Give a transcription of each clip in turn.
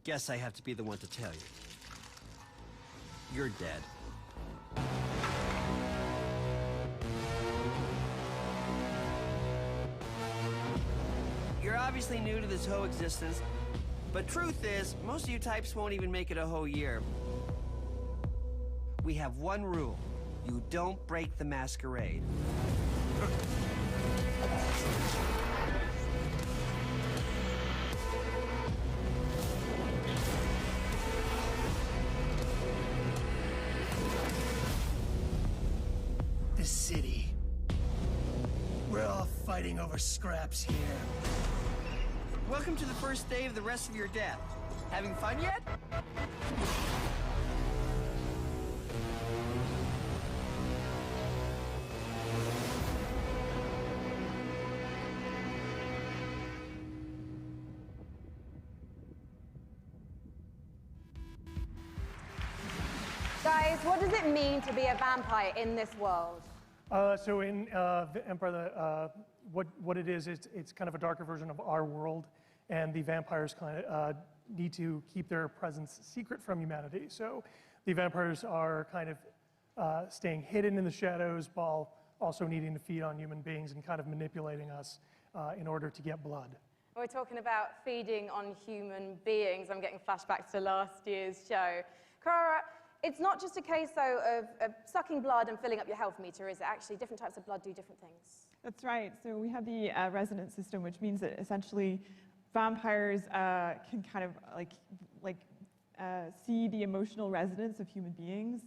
Guess I have to be the one to tell you. You're dead. You're obviously new to this whole existence, but truth is, most of you types won't even make it a whole year. We have one rule. You don't break the masquerade. The city. We're all fighting over scraps here. Welcome to the first day of the rest of your death. Having fun yet? Guys, what does it mean to be a vampire in this world? So in the Empire, what it is, it's kind of a darker version of our world, and the vampires kind of need to keep their presence secret from humanity. So the vampires are kind of staying hidden in the shadows while also needing to feed on human beings and kind of manipulating us in order to get blood. We're talking about feeding on human beings. I'm getting flashbacks to last year's show. Cara, it's not just a case, though, of sucking blood and filling up your health meter, is it? Actually, different types of blood do different things. That's right. So we have the resonance system, which means that essentially vampires can kind of see the emotional resonance of human beings,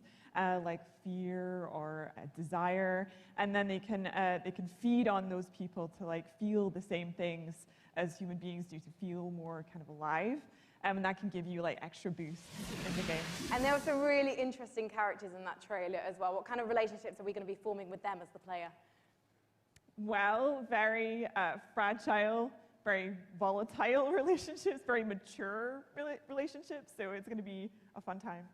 like fear or desire, and then they can feed on those people to like feel the same things as human beings do, to feel more kind of alive. And that can give you like extra boosts in the game. And there were some really interesting characters in that trailer as well. What kind of relationships are we going to be forming with them as the player? Well, very fragile, very volatile relationships, very mature relationships. So it's going to be a fun time.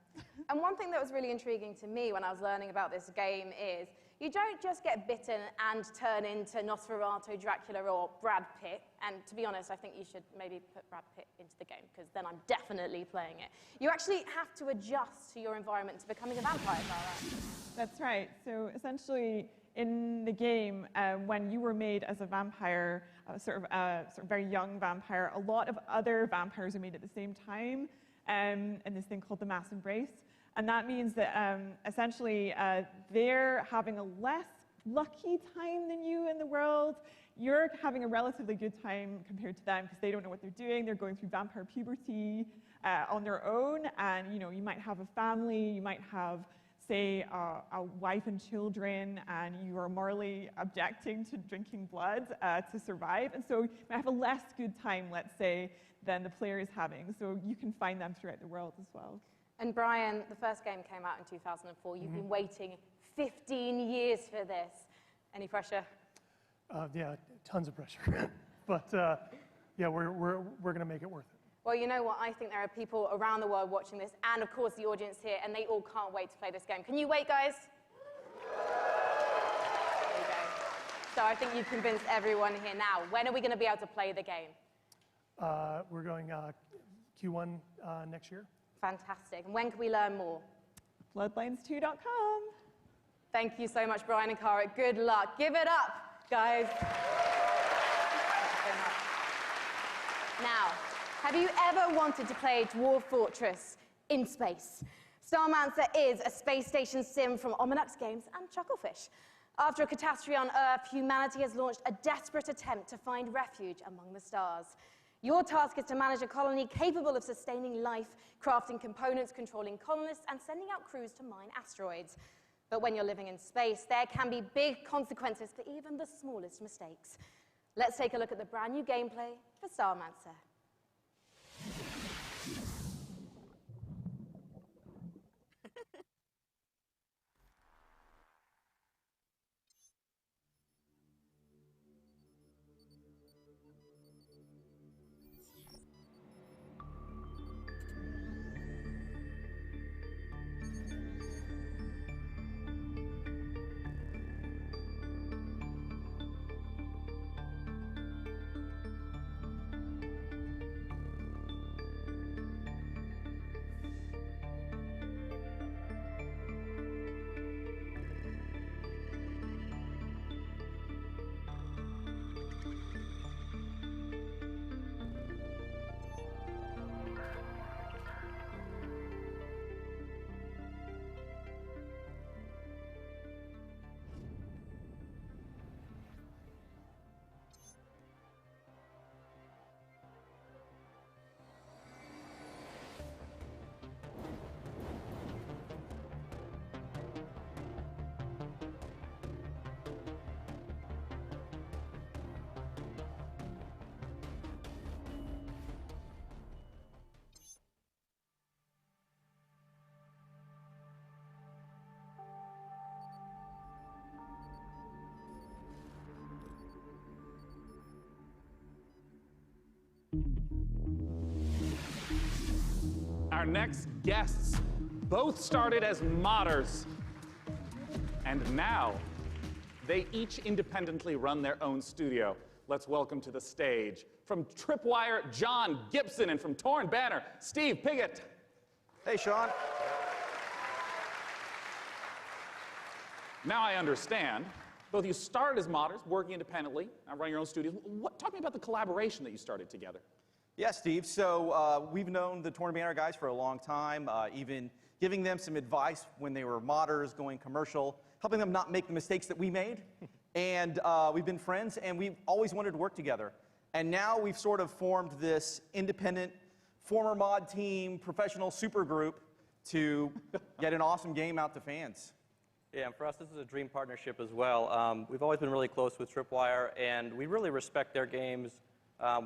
And one thing that was really intriguing to me when I was learning about this game is you don't just get bitten and turn into Nosferatu, Dracula, or Brad Pitt. And to be honest, I think you should maybe put Brad Pitt into the game, because then I'm definitely playing it. You actually have to adjust to your environment to becoming a vampire, Clara. That's right. So essentially, in the game, when you were made as a vampire, sort of very young vampire, a lot of other vampires are made at the same time, in this thing called the mass embrace. And that means that essentially they're having a less lucky time than you in the world. You're having a relatively good time compared to them because they don't know what they're doing. They're going through vampire puberty on their own, and you might have a family, you might have, say, a wife and children, and you are morally objecting to drinking blood to survive. And so you might have a less good time, let's say, than the player is having. So you can find them throughout the world as well. And Brian, the first game came out in 2004. You've been waiting 15 years for this. Any pressure? Yeah, tons of pressure. But yeah, we're going to make it worth it. Well, you know what? I think there are people around the world watching this, and of course the audience here, and they all can't wait to play this game. Can you wait, guys? There you go. So I think you've convinced everyone here now. When are we going to be able to play the game? We're going Q1 next year. Fantastic. And when can we learn more? Bloodlines2.com. Thank you so much, Brian and Cara. Good luck. Give it up, guys. Thank you so much. Now, have you ever wanted to play Dwarf Fortress in space? Starmancer is a space station sim from Ominux Games and Chucklefish. After a catastrophe on Earth, humanity has launched a desperate attempt to find refuge among the stars. Your task is to manage a colony capable of sustaining life, crafting components, controlling colonists, and sending out crews to mine asteroids. But when you're living in space, there can be big consequences for even the smallest mistakes. Let's take a look at the brand new gameplay for Starmancer. next guests. Both started as modders, and now they each independently run their own studio. Let's welcome to the stage, from Tripwire, John Gibson, and from Torn Banner, Steve Piggott. Hey, Sean. Now I understand. Both of you started as modders, working independently, now running your own studios. Talk to me about the collaboration that you started together. Yeah, Steve. So we've known the Torn Banner guys for a long time, even giving them some advice when they were modders, going commercial, helping them not make the mistakes that we made. And we've been friends, and we've always wanted to work together. And now we've sort of formed this independent, former mod team, professional supergroup to get an awesome game out to fans. Yeah, and for us, this is a dream partnership as well. We've always been really close with Tripwire, and we really respect their games.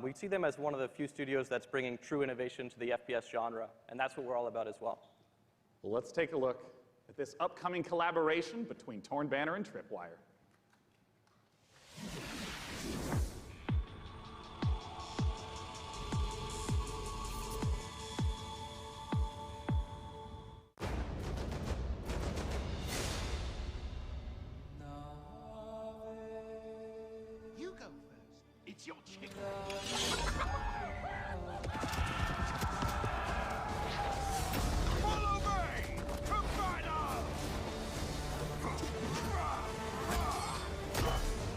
We see them as one of the few studios that's bringing true innovation to the FPS genre, and that's what we're all about as well. Well, let's take a look at this upcoming collaboration between Torn Banner and Tripwire. You go first. It's your chicken. Follow me! Provider! For the order! Kill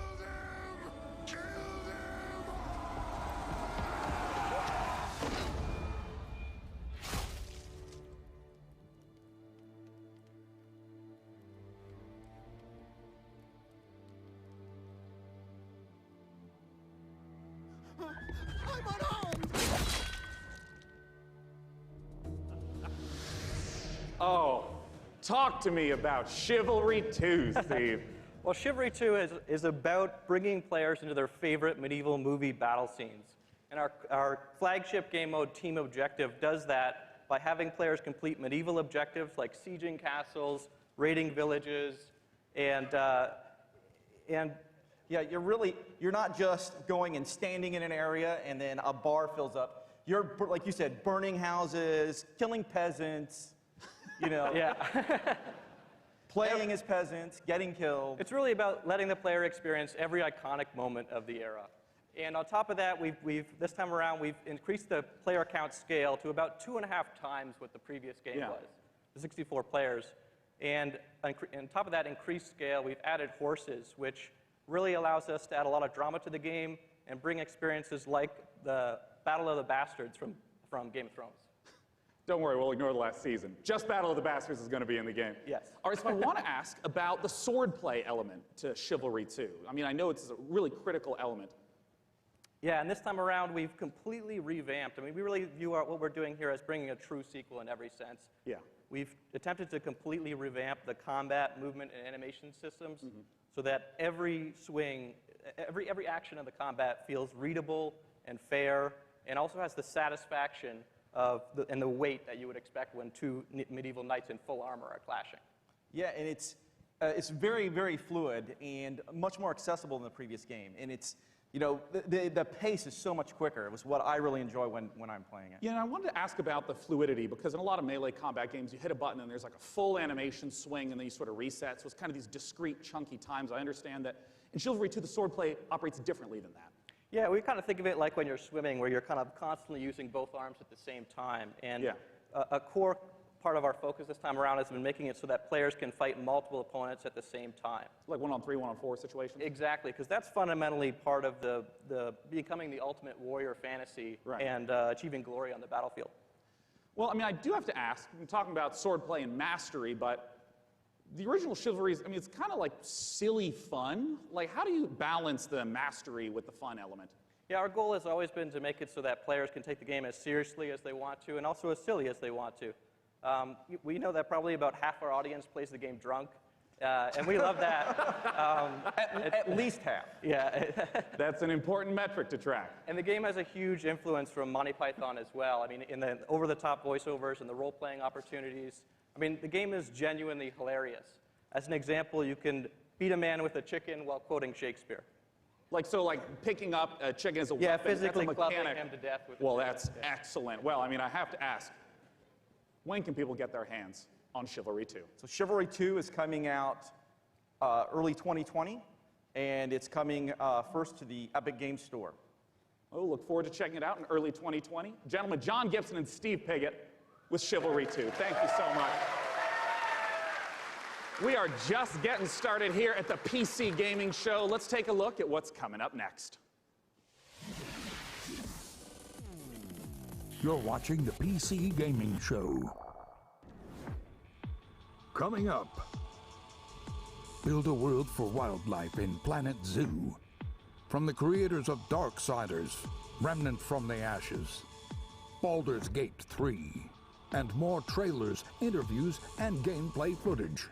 them! Kill them! I'm unarmed! Oh, talk to me about Chivalry 2, Steve. Well, Chivalry 2 is about bringing players into their favorite medieval movie battle scenes. And our flagship game mode, Team Objective, does that by having players complete medieval objectives like sieging castles, raiding villages, and Yeah, you're not just going and standing in an area and then a bar fills up. You're, like you said, burning houses, killing peasants, you know, yeah. playing as peasants, getting killed. It's really about letting the player experience every iconic moment of the era. And on top of that, this time around, we've increased the player count scale to about 2.5 times what the previous game was, the 64 players. And on top of that increased scale, we've added horses, which really allows us to add a lot of drama to the game and bring experiences like the Battle of the Bastards from Game of Thrones. Don't worry, we'll ignore the last season. Just Battle of the Bastards is going to be in the game. Yes. All right, so I want to ask about the swordplay element to Chivalry 2. I mean, I know it's a really critical element. Yeah, and this time around, we've completely revamped. I mean, we really view what we're doing here as bringing a true sequel in every sense. Yeah. We've attempted to completely revamp the combat, movement, and animation systems so that every swing, every action of the combat feels readable and fair, and also has the satisfaction and the weight that you would expect when two medieval knights in full armor are clashing. Yeah, and it's very, very fluid and much more accessible than the previous game. And it's, you know, the pace is so much quicker. It was what I really enjoy when I'm playing it. Yeah, and I wanted to ask about the fluidity, because in a lot of melee combat games, you hit a button and there's like a full animation swing, and then you sort of reset. So it's kind of these discrete, chunky times. I understand that in Chivalry 2, the swordplay operates differently than that. Yeah, we kind of think of it like when you're swimming, where you're kind of constantly using both arms at the same time. And a core part of our focus this time around has been making it so that players can fight multiple opponents at the same time. Like 1-on-3, 1-on-4 situations? Exactly, because that's fundamentally part of the becoming the ultimate warrior fantasy and achieving glory on the battlefield. Well, I mean, I do have to ask, I'm talking about swordplay and mastery, but the original Chivalries, I mean, it's kind of like silly fun. Like, how do you balance the mastery with the fun element? Yeah, our goal has always been to make it so that players can take the game as seriously as they want to and also as silly as they want to. We know that probably about half our audience plays the game drunk, And we love that. At least half. Yeah. That's an important metric to track. And the game has a huge influence from Monty Python as well. I mean, in the over-the-top voiceovers and the role-playing opportunities. I mean, the game is genuinely hilarious. As an example, you can beat a man with a chicken while quoting Shakespeare. Like picking up a chicken as a Yeah, weapon. physically that's a clubbing mechanic. him to death with a Well, chicken. that's excellent. Well, I mean, I have to ask, when can people get their hands on Chivalry 2? So Chivalry 2 is coming out early 2020, and it's coming first to the Epic Games Store. Oh, look forward to checking it out in early 2020. Gentlemen, John Gibson and Steve Piggott with Chivalry 2. Thank you so much. We are just getting started here at the PC Gaming Show. Let's take a look at what's coming up next. You're watching the PC Gaming Show. Coming up, build a world for wildlife in Planet Zoo. From the creators of Darksiders, Remnant from the Ashes, Baldur's Gate 3, and more trailers, interviews, and gameplay footage.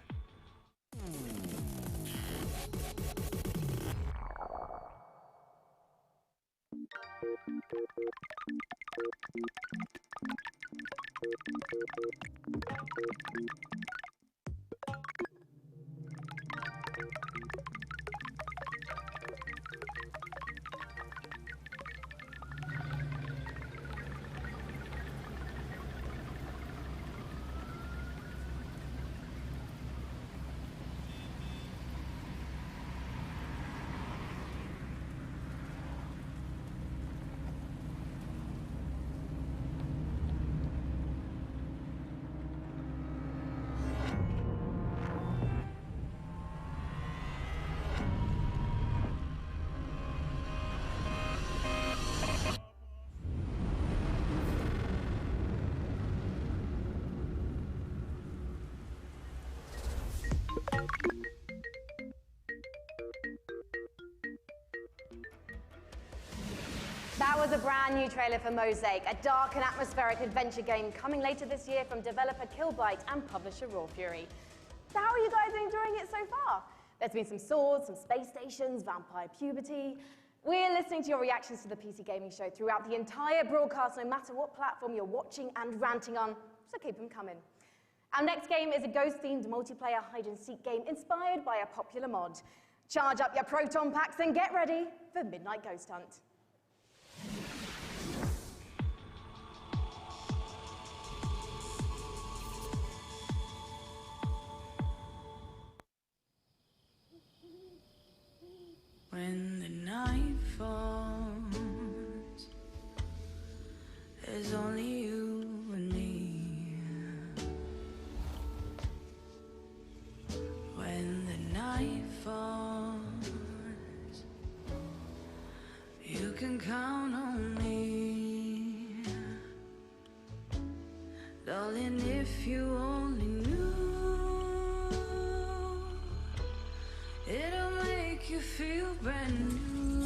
That was a brand new trailer for Mosaic, a dark and atmospheric adventure game coming later this year from developer Killbyte and publisher Raw Fury. So how are you guys enjoying it so far? There's been some swords, some space stations, vampire puberty. We're listening to your reactions to the PC Gaming Show throughout the entire broadcast, no matter what platform you're watching and ranting on, so keep them coming. Our next game is a ghost-themed multiplayer hide-and-seek game inspired by a popular mod. Charge up your proton packs and get ready for Midnight Ghost Hunt. When the night falls, there's only you and me. When the night falls, you can count on me. Darling, if you only knew, it'll make you feel brand new.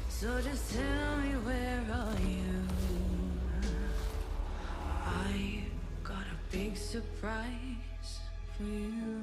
So just tell me, where are you? I got a big surprise for you.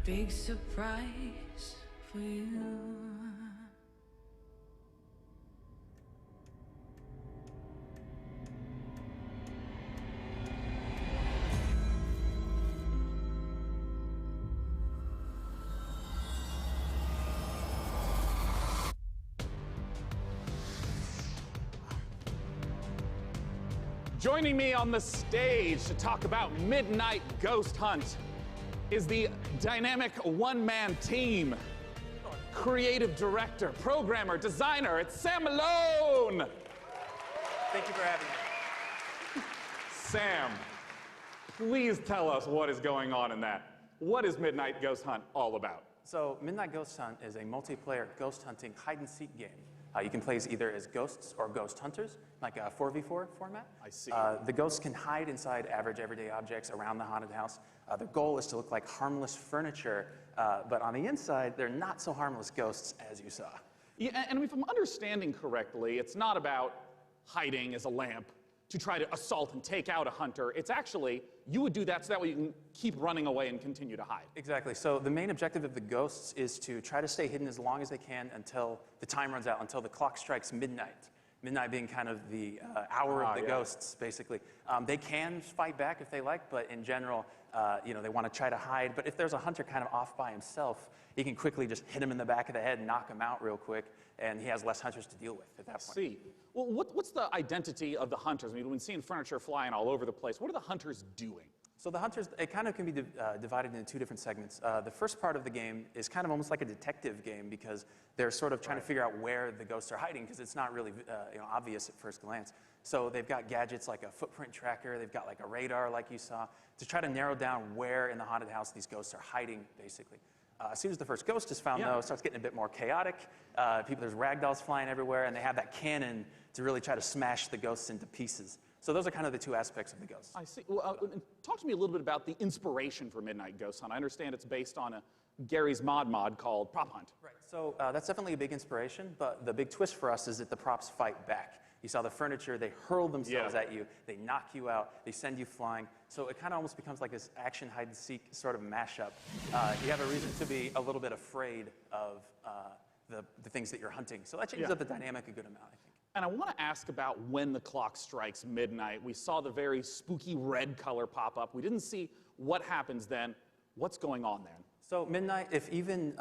Big surprise for you. Joining me on the stage to talk about Midnight Ghost Hunt is the dynamic one-man team. Creative director, programmer, designer, it's Sam Malone! Thank you for having me. Sam, please tell us what is going on in that. What is Midnight Ghost Hunt all about? So Midnight Ghost Hunt is a multiplayer ghost hunting hide-and-seek game. You can play either as ghosts or ghost hunters, like a 4v4 format. I see. The ghosts can hide inside average everyday objects around the haunted house. The goal is to look like harmless furniture, but on the inside, they're not so harmless ghosts as you saw. Yeah, and if I'm understanding correctly, it's not about hiding as a lamp to try to assault and take out a hunter. It's actually, you would do that so that way you can keep running away and continue to hide. Exactly. So the main objective of the ghosts is to try to stay hidden as long as they can until the time runs out, until the clock strikes midnight. Midnight being kind of the hour of the ghosts, basically. They can fight back if they like, but in general, they want to try to hide. But if there's a hunter kind of off by himself, he can quickly just hit him in the back of the head and knock him out real quick, and he has less hunters to deal with at that point. I see. Well, what's the identity of the hunters? I mean, we've been seeing furniture flying all over the place. What are the hunters doing? So the hunters, it kind of can be divided into two different segments. The first part of the game is kind of almost like a detective game because they're sort of trying to figure out where the ghosts are hiding because it's not really obvious at first glance. So they've got gadgets like a footprint tracker, they've got like a radar like you saw, to try to narrow down where in the haunted house these ghosts are hiding, basically. As soon as the first ghost is found, though, it starts getting a bit more chaotic. There's ragdolls flying everywhere, and they have that cannon to really try to smash the ghosts into pieces. So those are kind of the two aspects of the ghosts. I see. Well, talk to me a little bit about the inspiration for Midnight Ghost Hunt. I understand it's based on Gary's mod called Prop Hunt. Right. So that's definitely a big inspiration, but the big twist for us is that the props fight back. You saw the furniture, they hurl themselves at you, they knock you out, they send you flying. So it kind of almost becomes like this action hide-and-seek sort of mashup. You have a reason to be a little bit afraid of the things that you're hunting. So that changes up the dynamic a good amount, I think. And I want to ask about when the clock strikes midnight. We saw the very spooky red color pop up. We didn't see what happens then. What's going on then? So midnight, if even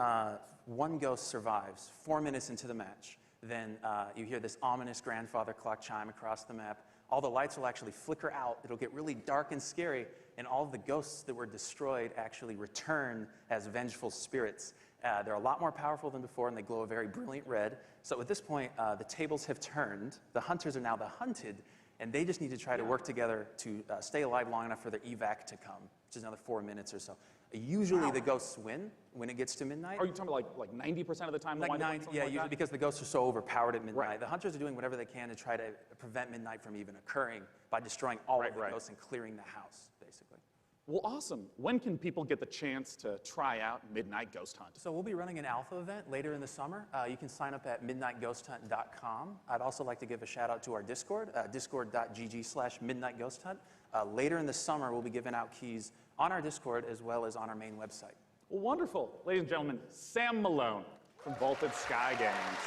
one ghost survives 4 minutes into the match, then you hear this ominous grandfather clock chime across the map. All the lights will actually flicker out. It'll get really dark and scary, and all the ghosts that were destroyed actually return as vengeful spirits. They're a lot more powerful than before, and they glow a very brilliant red. So at this point, the tables have turned. The hunters are now the hunted, and they just need to try to work together to stay alive long enough for their evac to come, which is another 4 minutes or so. Usually the ghosts win when it gets to midnight. Are you talking about like 90% of the time? Like 90, yeah, usually because the ghosts are so overpowered at midnight. Right. The hunters are doing whatever they can to try to prevent midnight from even occurring by destroying all of the ghosts and clearing the house, basically. Well, awesome. When can people get the chance to try out Midnight Ghost Hunt? So we'll be running an alpha event later in the summer. You can sign up at midnightghosthunt.com. I'd also like to give a shout out to our Discord, discord.gg/midnightghosthunt. Later in the summer, we'll be giving out keys on our Discord as well as on our main website. Well, wonderful. Ladies and gentlemen, Sam Malone from Vaulted Sky Games.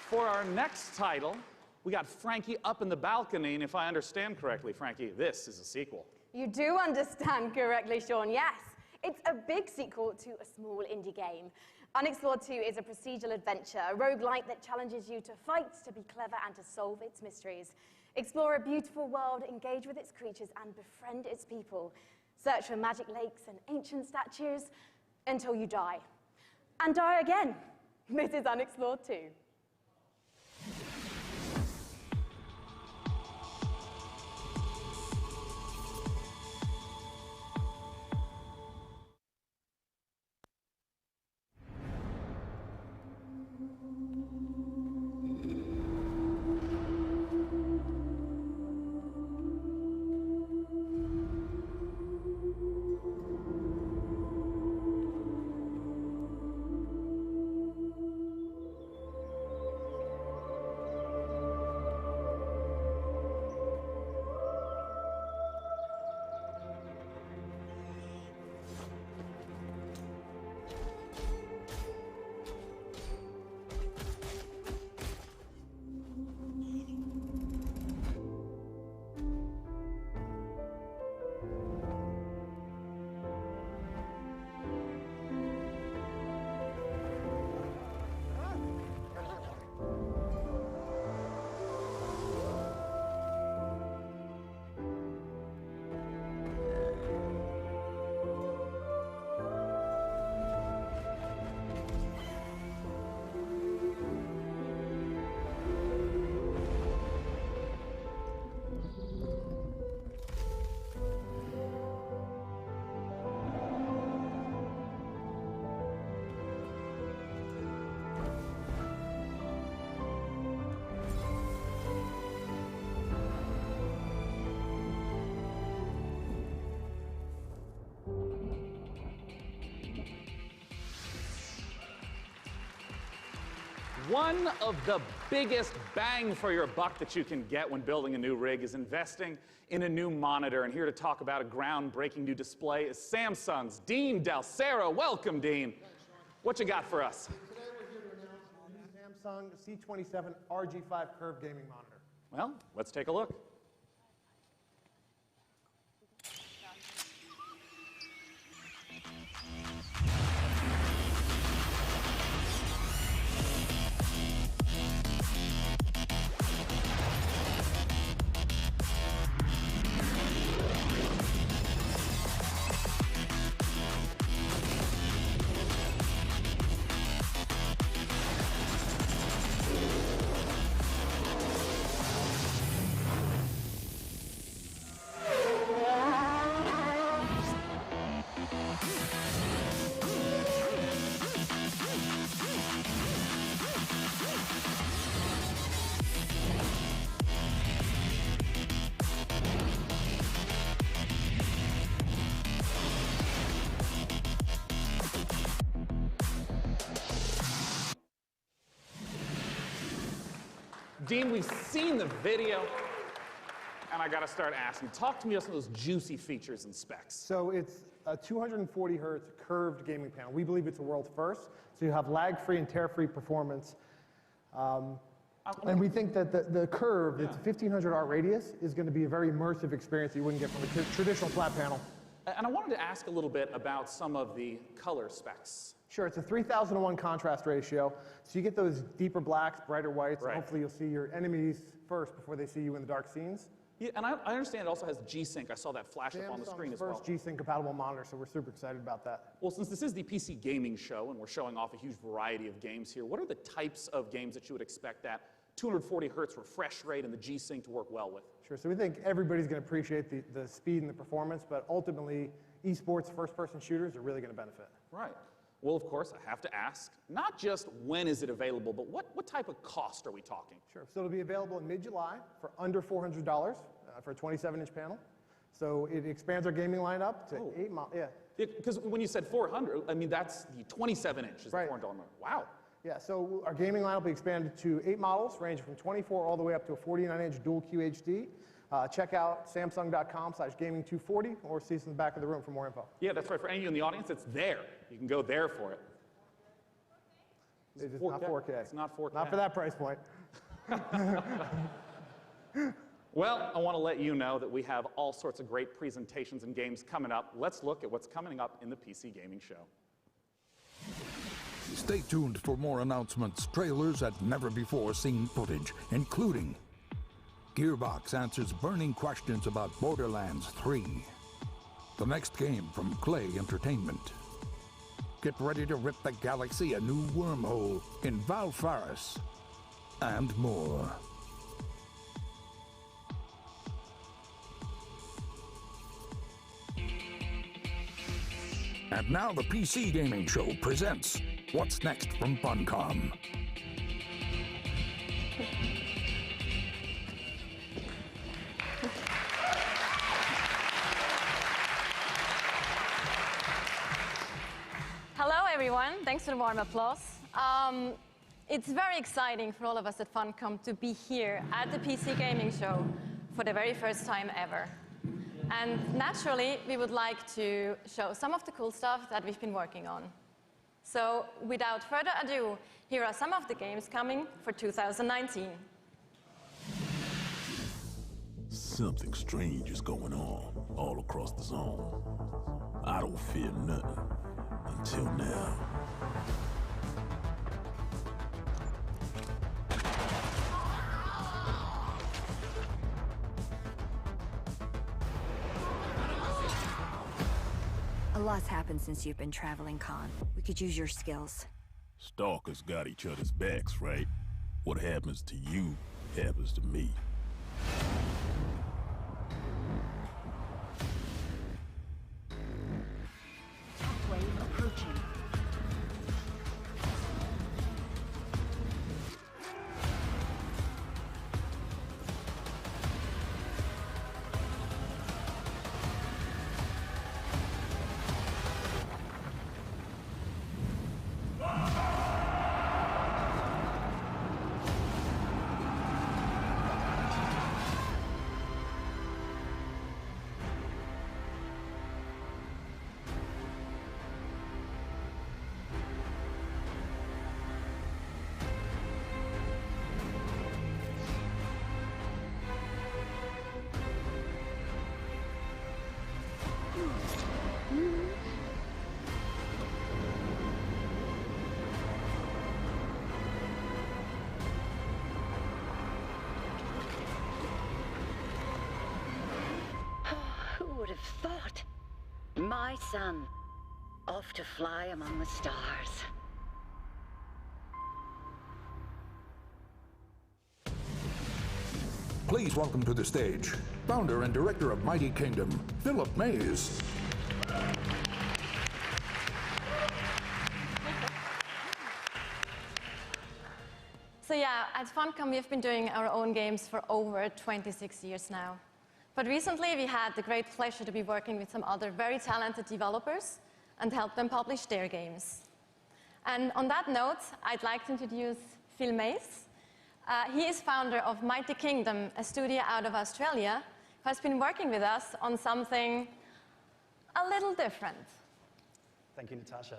For our next title, we got Frankie up in the balcony, and if I understand correctly, Frankie, this is a sequel. You do understand correctly, Sean, yes. It's a big sequel to a small indie game. Unexplored 2 is a procedural adventure, a roguelike that challenges you to fight, to be clever, and to solve its mysteries. Explore a beautiful world, engage with its creatures, and befriend its people. Search for magic lakes and ancient statues until you die. And die again. This is Unexplored 2. One of the biggest bang for your buck that you can get when building a new rig is investing in a new monitor. And here to talk about a groundbreaking new display is Samsung's Dean Dalcero. Welcome, Dean. What you got for us? Today we're here to announce the new Samsung C27 RG5 curved gaming monitor. Well, let's take a look. Dean, we've seen the video, and I gotta start asking. Talk to me about some of those juicy features and specs. So it's a 240 hertz curved gaming panel. We believe it's a world first. So you have lag-free and tear-free performance. And we think that the curve, it's a 1500 art radius, is going to be a very immersive experience that you wouldn't get from a traditional flat panel. And I wanted to ask a little bit about some of the color specs. Sure, it's a 3000:1 contrast ratio, so you get those deeper blacks, brighter whites, Right. and hopefully you'll see your enemies first before they see you in the dark scenes. Yeah, and I understand it also has G-Sync. I saw that flash up on the screen as well. First G-Sync compatible monitor, so we're super excited about that. Well, since this is the PC gaming show and we're showing off a huge variety of games here, what are the types of games that you would expect that 240 hertz refresh rate and the G-Sync to work well with? Sure, so we think everybody's going to appreciate the speed and the performance, but ultimately, esports first-person shooters are really going to benefit. Right. Well, of course, I have to ask, not just when is it available, but what type of cost are we talking? Sure, so it'll be available in mid-July for under $400 for a 27-inch panel. So it expands our gaming lineup to 8 models. Yeah. Because when you said 400, I mean, that's the 27-inch is the $400 mark. Wow. Yeah, so our gaming lineup will be expanded to 8 models, ranging from 24 all the way up to a 49-inch dual QHD. Check out samsung.com/gaming240 or see us in the back of the room for more info. Yeah, that's right. For any of you in the audience, it's there. You can go there for it. It's not 4K. It's not 4K. Not for that price point. Well, I want to let you know that we have all sorts of great presentations and games coming up. Let's look at what's coming up in the PC Gaming Show. Stay tuned for more announcements, trailers, and never-before-seen footage, including Gearbox answers burning questions about Borderlands 3. The next game from Clay Entertainment. Get ready to rip the galaxy a new wormhole in Valfaris. And more. And now the PC Gaming Show presents What's Next from Funcom. Hello, everyone. Thanks for the warm applause. It's very exciting for all of us at Funcom to be here at the PC Gaming Show for the very first time ever. And naturally, we would like to show some of the cool stuff that we've been working on. So without further ado, here are some of the games coming for 2019. Something strange is going on all across the zone. I don't fear nothing until now. A lot's happened since you've been traveling, Khan. We could use your skills. Stalkers got each other's backs, right? What happens to you happens to me. Shockwave approaching. my son, off to fly among the stars. Please welcome to the stage, founder and director of Mighty Kingdom, Philip Mays. So yeah, at Funcom we've been doing our own games for over 26 years now. But recently we had the great pleasure to be working with some other very talented developers and help them publish their games. And on that note, I'd like to introduce Phil Mays. He is founder of Mighty Kingdom, a studio out of Australia, who has been working with us on something a little different. Thank you, Natasha.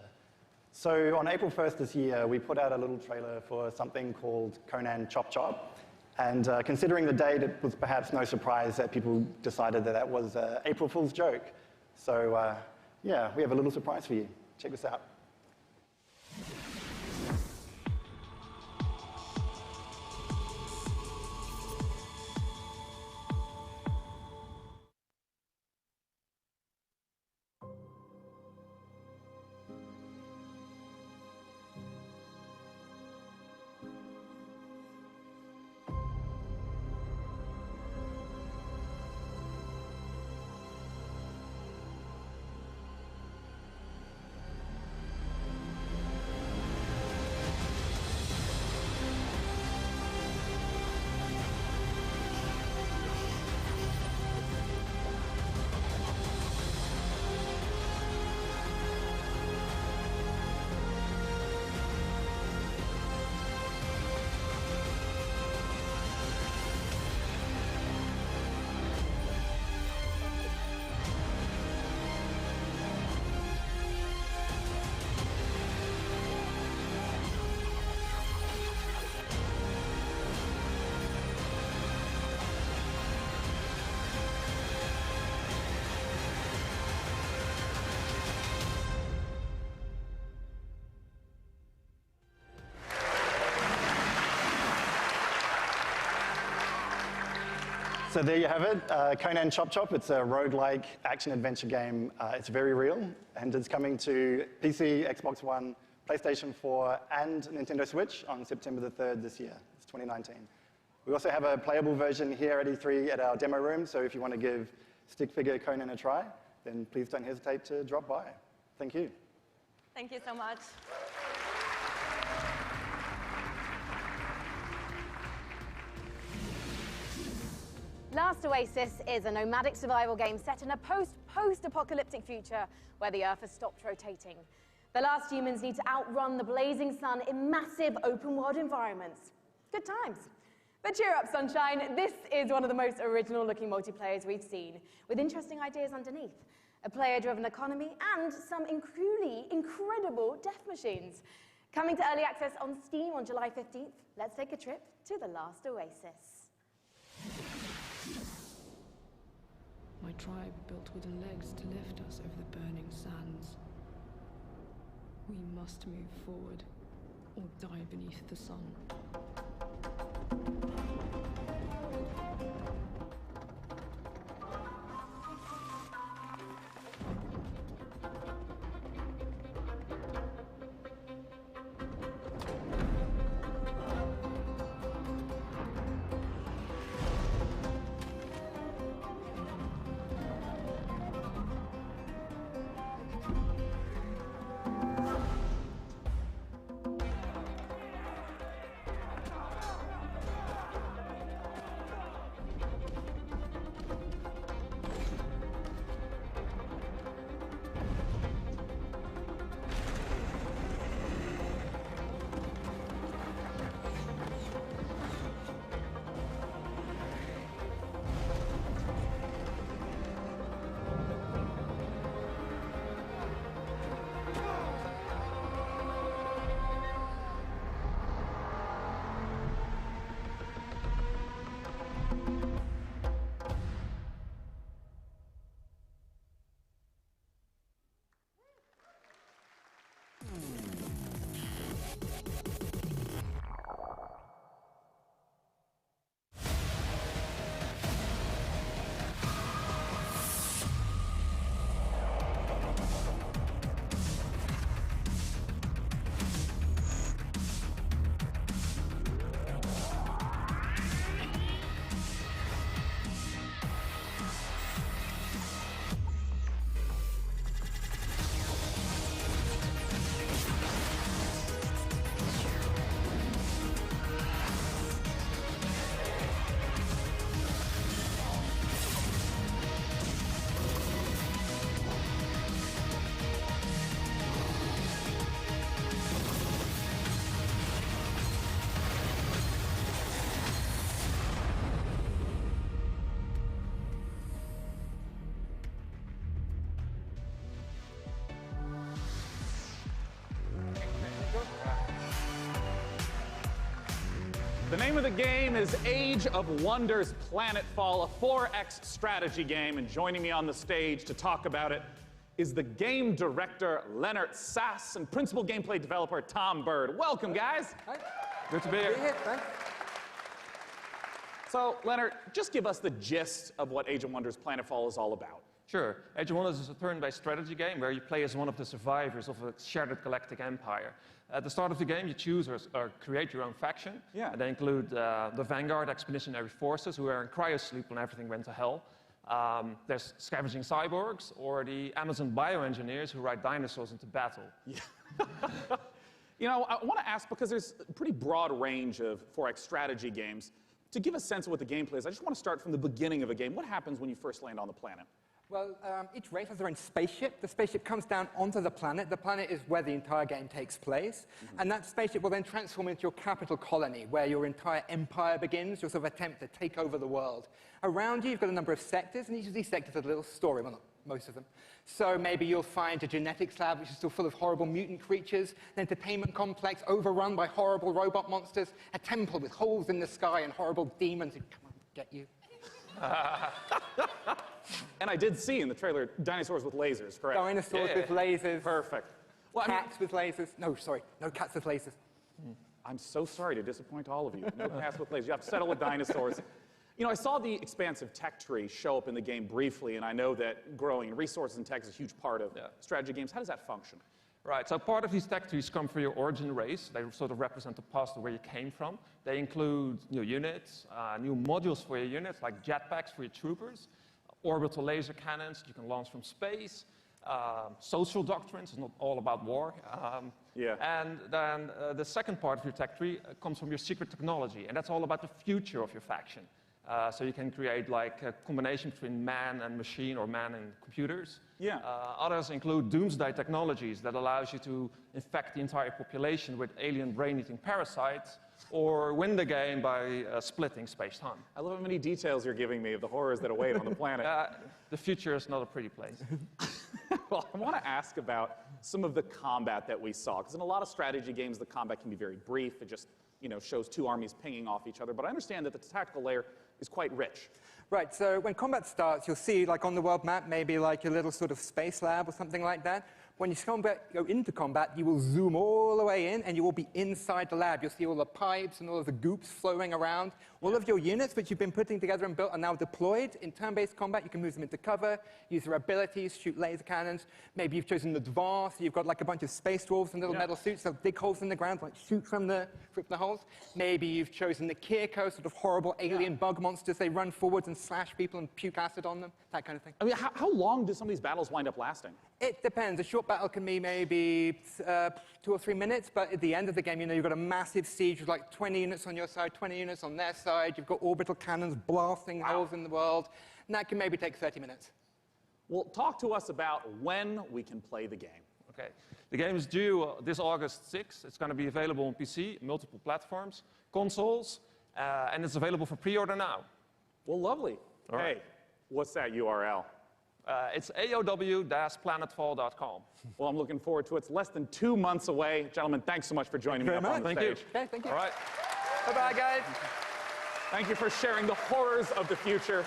So on April 1st this year, we put out a little trailer for something called Conan Chop Chop. And considering the date, it was perhaps no surprise that people decided that that was an April Fool's joke. So yeah, we have a little surprise for you. Check this out. So there you have it, Conan Chop Chop. It's a roguelike action-adventure game. It's very real, and it's coming to PC, Xbox One, PlayStation 4, and Nintendo Switch on September the 3rd this year. It's 2019. We also have a playable version here at E3 at our demo room, so if you want to give stick figure Conan a try, then please don't hesitate to drop by. Thank you. Thank you so much. Last Oasis is a nomadic survival game set in a post-apocalyptic future where the Earth has stopped rotating. The last humans need to outrun the blazing sun in massive open-world environments. Good times. But cheer up, sunshine. This is one of the most original-looking multiplayers we've seen, with interesting ideas underneath, a player-driven economy, and some truly incredible death machines. Coming to early access on Steam on July 15th, let's take a trip to the Last Oasis. My tribe built wooden legs to lift us over the burning sands. We must move forward, or die beneath the sun. name of the game is Age of Wonders Planetfall, a 4X strategy game, and joining me on the stage to talk about it is the game director, Leonard Sass, and principal gameplay developer, Tom Bird. Welcome, guys. Hi. Good to be here. Thanks. So, Leonard, just give us the gist of what Age of Wonders Planetfall is all about. Sure. Age of Wonders is a turn-based strategy game where you play as one of the survivors of a shattered galactic empire. At the start of the game, you choose or create your own faction. Yeah. And they include the Vanguard Expeditionary Forces, who are in cryosleep when everything went to hell. There's scavenging cyborgs, or the Amazon bioengineers who ride dinosaurs into battle. Yeah. You know, I want to ask, because there's a pretty broad range of 4X strategy games, to give a sense of what the gameplay is, I just want to start from the beginning of a game. What happens when you first land on the planet? Well, each race has their own spaceship. The spaceship comes down onto the planet. The planet is where the entire game takes place. And that spaceship will then transform into your capital colony, where your entire empire begins, your sort of attempt to take over the world. Around you, you've got a number of sectors, and each of these sectors has a little story. Well, not most of them. So maybe you'll find a genetics lab, which is still full of horrible mutant creatures, an entertainment complex overrun by horrible robot monsters, a temple with holes in the sky and horrible demons who come and get you. And I did see in the trailer dinosaurs with lasers, correct? Dinosaurs with lasers. Perfect. Well, cats with lasers. No, sorry, no cats with lasers. I'm so sorry to disappoint all of you. No cats with lasers. You have to settle with dinosaurs. You know, I saw the expansive tech tree show up in the game briefly, and I know that growing resources and tech is a huge part of strategy games. How does that function? Right, so part of these tech trees come from your origin race. They sort of represent the past of where you came from. They include new units, new modules for your units, like jetpacks for your troopers, orbital laser cannons you can launch from space, social doctrines, it's not all about war. And then the second part of your tech tree comes from your secret technology, and that's all about the future of your faction. So you can create like a combination between man and machine or man and computers. Others include doomsday technologies that allows you to infect the entire population with alien brain-eating parasites or win the game by splitting space-time. I love how many details you're giving me of the horrors that await on the planet. The future is not a pretty place. Well, I want to ask about some of the combat that we saw, because in a lot of strategy games, the combat can be very brief. It just, you know, shows two armies pinging off each other. But I understand that the tactical layer is quite rich. Right, so when combat starts, you'll see, like on the world map, maybe like a little sort of space lab or something like that. When you go into combat, you will zoom all the way in, and you will be inside the lab. You'll see all the pipes and all of the goops flowing around. All of your units, which you've been putting together and built, are now deployed. In turn-based combat, you can move them into cover, use their abilities, shoot laser cannons. Maybe you've chosen advanced, so you've got like a bunch of space dwarves in little metal suits. They'll dig holes in the ground, like shoot from the holes. Maybe you've chosen the Kirko, sort of horrible alien bug monsters. They run forwards and slash people and puke acid on them, that kind of thing. I mean, how long do some of these battles wind up lasting? It depends. A short battle can be maybe 2 or 3 minutes, but at the end of the game, you know, you've got a massive siege with like 20 units on your side, 20 units on their side. You've got orbital cannons blasting holes in the world, and that can maybe take 30 minutes. Well, talk to us about when we can play the game. Okay. The game is due this August 6th. It's going to be available on PC, multiple platforms, consoles, and it's available for pre-order now. Well, lovely. Hey, what's that URL? It's aow-planetfall.com. Well, I'm looking forward to it. It's less than 2 months away. Gentlemen, thanks so much for joining me up on the stage. Okay, thank you. All right. Bye-bye, guys. Thank you for sharing the horrors of the future.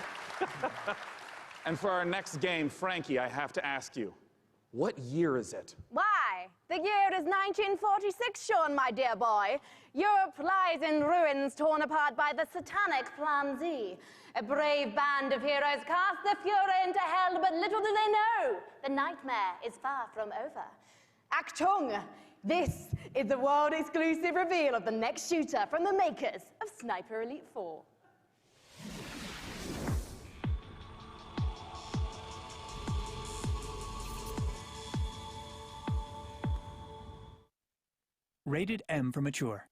And for our next game, Frankie, I have to ask you, what year is it? Why? The year is 1946, Sean, my dear boy. Europe lies in ruins torn apart by the satanic Plan Z. A brave band of heroes cast the Fuhrer into hell, but little do they know, the nightmare is far from over. Achtung! This is the world-exclusive reveal of the next shooter from the makers of Sniper Elite 4. Rated M for mature.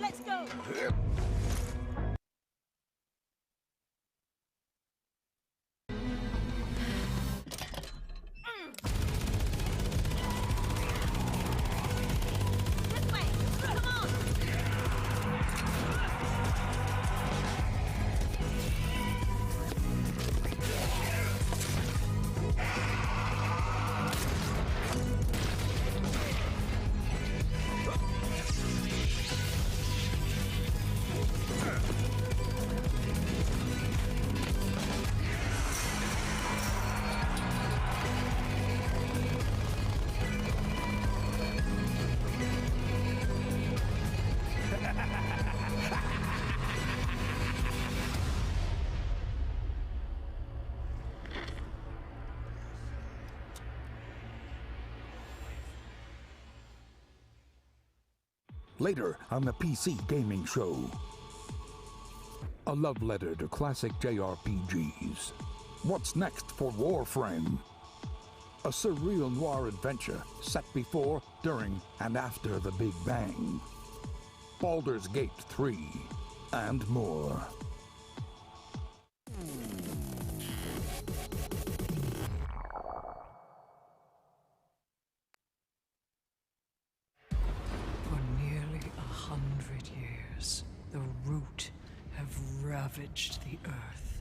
Let's go! This way! Come on! Later on the PC Gaming Show. A love letter to classic JRPGs. What's next for Warframe? A surreal noir adventure set before, during, and after the Big Bang. Baldur's Gate 3, and more. For nearly 100 years, the Root have ravaged the Earth.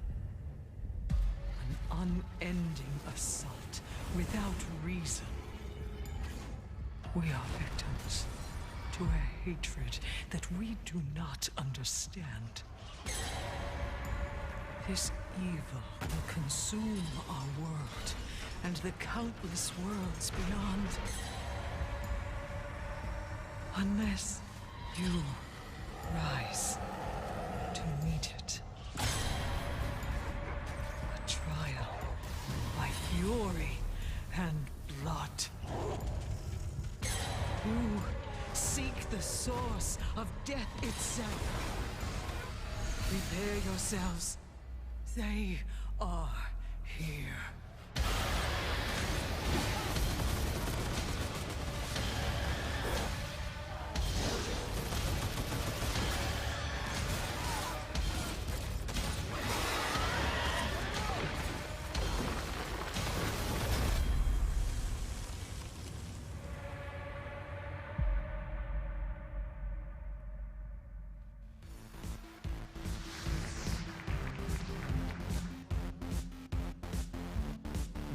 An unending assault without reason. We are victims to a hatred that we do not understand. This evil will consume our world and the countless worlds beyond. Unless you rise to meet it. A trial by fury and blood. You seek the source of death itself. Prepare yourselves. They are here.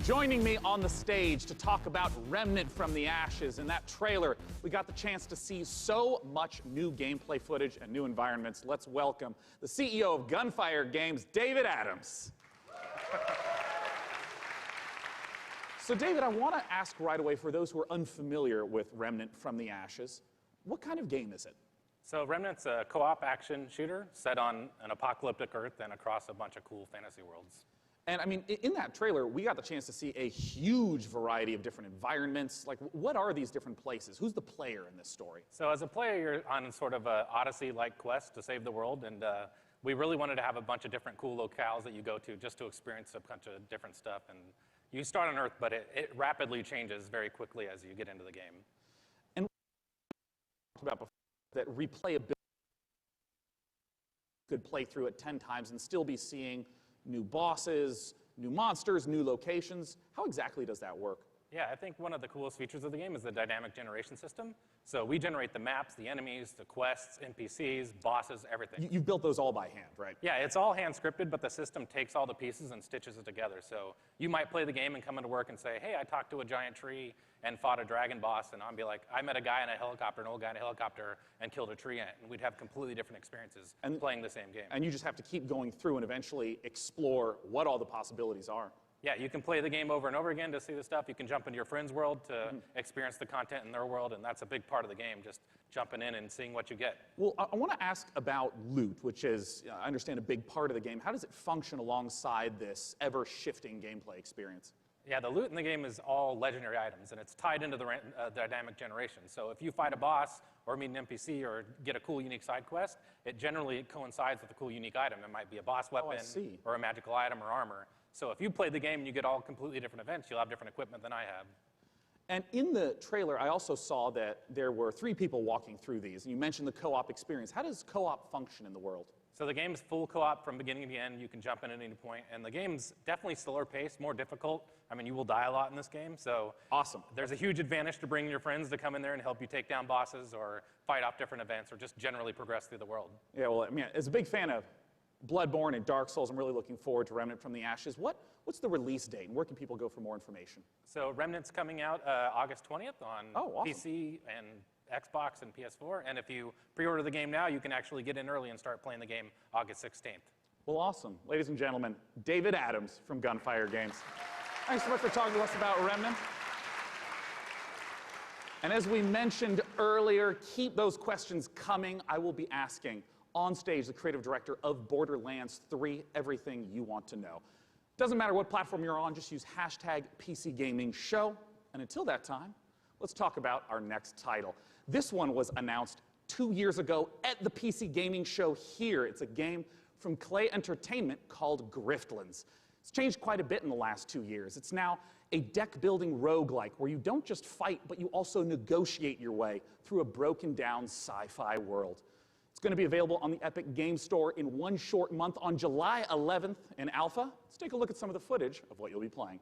Joining me on the stage to talk about Remnant from the Ashes. In that trailer, we got the chance to see so much new gameplay footage and new environments. Let's welcome the CEO of Gunfire Games, David Adams. So David, I want to ask right away, for those who are unfamiliar with Remnant from the Ashes, what kind of game is it? So Remnant's a co-op action shooter set on an apocalyptic Earth and across a bunch of cool fantasy worlds. And I mean, in that trailer, we got the chance to see a huge variety of different environments. Like, what are these different places? Who's the player in this story? So as a player, you're on sort of a Odyssey-like quest to save the world, and we really wanted to have a bunch of different cool locales that you go to just to experience a bunch of different stuff. And you start on Earth, but it rapidly changes very quickly as you get into the game. And we talked about before that replayability could play through it 10 times and still be seeing new bosses, new monsters, new locations. How exactly does that work? Yeah, I think one of the coolest features of the game is the dynamic generation system. So we generate the maps, the enemies, the quests, NPCs, bosses, everything. You've built those all by hand, right? Yeah, it's all hand scripted, but the system takes all the pieces and stitches it together. So you might play the game and come into work and say, hey, I talked to a giant tree and fought a dragon boss, and I'll be like, I met a guy in a helicopter, an old guy in a helicopter, and killed a tree ant. And we'd have completely different experiences playing the same game. And you just have to keep going through and eventually explore what all the possibilities are. Yeah, you can play the game over and over again to see the stuff. You can jump into your friend's world to experience the content in their world, and that's a big part of the game, just jumping in and seeing what you get. Well, I want to ask about loot, which is, I understand, a big part of the game. How does it function alongside this ever-shifting gameplay experience? Yeah, the loot in the game is all legendary items, and it's tied into the dynamic generation. So if you fight a boss or meet an NPC or get a cool, unique side quest, it generally coincides with a cool, unique item. It might be a boss weapon or a magical item or armor. So if you play the game and you get all completely different events, you'll have different equipment than I have. And in the trailer, I also saw that there were 3 people walking through these, and you mentioned the co-op experience. How does co-op function in the world? So the game's full co-op from beginning to end. You can jump in at any point, and the game's definitely slower paced, more difficult. I mean, you will die a lot in this game, so awesome. There's a huge advantage to bringing your friends to come in there and help you take down bosses or fight off different events or just generally progress through the world. Yeah, well, I mean, as a big fan of Bloodborne and Dark Souls, I'm really looking forward to Remnant from the Ashes. What's the release date, and where can people go for more information? So Remnant's coming out August 20th on awesome. PC and Xbox and PS4, and if you pre-order the game now, you can actually get in early and start playing the game August 16th. Well, awesome. Ladies and gentlemen, David Adams from Gunfire Games. Thanks so much for talking to us about Remnant. And as we mentioned earlier, keep those questions coming. I will be asking on stage the creative director of Borderlands 3 everything you want to know. Doesn't matter what platform you're on, just use hashtag PCGamingShow. And until that time, let's talk about our next title. This one was announced 2 years ago at the PC Gaming Show here. It's a game from Clay Entertainment called Griftlands. It's changed quite a bit in the last 2 years. It's now a deck-building roguelike where you don't just fight, but you also negotiate your way through a broken-down sci-fi world. It's going to be available on the Epic Game Store in one short month on July 11th in alpha. Let's take a look at some of the footage of what you'll be playing.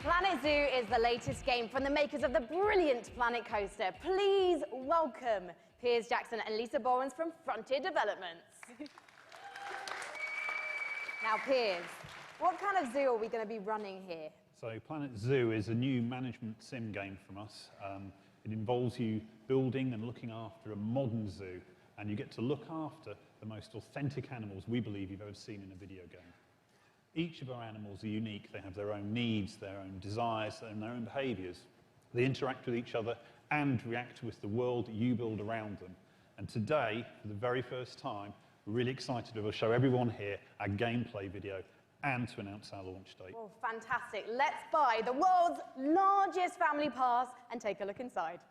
Planet Zoo is the latest game from the makers of the brilliant Planet Coaster. Please welcome Piers Jackson and Lisa Bowens from Frontier Developments. Now, Piers, what kind of zoo are we going to be running here? So Planet Zoo is a new management sim game from us. It involves you building and looking after a modern zoo, and you get to look after the most authentic animals we believe you've ever seen in a video game. Each of our animals are unique. They have their own needs, their own desires, and their own behaviors. They interact with each other and react with the world that you build around them. And today, for the very first time, we're really excited to show everyone here our gameplay video and to announce our launch date. Well, fantastic. Let's buy the world's largest family pass and take a look inside.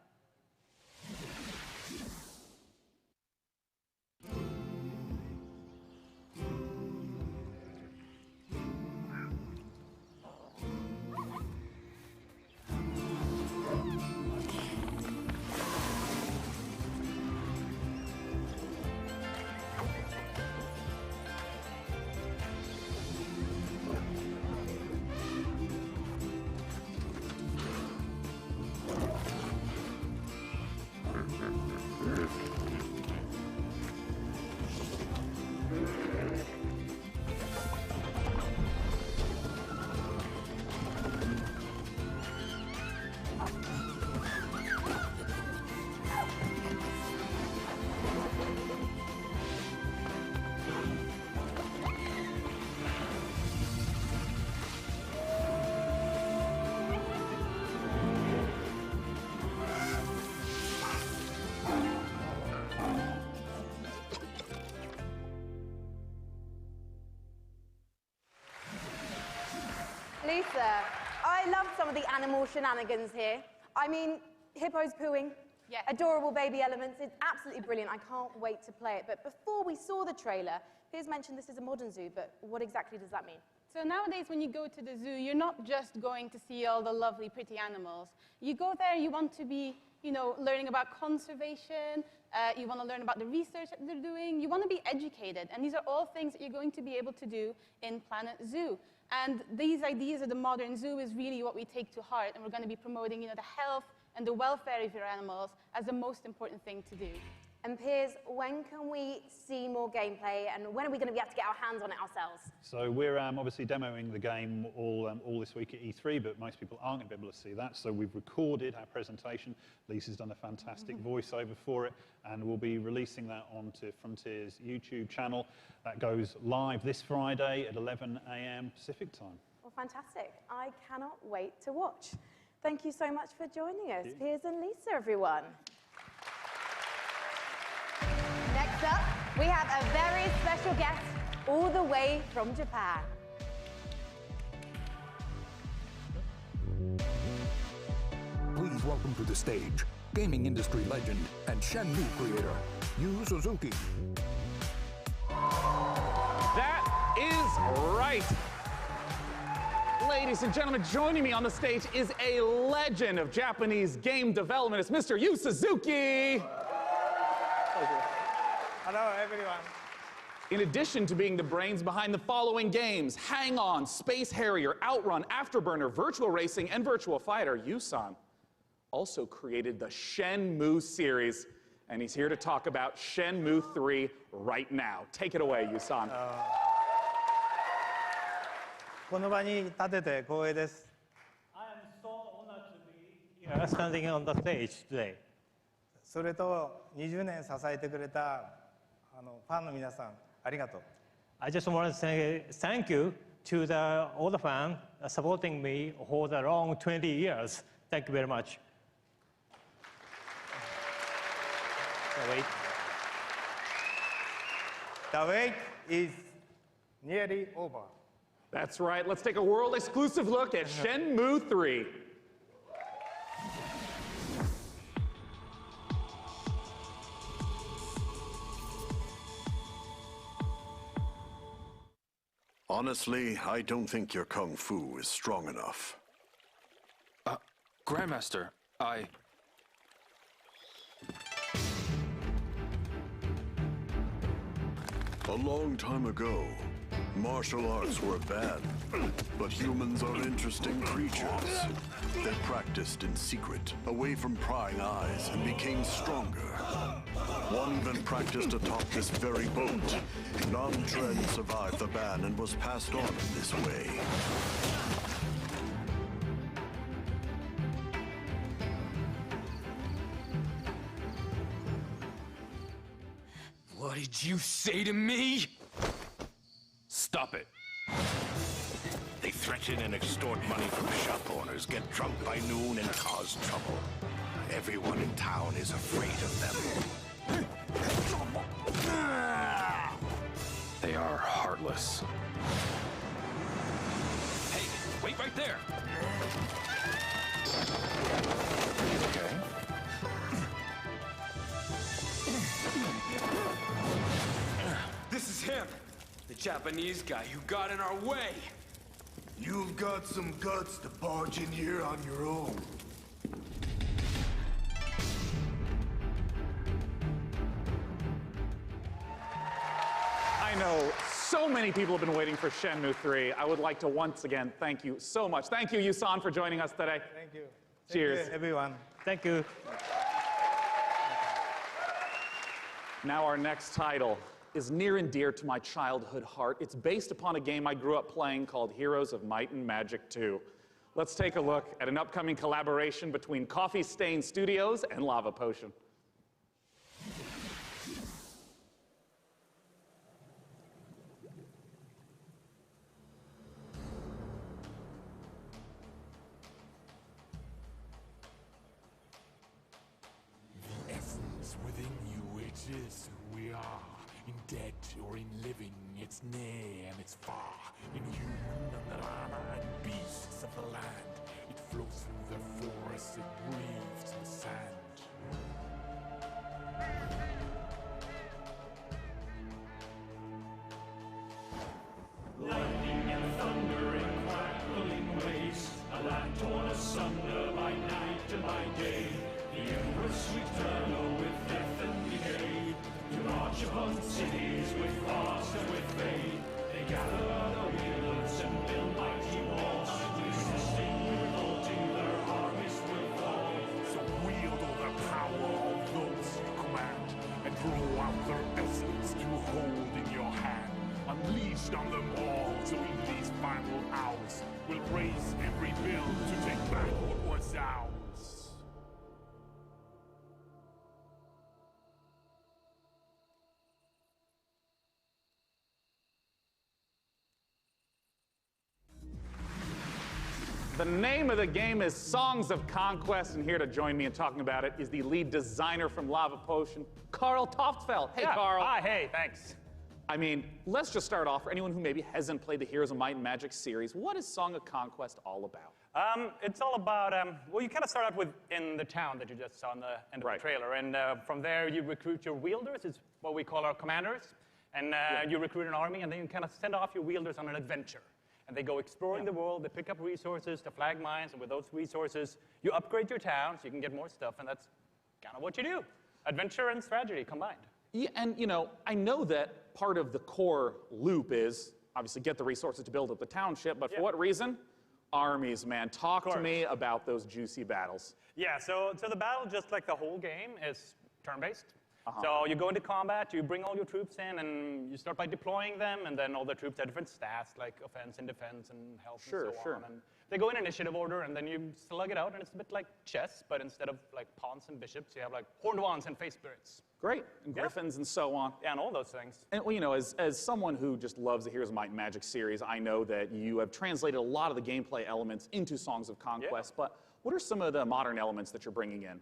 Lisa, I love some of the animal shenanigans here. I mean, hippos pooing, Adorable baby elements. It's absolutely brilliant. I can't wait to play it. But before we saw the trailer, Piers mentioned this is a modern zoo, but what exactly does that mean? So nowadays, when you go to the zoo, you're not just going to see all the lovely, pretty animals. You go there, you want to be, learning about conservation. You want to learn about the research that they're doing. You want to be educated. And these are all things that you're going to be able to do in Planet Zoo. And these ideas of the modern zoo is really what we take to heart. And we're going to be promoting, the health and the welfare of your animals as the most important thing to do. And Piers, when can we see more gameplay, and when are we going to be able to get our hands on it ourselves? So we're obviously demoing the game all this week at E3, but most people aren't going to be able to see that. So we've recorded our presentation. Lisa's done a fantastic voiceover for it, and we'll be releasing that onto Frontier's YouTube channel. That goes live this Friday at 11 a.m. Pacific time. Well, fantastic. I cannot wait to watch. Thank you so much for joining us, Piers and Lisa, everyone. Next up, we have a very special guest all the way from Japan. Please welcome to the stage, gaming industry legend and Shenmue creator, Yu Suzuki. That is right. Ladies and gentlemen, joining me on the stage is a legend of Japanese game development. It's Mr. Yu Suzuki. Hello, everyone. In addition to being the brains behind the following games, Hang On, Space Harrier, Outrun, Afterburner, Virtual Racing, and Virtual Fighter, Yu-san also created the Shenmue series, and he's here to talk about Shenmue 3 right now. Take it away, Yu-san. この場に立てて光栄です。I am so honored to be here standing on the stage today. それと20年支えてくれたファンの皆さん、ありがとう。I just want to say thank you to all the fans supporting me for the long 20 years. Thank you very much. The wait is nearly over. That's right. Let's take a world-exclusive look at Shenmue 3. Honestly, I don't think your kung fu is strong enough. Grandmaster, I... A long time ago, martial arts were bad, but humans are interesting creatures. They practiced in secret, away from prying eyes, and became stronger. One even practiced atop this very boat. Nam Tren survived the ban and was passed on in this way. What did you say to me? Stop it. They threaten and extort money from shop owners, get drunk by noon, and cause trouble. Everyone in town is afraid of them. They are heartless. Hey, wait right there! Okay. This is him! The Japanese guy who got in our way! You've got some guts to barge in here on your own. I know so many people have been waiting for Shenmue 3. I would like to once again thank you so much. Thank you, Yu-san, for joining us today. Thank you. Cheers. Thank you, everyone. Thank you. Now our next title is near and dear to my childhood heart. It's based upon a game I grew up playing called Heroes of Might and Magic 2. Let's take a look at an upcoming collaboration between Coffee Stain Studios and Lava Potion. The essence within you, it is who we are. In dead or in living, it's near and it's far. In human and beasts of the land, it flows through the forests, it breathes the sand. Lightning and thunder and crackling waves, a land torn asunder by night and by day. The Empress eternal with death and decay, to march upon cities with frost and with fate. They gather the wielders and build mighty walls, resisting, revolting, their armies will fall. So wield all the power of those you command, and draw out their essence to hold in your hand. Unleashed on them all, so in these final hours, we'll raise every bill to take back what was ours. The name of the game is Songs of Conquest, and here to join me in talking about it is the lead designer from Lava Potion, Carl Toftfeld. Hey, yeah. Carl. Hi, hey, thanks. I mean, let's just start off for anyone who maybe hasn't played the Heroes of Might and Magic series. What is Song of Conquest all about? It's all about, well, you kind of start out with in the town that you just saw in the end of the trailer, and from there you recruit your wielders. It's what we call our commanders, and you recruit an army, and then you kind of send off your wielders on an adventure. And they go exploring the world, they pick up resources to flag mines, and with those resources, you upgrade your town so you can get more stuff, and that's kind of what you do. Adventure and strategy combined. Yeah, and you know, I know that part of the core loop is obviously get the resources to build up the township, but for what reason? Armies, man. Talk to me about those juicy battles. Yeah, so the battle, just like the whole game, is turn-based. So you go into combat, you bring all your troops in, and you start by deploying them, and then all the troops have different stats, like offense and defense and health and so on. And they go in initiative order, and then you slug it out, and it's a bit like chess, but instead of like pawns and bishops, you have like horned wands and face spirits. Great, and griffins and so on. Yeah, and all those things. And well, you know, as someone who just loves the Heroes of Might and Magic series, I know that you have translated a lot of the gameplay elements into Songs of Conquest, but what are some of the modern elements that you're bringing in?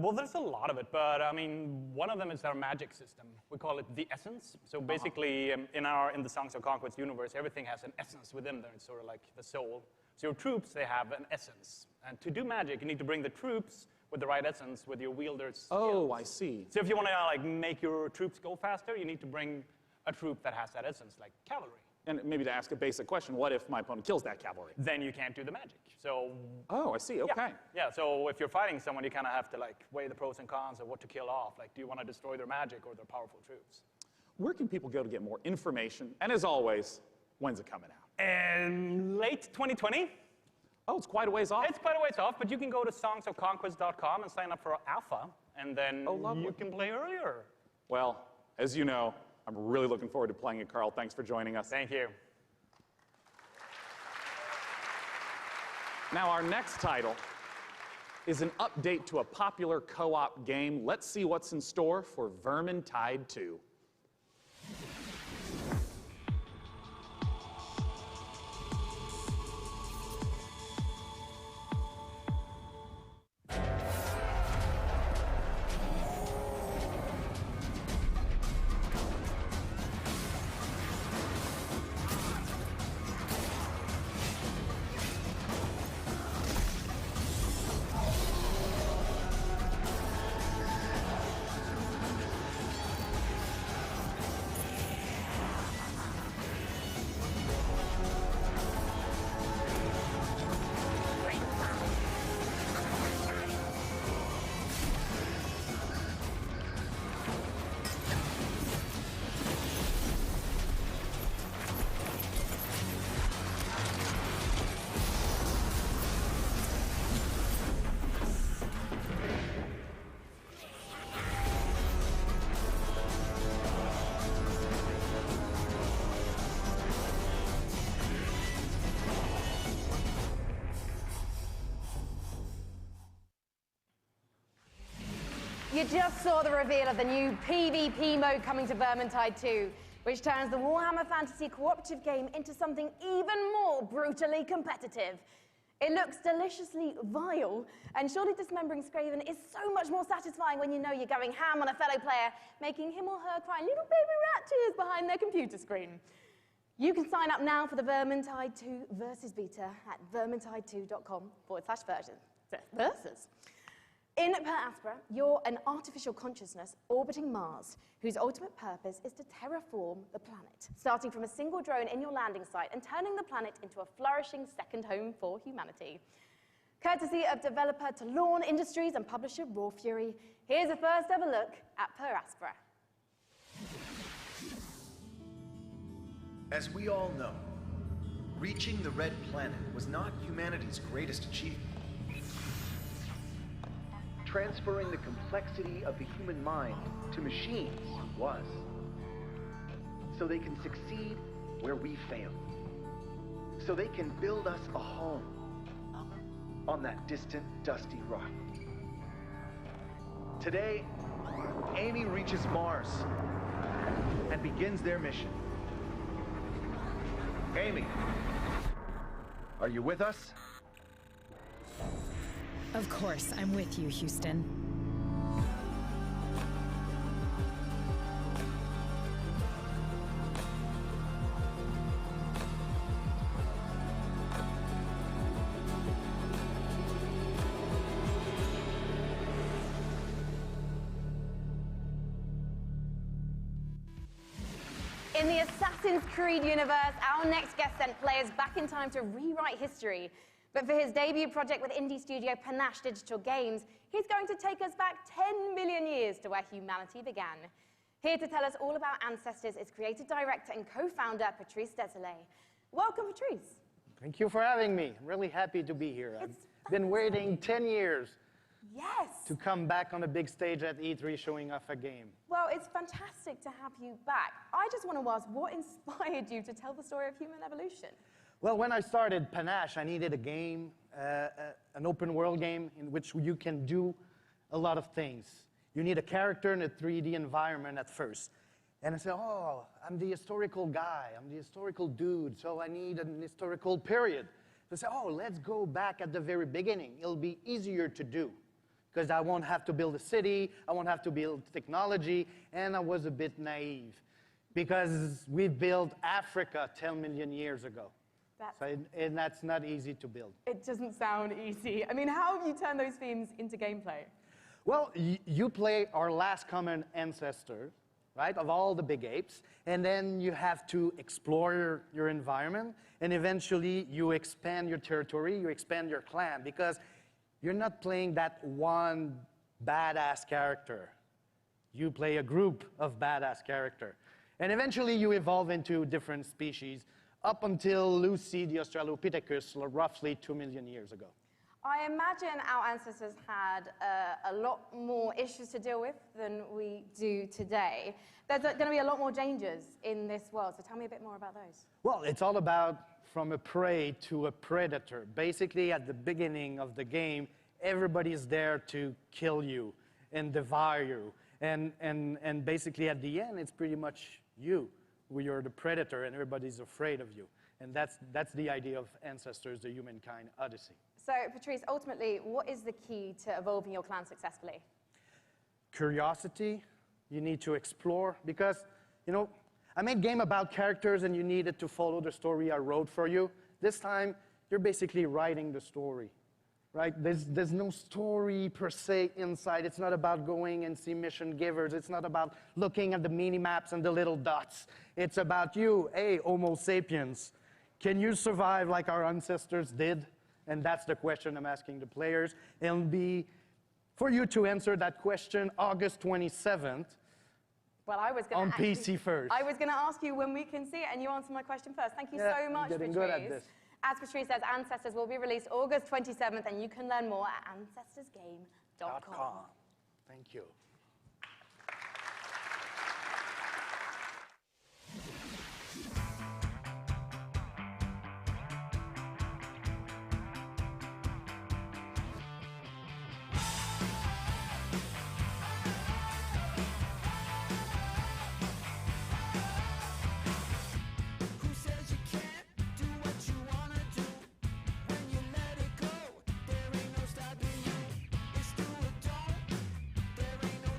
Well, there's a lot of it, but I mean, one of them is our magic system. We call it the essence. So basically, in the Songs of Conquest universe, everything has an essence within there. It's sort of like the soul. So your troops, they have an essence. And to do magic, you need to bring the troops with the right essence with your wielders. Oh, I see. So if you want to like make your troops go faster, you need to bring a troop that has that essence, like cavalry. And maybe to ask a basic question, what if my opponent kills that cavalry? Then you can't do the magic. So. Oh, I see. Okay. Yeah. So if you're fighting someone, you kind of have to like weigh the pros and cons of what to kill off. Like, do you want to destroy their magic or their powerful troops? Where can people go to get more information? And as always, when's it coming out? Late 2020. Oh, it's quite a ways off. It's quite a ways off, but you can go to songsofconquest.com and sign up for alpha, and then you can play earlier. Well, as you know, I'm really looking forward to playing it, Carl. Thanks for joining us. Thank you. Now, our next title is an update to a popular co-op game. Let's see what's in store for Vermintide 2. You just saw the reveal of the new PvP mode coming to Vermintide 2, which turns the Warhammer Fantasy cooperative game into something even more brutally competitive. It looks deliciously vile, and surely dismembering Scraven is so much more satisfying when you know you're going ham on a fellow player, making him or her cry little baby rat tears behind their computer screen. You can sign up now for the Vermintide 2 Versus beta at vermintide2.com/versus. In Per Aspera, you're an artificial consciousness orbiting Mars, whose ultimate purpose is to terraform the planet, starting from a single drone in your landing site and turning the planet into a flourishing second home for humanity. Courtesy of developer Talon Industries and publisher Raw Fury, here's a first ever look at Per Aspera. As we all know, reaching the Red Planet was not humanity's greatest achievement. Transferring the complexity of the human mind to machines was. So they can succeed where we failed. So they can build us a home on that distant, dusty rock. Today, Amy reaches Mars and begins their mission. Amy, are you with us? Of course, I'm with you, Houston. In the Assassin's Creed universe, our next guest sent players back in time to rewrite history. But for his debut project with indie studio Panache Digital Games, he's going to take us back 10 million years to where humanity began. Here to tell us all about ancestors is creative director and co-founder Patrice Desilets. Welcome, Patrice. Thank you for having me. I'm really happy to be here. I've been waiting 10 years to come back on a big stage at E3 showing off a game. Well, it's fantastic to have you back. I just want to ask, what inspired you to tell the story of human evolution? Well, when I started Panache, I needed a game, an open world game in which you can do a lot of things. You need a character in a 3D environment at first. And I said, oh, I'm the historical guy, I'm the historical dude, so I need an historical period. So I said, oh, let's go back at the very beginning. It'll be easier to do, because I won't have to build a city, I won't have to build technology, and I was a bit naive, because we built Africa 10 million years ago. And that's not easy to build. It doesn't sound easy. I mean, how have you turned those themes into gameplay? Well, you play our last common ancestor, right, of all the big apes, and then you have to explore your environment, and eventually you expand your territory, you expand your clan, because you're not playing that one badass character. You play a group of badass characters. And eventually you evolve into different species, up until Lucy the Australopithecus roughly 2 million years ago. I imagine our ancestors had a lot more issues to deal with than we do today. There's going to be a lot more dangers in this world, so tell me a bit more about those. Well, it's all about from a prey to a predator. Basically, at the beginning of the game, everybody's there to kill you and devour you. And basically, at the end, it's pretty much you. You're the predator and everybody's afraid of you. And that's the idea of Ancestors, the Humankind Odyssey. So, Patrice, ultimately, what is the key to evolving your clan successfully? Curiosity. You need to explore, because, you know, I made a game about characters and you needed to follow the story I wrote for you. This time, you're basically writing the story. Right? There's no story per se inside. It's not about going and see mission givers. It's not about looking at the mini-maps and the little dots. It's about you, hey, Homo sapiens. Can you survive like our ancestors did? And that's the question I'm asking the players. It'll be, for you to answer that question, August 27th. Well, I was on PC first. I was going to ask you when we can see it, and you answered my question first. Thank you so much, getting Patrice. good at this. As Patrice says, Ancestors will be released August 27th, and you can learn more at ancestorsgame.com. Thank you. There ain't no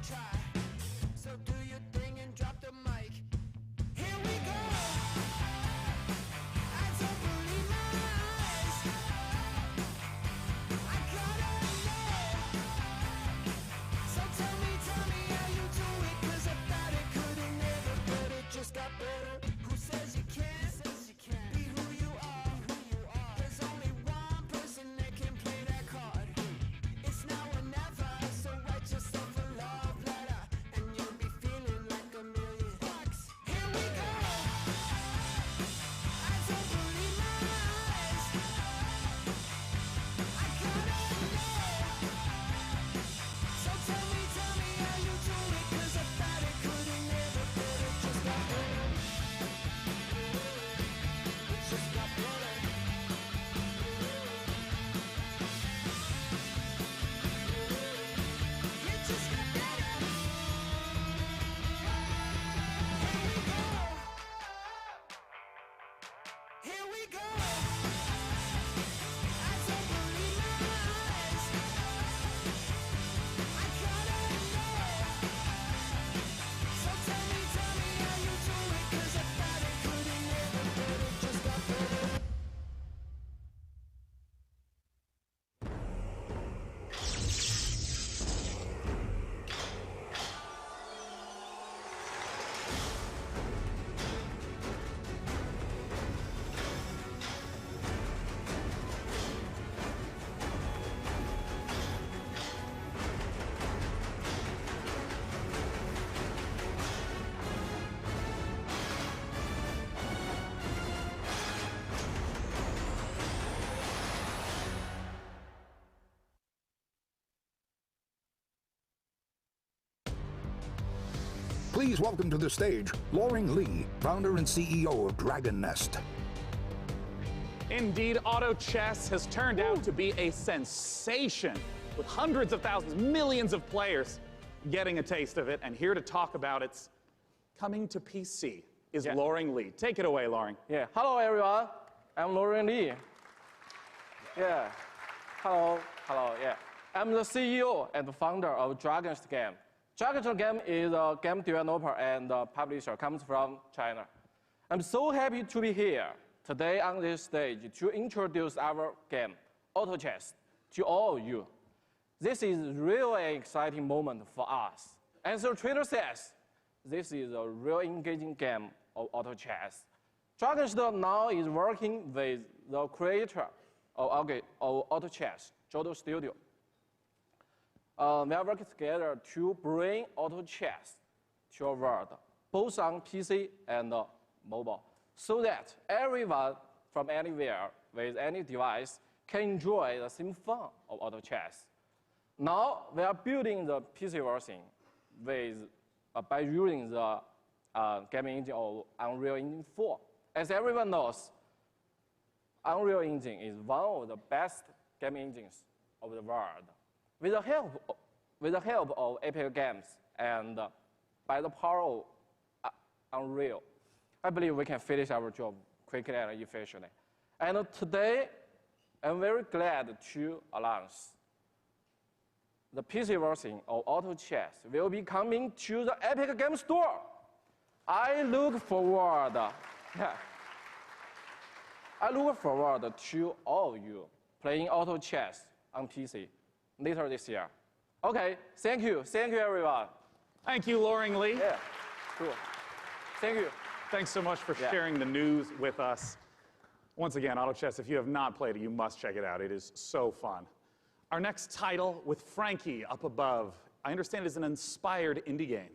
Please welcome to the stage Loring Lee, founder and CEO of Dragon Nest. Indeed, auto chess has turned out to be a sensation, with hundreds of thousands, millions of players getting a taste of it. And here to talk about its coming to PC is Loring Lee. Take it away, Loring. Yeah. Hello, everyone. I'm Loring Lee. Yeah. Hello. Yeah. I'm the CEO and the founder of Dragon's Game. Dragon's Game is a game developer and publisher, comes from China. I'm so happy to be here today on this stage to introduce our game, Auto Chess, to all of you. This is really an exciting moment for us. As the trailer says, this is a real engaging game of auto chess. Dragon's Den now is working with the creator of auto chess, Jodo Studio. We are working together to bring auto chess to our world, both on PC and mobile, so that everyone from anywhere with any device can enjoy the same fun of auto chess. Now we are building the PC version by using the gaming engine of Unreal Engine 4. As everyone knows, Unreal Engine is one of the best gaming engines of the world. With the help of Epic Games and by the power of Unreal, I believe we can finish our job quickly and efficiently. And today, I'm very glad to announce the PC version of Auto Chess will be coming to the Epic Games Store. I look forward to all of you playing Auto Chess on PC later this year. Okay, thank you everyone. Thank you, Loring Lee. Yeah, cool. Thank you. Thanks so much for sharing the news with us. Once again, Auto Chess, if you have not played it, you must check it out. It is so fun. Our next title with Frankie up above, I understand is an inspired indie game.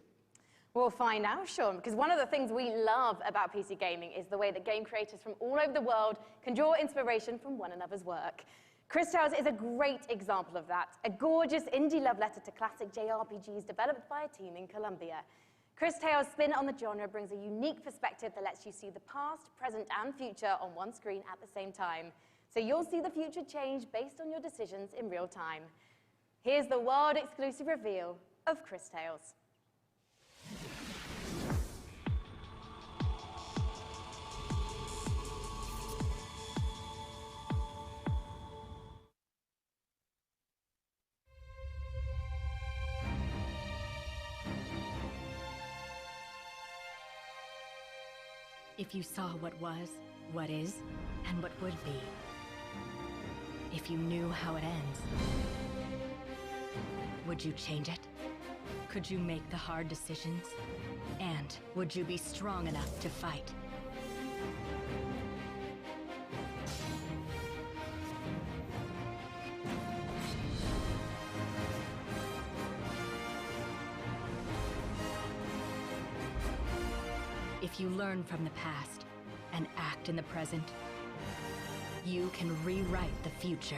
We'll find out, Sean, because one of the things we love about PC gaming is the way that game creators from all over the world can draw inspiration from one another's work. Chris Tales is a great example of that, a gorgeous indie love letter to classic JRPGs developed by a team in Colombia. Chris Tales' spin on the genre brings a unique perspective that lets you see the past, present, and future on one screen at the same time. So you'll see the future change based on your decisions in real time. Here's the world-exclusive reveal of Chris Tales. If you saw what was, what is, and what would be. If you knew how it ends, would you change it? Could you make the hard decisions? And would you be strong enough to fight? If you learn from the past and act in the present, you can rewrite the future.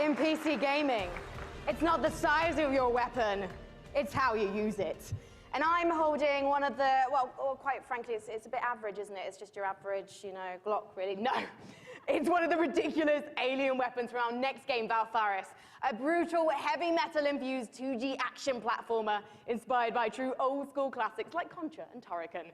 In PC gaming, it's not the size of your weapon, it's how you use it. And I'm holding one of the, well, quite frankly, it's a bit average, isn't it? It's just your average, Glock, really. No, it's one of the ridiculous alien weapons from our next game, Valfaris, a brutal, heavy metal-infused 2D action platformer inspired by true old-school classics like Contra and Turrican.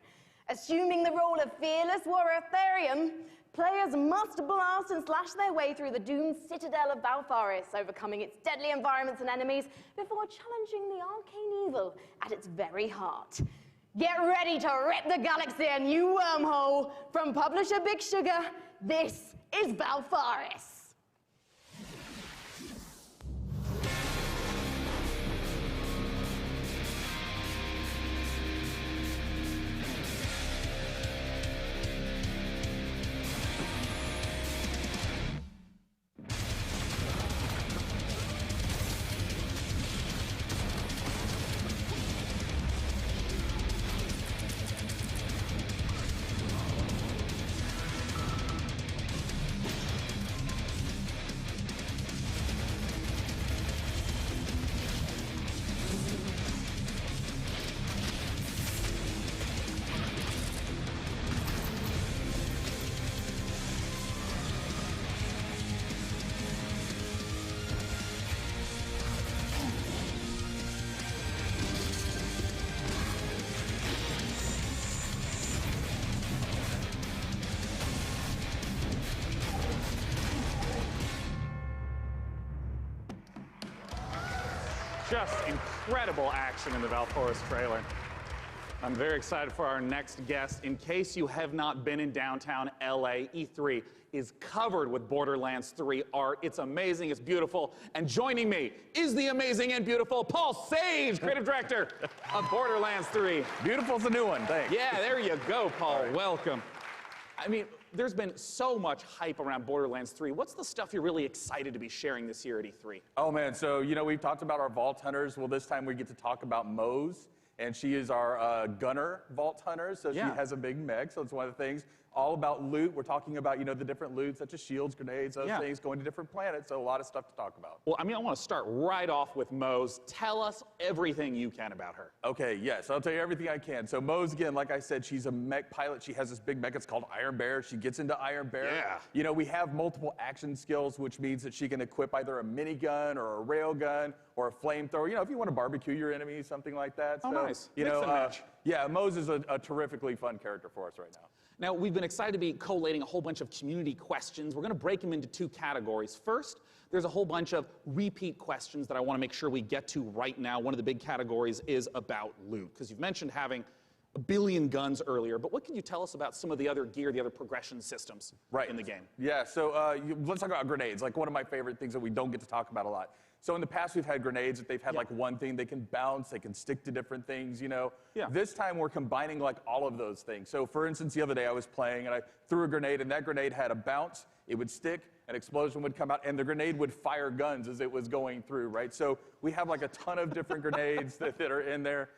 Assuming the role of fearless warrior Therion, players must blast and slash their way through the doomed citadel of Valfaris, overcoming its deadly environments and enemies before challenging the arcane evil at its very heart. Get ready to rip the galaxy a new wormhole. From publisher Big Sugar, this is Valfaris. just incredible action in the Valporis trailer. I'm very excited for our next guest. In case you have not been in downtown LA, E3 is covered with Borderlands 3 art. It's amazing, it's beautiful. And joining me is the amazing and beautiful Paul Sage, creative director of Borderlands 3. Beautiful's a new one, thanks. Yeah, there you go, Paul. Right. Welcome. I mean, there's been so much hype around Borderlands 3. What's the stuff you're really excited to be sharing this year at E3? Oh man, so we've talked about our Vault Hunters. Well, this time we get to talk about Mose. And she is our gunner vault hunter, so she has a big mech, so it's one of the things. All about loot. We're talking about, the different loot, such as shields, grenades, those things, going to different planets, so a lot of stuff to talk about. Well, I mean, I want to start right off with Mose. Tell us everything you can about her. Okay, yes, I'll tell you everything I can. So Mose, again, like I said, she's a mech pilot. She has this big mech, it's called Iron Bear. She gets into Iron Bear. Yeah. We have multiple action skills, which means that she can equip either a minigun or a railgun or a flamethrower. If you want to barbecue your enemies, something like that. Oh, nice. Mix and match. Yeah, Mose is a terrifically fun character for us right now. Now, we've been excited to be collating a whole bunch of community questions. We're going to break them into two categories. First, there's a whole bunch of repeat questions that I want to make sure we get to right now. One of the big categories is about loot, because you've mentioned having a billion guns earlier, but what can you tell us about some of the other gear, the other progression systems in the game? Yeah, so let's talk about grenades, like one of my favorite things that we don't get to talk about a lot. So in the past, we've had grenades that they've had like one thing. They can bounce, they can stick to different things, This time, we're combining like all of those things. So for instance, the other day I was playing and I threw a grenade and that grenade had a bounce, it would stick, an explosion would come out, and the grenade would fire guns as it was going through, right? So we have like a ton of different grenades that are in there.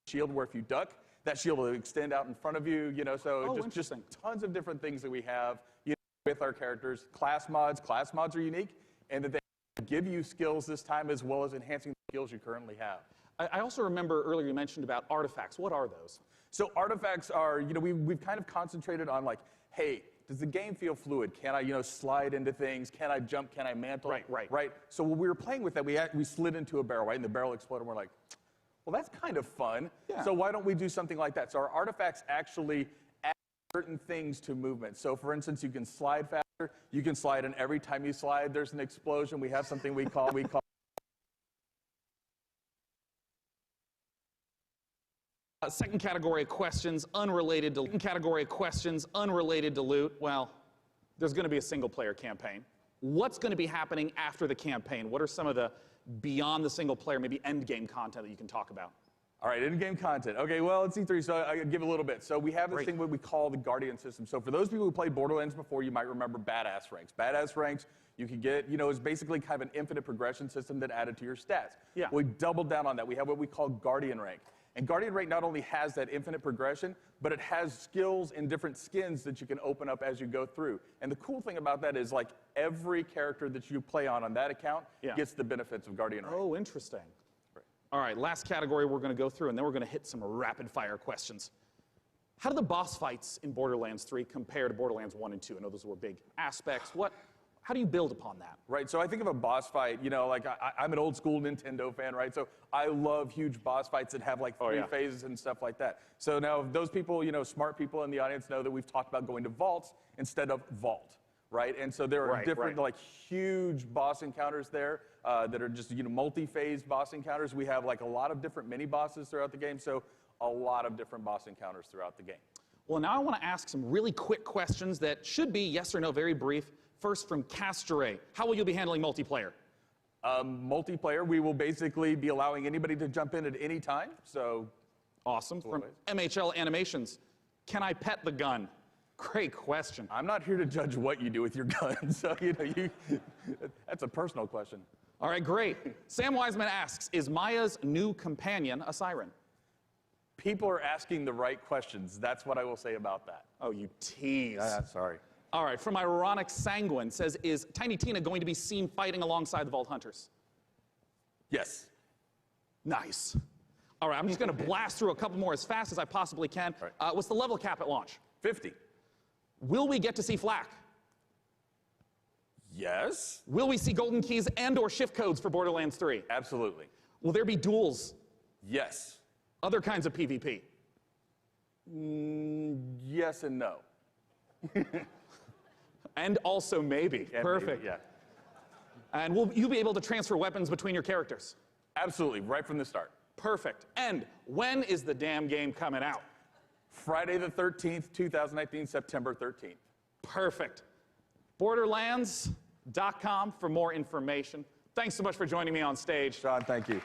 Shield where if you duck, that shield will extend out in front of you, so just tons of different things that we have with our characters. Class mods are unique, and that they give you skills this time as well as enhancing the skills you currently have. I also remember earlier you mentioned about artifacts. What are those? So artifacts are, we've kind of concentrated on like, hey, does the game feel fluid? Can I, slide into things? Can I jump? Can I mantle? Right. So when we were playing with that, we slid into a barrel, right? And the barrel exploded, and we're like, well, that's kind of fun. Yeah. So why don't we do something like that? So our artifacts actually add certain things to movement. So for instance, you can slide faster. You can slide, and every time you slide, there's an explosion. We have something we call second category of questions unrelated to loot. Well, there's going to be a single-player campaign. What's going to be happening after the campaign? What are some of the beyond the single player, maybe end game content that you can talk about? All right, end game content. Okay, well, it's E3, so I'll give a little bit. So we have this thing what we call the Guardian system. So for those people who played Borderlands before, you might remember Badass Ranks. Badass Ranks, you can get, is basically kind of an infinite progression system that added to your stats. Yeah. We doubled down on that. We have what we call Guardian Rank. And Guardian Rank not only has that infinite progression, but it has skills and different skins that you can open up as you go through. And the cool thing about that is like every character that you play on that account gets the benefits of Guardian Rank. Oh, interesting. All right, last category we're going to go through, and then we're going to hit some rapid fire questions. How do the boss fights in Borderlands 3 compare to Borderlands 1 and 2? I know those were big aspects. How do you build upon that? Right, so I think of a boss fight, like I'm an old school Nintendo fan, right? So I love huge boss fights that have like three phases and stuff like that. So now those people, smart people in the audience know that we've talked about going to vaults instead of vault, right? And so there are different like huge boss encounters there that are just, multi-phase boss encounters. We have like a lot of different mini bosses throughout the game, so a lot of different boss encounters throughout the game. Well, now I want to ask some really quick questions that should be yes or no, very brief. First, from Castore, how will you be handling multiplayer? Multiplayer, we will basically be allowing anybody to jump in at any time, so. Awesome. From MHL Animations, can I pet the gun? Great question. I'm not here to judge what you do with your gun, so that's a personal question. All right, great. Sam Wiseman asks, is Maya's new companion a siren? People are asking the right questions. That's what I will say about that. Oh, you tease. Sorry. All right, from Ironic Sanguine says, is Tiny Tina going to be seen fighting alongside the Vault Hunters? Yes. Nice. All right, I'm just going to blast through a couple more as fast as I possibly can. Right. What's the level cap at launch? 50. Will we get to see flak? Yes. Will we see golden keys and or shift codes for Borderlands 3? Absolutely. Will there be duels? Yes. Other kinds of PvP? Yes and no. And also maybe. And Perfect. maybe, yeah. And you'll be able to transfer weapons between your characters. Absolutely, right from the start. Perfect. And when is the damn game coming out? Friday the 13th, 2019, September 13th. Perfect. Borderlands.com for more information. Thanks so much for joining me on stage. Sean, thank you.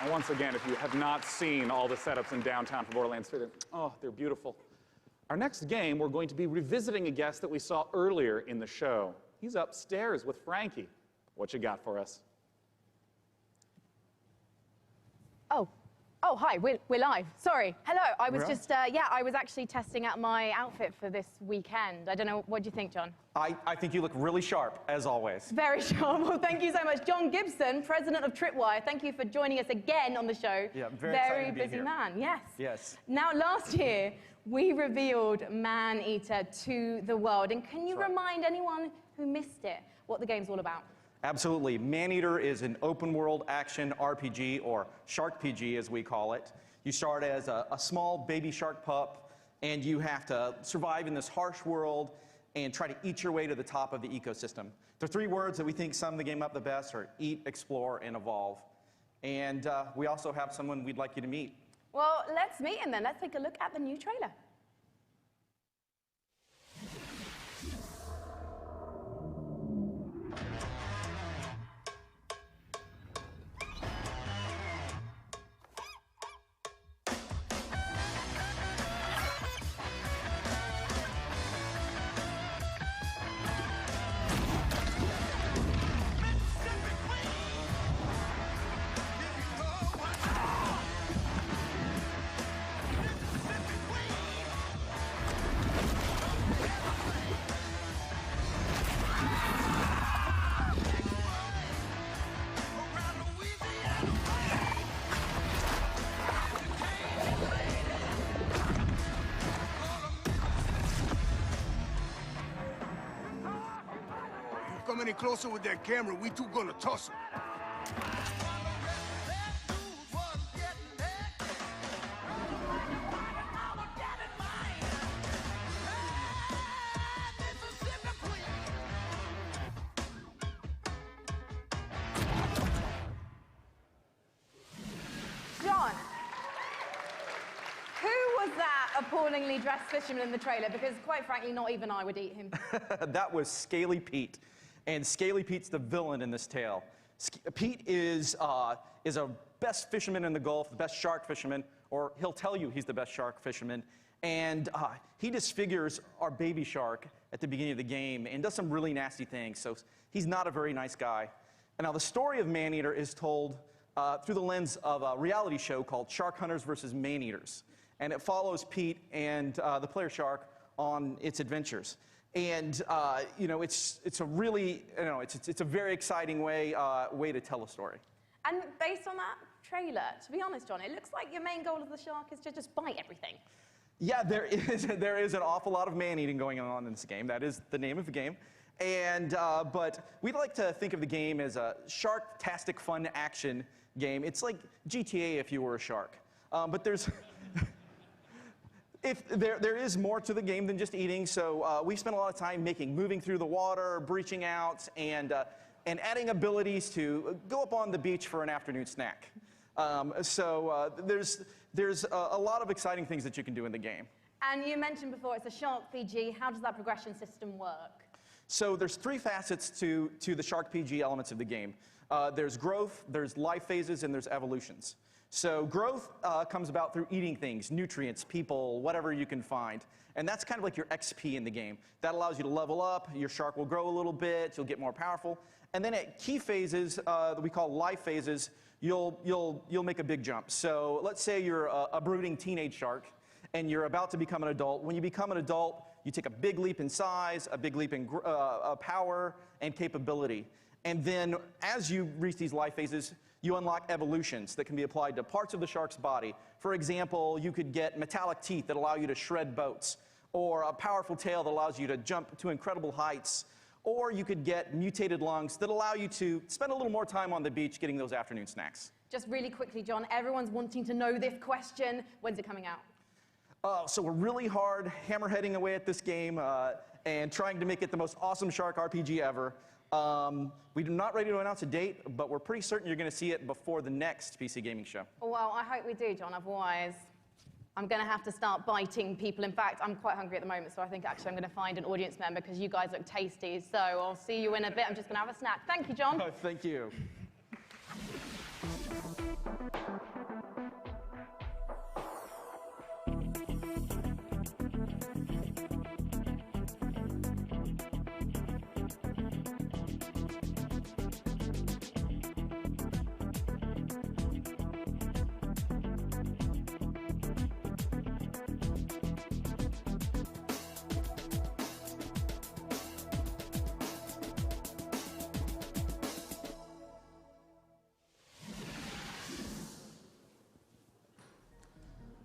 And once again, if you have not seen all the setups in downtown for Borderlands 3, they're beautiful. Our next game, we're going to be revisiting a guest that we saw earlier in the show. He's upstairs with Frankie. What you got for us? Oh, hi, we're live. Sorry. Hello, I was just, I was actually testing out my outfit for this weekend. I don't know, what do you think, John? I think you look really sharp, as always. Very sharp. Well, thank you so much. John Gibson, president of Tripwire, thank you for joining us again on the show. Yeah, very excited to be busy here. man, yes. Yes. Now, last year, we revealed Man-Eater to the world. And can you remind anyone who missed it what the game's all about? Absolutely. Man-Eater is an open-world action RPG, or Shark PG as we call it. You start as a small baby shark pup, and you have to survive in this harsh world and try to eat your way to the top of the ecosystem. The three words that we think sum the game up the best are eat, explore, and evolve. And we also have someone we'd like you to meet. Well, let's meet him then. Let's take a look at the new trailer. Come any closer with that camera, we two gonna tussle. John, who was that appallingly dressed fisherman in the trailer? Because quite frankly, not even I would eat him. That was Scaly Pete. And Scaly Pete's the villain in this tale. Pete is a best fisherman in the Gulf, the best shark fisherman, or he'll tell you he's the best shark fisherman. And he disfigures our baby shark at the beginning of the game and does some really nasty things. So he's not a very nice guy. And now the story of Man-Eater is told through the lens of a reality show called Shark Hunters versus Man-Eaters. And it follows Pete and the player shark on its adventures. And it's a really, it's a very exciting way to tell a story. And based on that trailer, to be honest, John, it looks like your main goal of the shark is to just bite everything. Yeah, there is an awful lot of man-eating going on in this game. That is the name of the game. And but we'd like to think of the game as a shark-tastic fun action game. It's like GTA if you were a shark. But there's there is more to the game than just eating, so we spent a lot of time moving through the water, breaching out, and adding abilities to go up on the beach for an afternoon snack. There's a lot of exciting things that you can do in the game. And you mentioned before it's a Shark PG. How does that progression system work? So there's three facets to the Shark PG elements of the game. There's growth, there's life phases, and there's evolutions. So growth comes about through eating things, nutrients, people, whatever you can find. And that's kind of like your XP in the game. That allows you to level up, your shark will grow a little bit, you'll get more powerful. And then at key phases that we call life phases, you'll make a big jump. So let's say you're a brooding teenage shark and you're about to become an adult. When you become an adult, you take a big leap in size, a big leap in power and capability. And then as you reach these life phases, you unlock evolutions that can be applied to parts of the shark's body. For example, you could get metallic teeth that allow you to shred boats, or a powerful tail that allows you to jump to incredible heights, or you could get mutated lungs that allow you to spend a little more time on the beach getting those afternoon snacks. Just really quickly, John, everyone's wanting to know this question. When's it coming out? So we're really hard hammerheading away at this game and trying to make it the most awesome shark RPG ever. We're not ready to announce a date, but we're pretty certain you're going to see it before the next PC gaming show. Well, I hope we do, John. Otherwise, I'm going to have to start biting people. In fact, I'm quite hungry at the moment, so I think actually I'm going to find an audience member because you guys look tasty. So I'll see you in a bit. I'm just going to have a snack. Thank you, John. Thank you.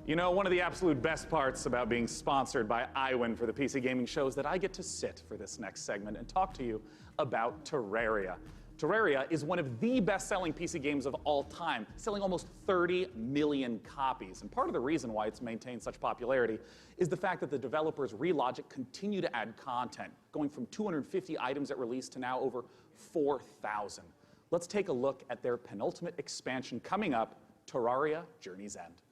You know, one of the absolute best parts about being sponsored by iWin for the PC Gaming Show is that I get to sit for this next segment and talk to you about Terraria. Terraria is one of the best-selling PC games of all time, selling almost 30 million copies. And part of the reason why it's maintained such popularity is the fact that the developers Relogic continue to add content, going from 250 items at release to now over 4,000. Let's take a look at their penultimate expansion coming up, Terraria Journey's End.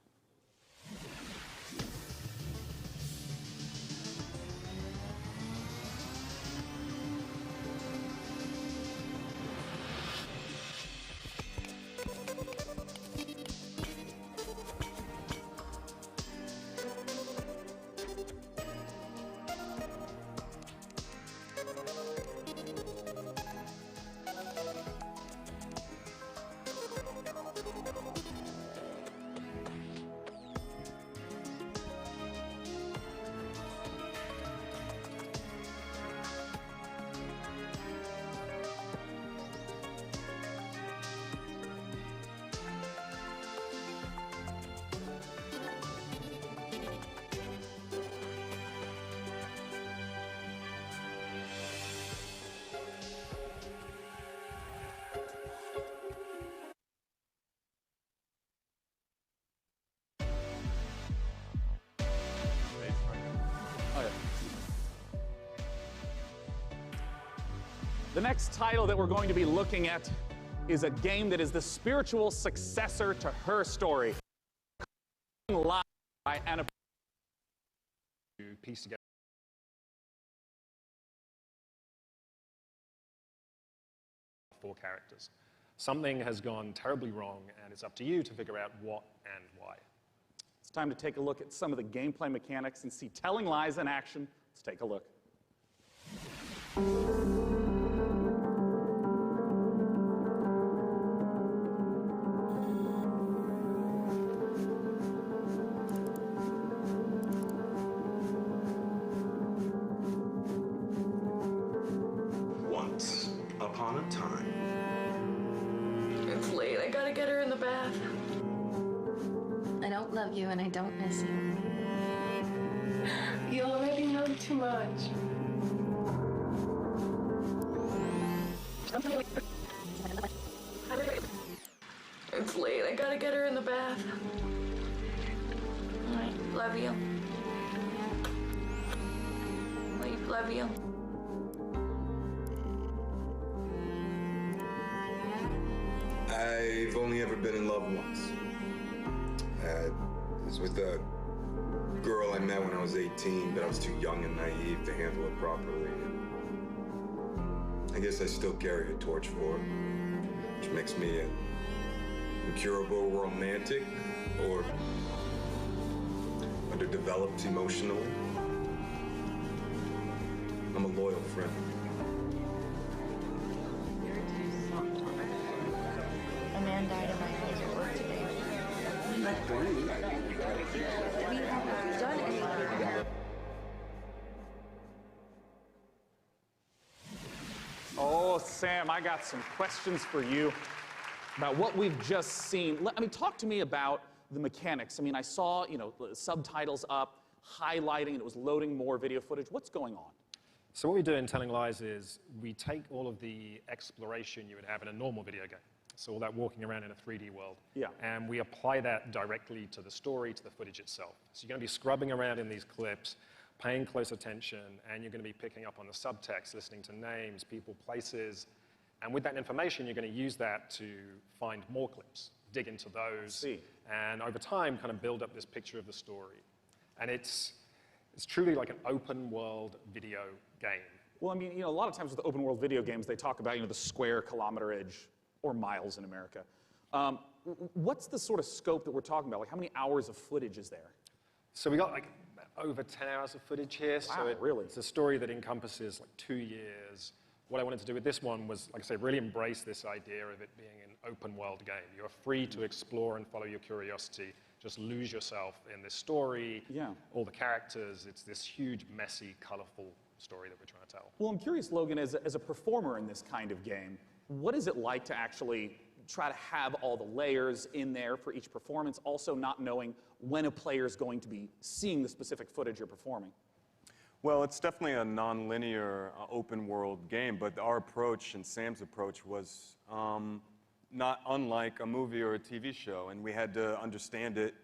The next title that we're going to be looking at is a game that is the spiritual successor to Her Story. Live by Anna. Piece together. Four characters. Something has gone terribly wrong, and it's up to you to figure out what and why. It's time to take a look at some of the gameplay mechanics and see Telling Lies in action. Let's take a look. Once upon a time. It's late. I gotta get her in the bath. I don't love you and I don't miss you. You already know too much. It's late. I gotta get her in the bath. Alright, love you. Wait, love you. I've only ever been in love once. It was with a girl I met when I was 18, but I was too young and naive to handle it properly. I guess I still carry a torch for it, which makes me a incurable romantic or underdeveloped emotionally. I'm a loyal friend. A man died in my house at work today. We haven't done anything. Oh, Sam, I got some questions for you about what we've just seen. I mean, talk to me about the mechanics. I mean, I saw, subtitles up, highlighting, and it was loading more video footage. What's going on? So what we do in Telling Lies is we take all of the exploration you would have in a normal video game. So all that walking around in a 3D world. Yeah. And we apply that directly to the story, to the footage itself. So you're going to be scrubbing around in these clips, paying close attention, and you're going to be picking up on the subtext, listening to names, people, places. And with that information, you're going to use that to find more clips, dig into those, and over time kind of build up this picture of the story. And it's truly like an open world video game. Well, I mean, a lot of times with open world video games, they talk about, the square kilometerage or miles in America. What's the sort of scope that we're talking about? Like, how many hours of footage is there? So we got like over 10 hours of footage here. Wow, so really? It's a story that encompasses like 2 years. What I wanted to do with this one was, like I say, really embrace this idea of it being an open world game. You're free to explore and follow your curiosity. Just lose yourself in this story, all the characters. It's this huge, messy, colorful story that we're trying to tell. Well, I'm curious, Logan, as a performer in this kind of game, what is it like to actually try to have all the layers in there for each performance, also not knowing when a player is going to be seeing the specific footage you're performing? Well, it's definitely a non-linear open world game, but our approach and Sam's approach was not unlike a movie or a TV show, and we had to understand it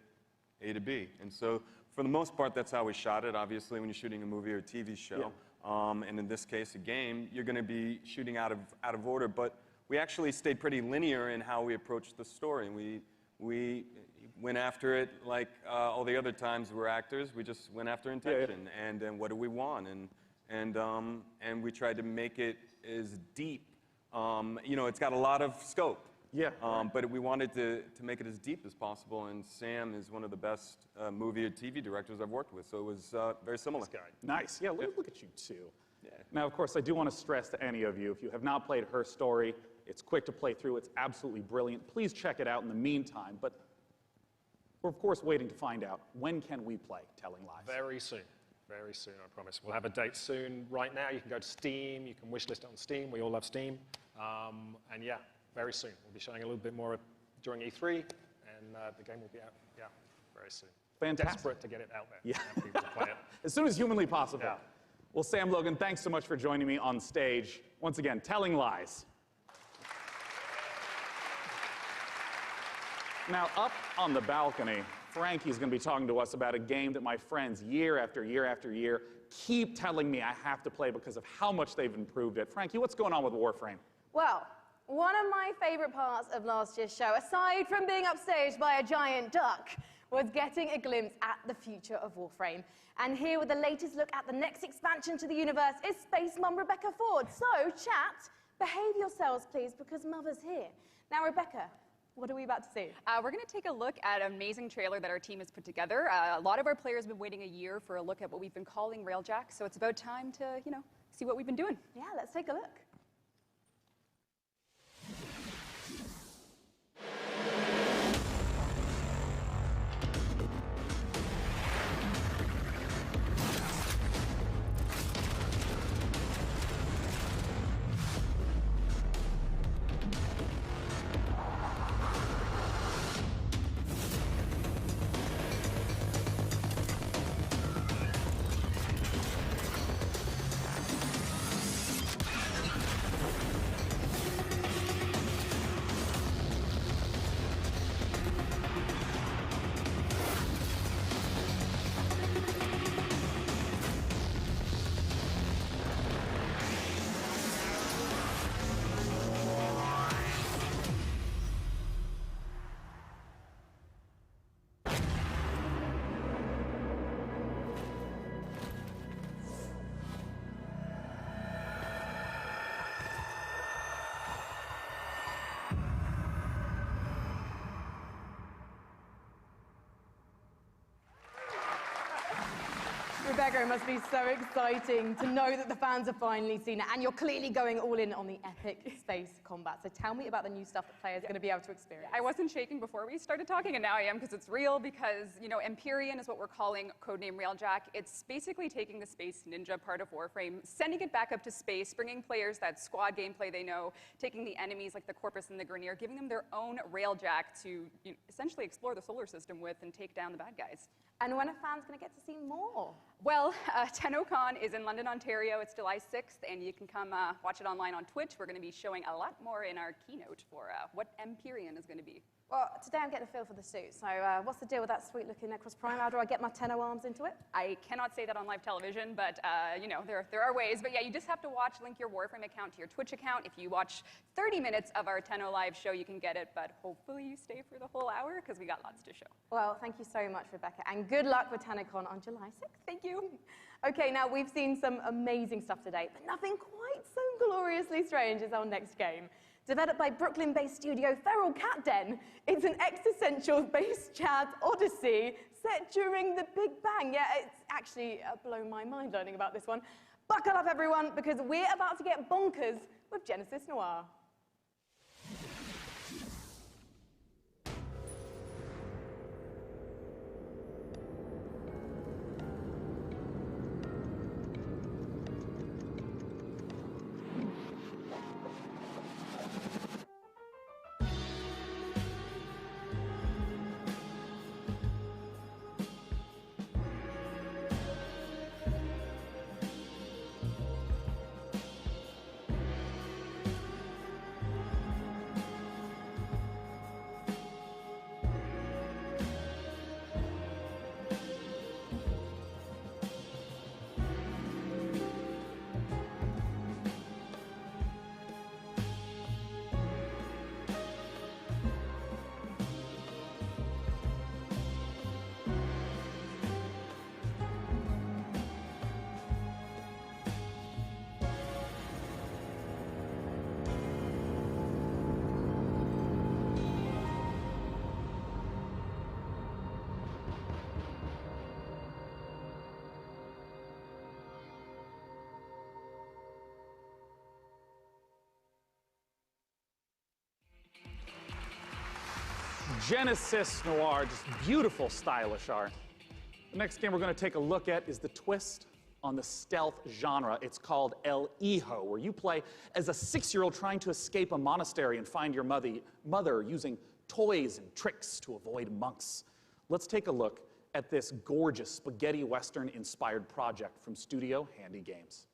A to B. And so for the most part, that's how we shot it. Obviously, when you're shooting a movie or a TV show, and in this case, a game, you're going to be shooting out of order. But we actually stayed pretty linear in how we approached the story. And we went after it like all the other times we're actors. We just went after intention and what do we want, and we tried to make it as deep. It's got a lot of scope. But we wanted to make it as deep as possible, and Sam is one of the best movie or TV directors I've worked with, so it was very similar. Nice. Yeah, look at you too. Now, of course, I do want to stress to any of you, if you have not played Her Story, it's quick to play through. It's absolutely brilliant. Please check it out in the meantime. But we're, of course, waiting to find out, when can we play Telling Lies? Very soon. Very soon, I promise. We'll have a date soon. Right now, you can go to Steam. You can wishlist it on Steam. We all love Steam. And yeah, very soon. We'll be showing a little bit more during E3, and the game will be out, very soon. Fantastic. Desperate to get it out there. Yeah. And people to play it. As soon as humanly possible. Well, Sam, Logan, thanks so much for joining me on stage. Once again, Telling Lies. Now, up on the balcony, Frankie's going to be talking to us about a game that my friends, year after year after year, keep telling me I have to play because of how much they've improved it. Frankie, what's going on with Warframe? Well, one of my favorite parts of last year's show, aside from being upstaged by a giant duck, was getting a glimpse at the future of Warframe. And here with the latest look at the next expansion to the universe is Space Mum Rebecca Ford. So, chat, behave yourselves, please, because Mother's here. Now, Rebecca, what are we about to see? We're going to take a look at an amazing trailer that our team has put together. A lot of our players have been waiting a year for a look at what we've been calling Railjack, so it's about time to, see what we've been doing. Yeah, let's take a look. Rebecca, it must be so exciting to know that the fans have finally seen it, and you're clearly going all in on the epic space combat. So tell me about the new stuff that players are going to be able to experience. I wasn't shaking before we started talking, and now I am because it's real, because, Empyrean is what we're calling codename Railjack. It's basically taking the space ninja part of Warframe, sending it back up to space, bringing players that squad gameplay they know, taking the enemies like the Corpus and the Grineer, giving them their own Railjack to essentially explore the solar system with and take down the bad guys. And when are fans going to get to see more? Well, TennoCon is in London, Ontario. It's July 6th, and you can come watch it online on Twitch. We're going to be showing a lot more in our keynote for what Empyrean is going to be. Well, today I'm getting a feel for the suit. So what's the deal with that sweet-looking Necros Prime? How do I get my Tenno arms into it? I cannot say that on live television, but you know, there are ways. But yeah, you just have to link your Warframe account to your Twitch account. If you watch 30 minutes of our Tenno live show, you can get it. But hopefully you stay for the whole hour, because we got lots to show. Well, thank you so much, Rebecca, and good luck with TennoCon on July 6th. Thank you. Okay, now we've seen some amazing stuff today, but nothing quite so gloriously strange as our next game. Developed by Brooklyn-based studio Feral Cat Den, it's an existential-based jazz odyssey set during the Big Bang. Yeah, it's actually blown my mind learning about this one. Buckle up, everyone, because we're about to get bonkers with Genesis Noir. Genesis Noir, just beautiful, stylish art. The next game we're going to take a look at is the twist on the stealth genre. It's called El Hijo, where you play as a 6-year-old trying to escape a monastery and find your mother using toys and tricks to avoid monks. Let's take a look at this gorgeous spaghetti western-inspired project from Studio Handy Games.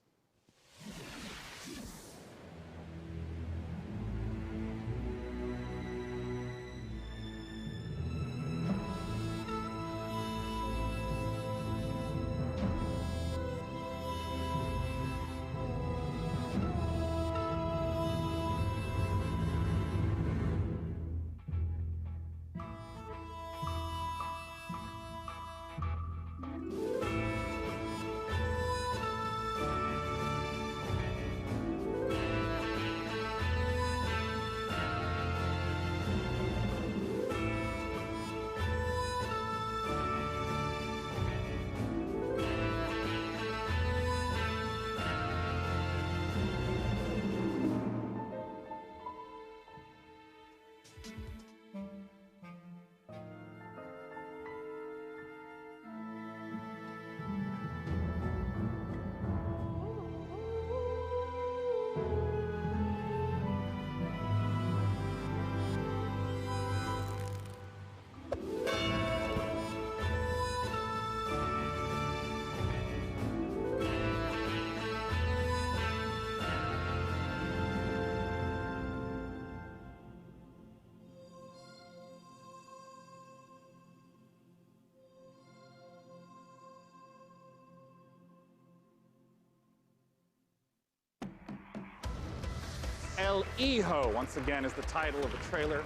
El Hijo, once again, is the title of the trailer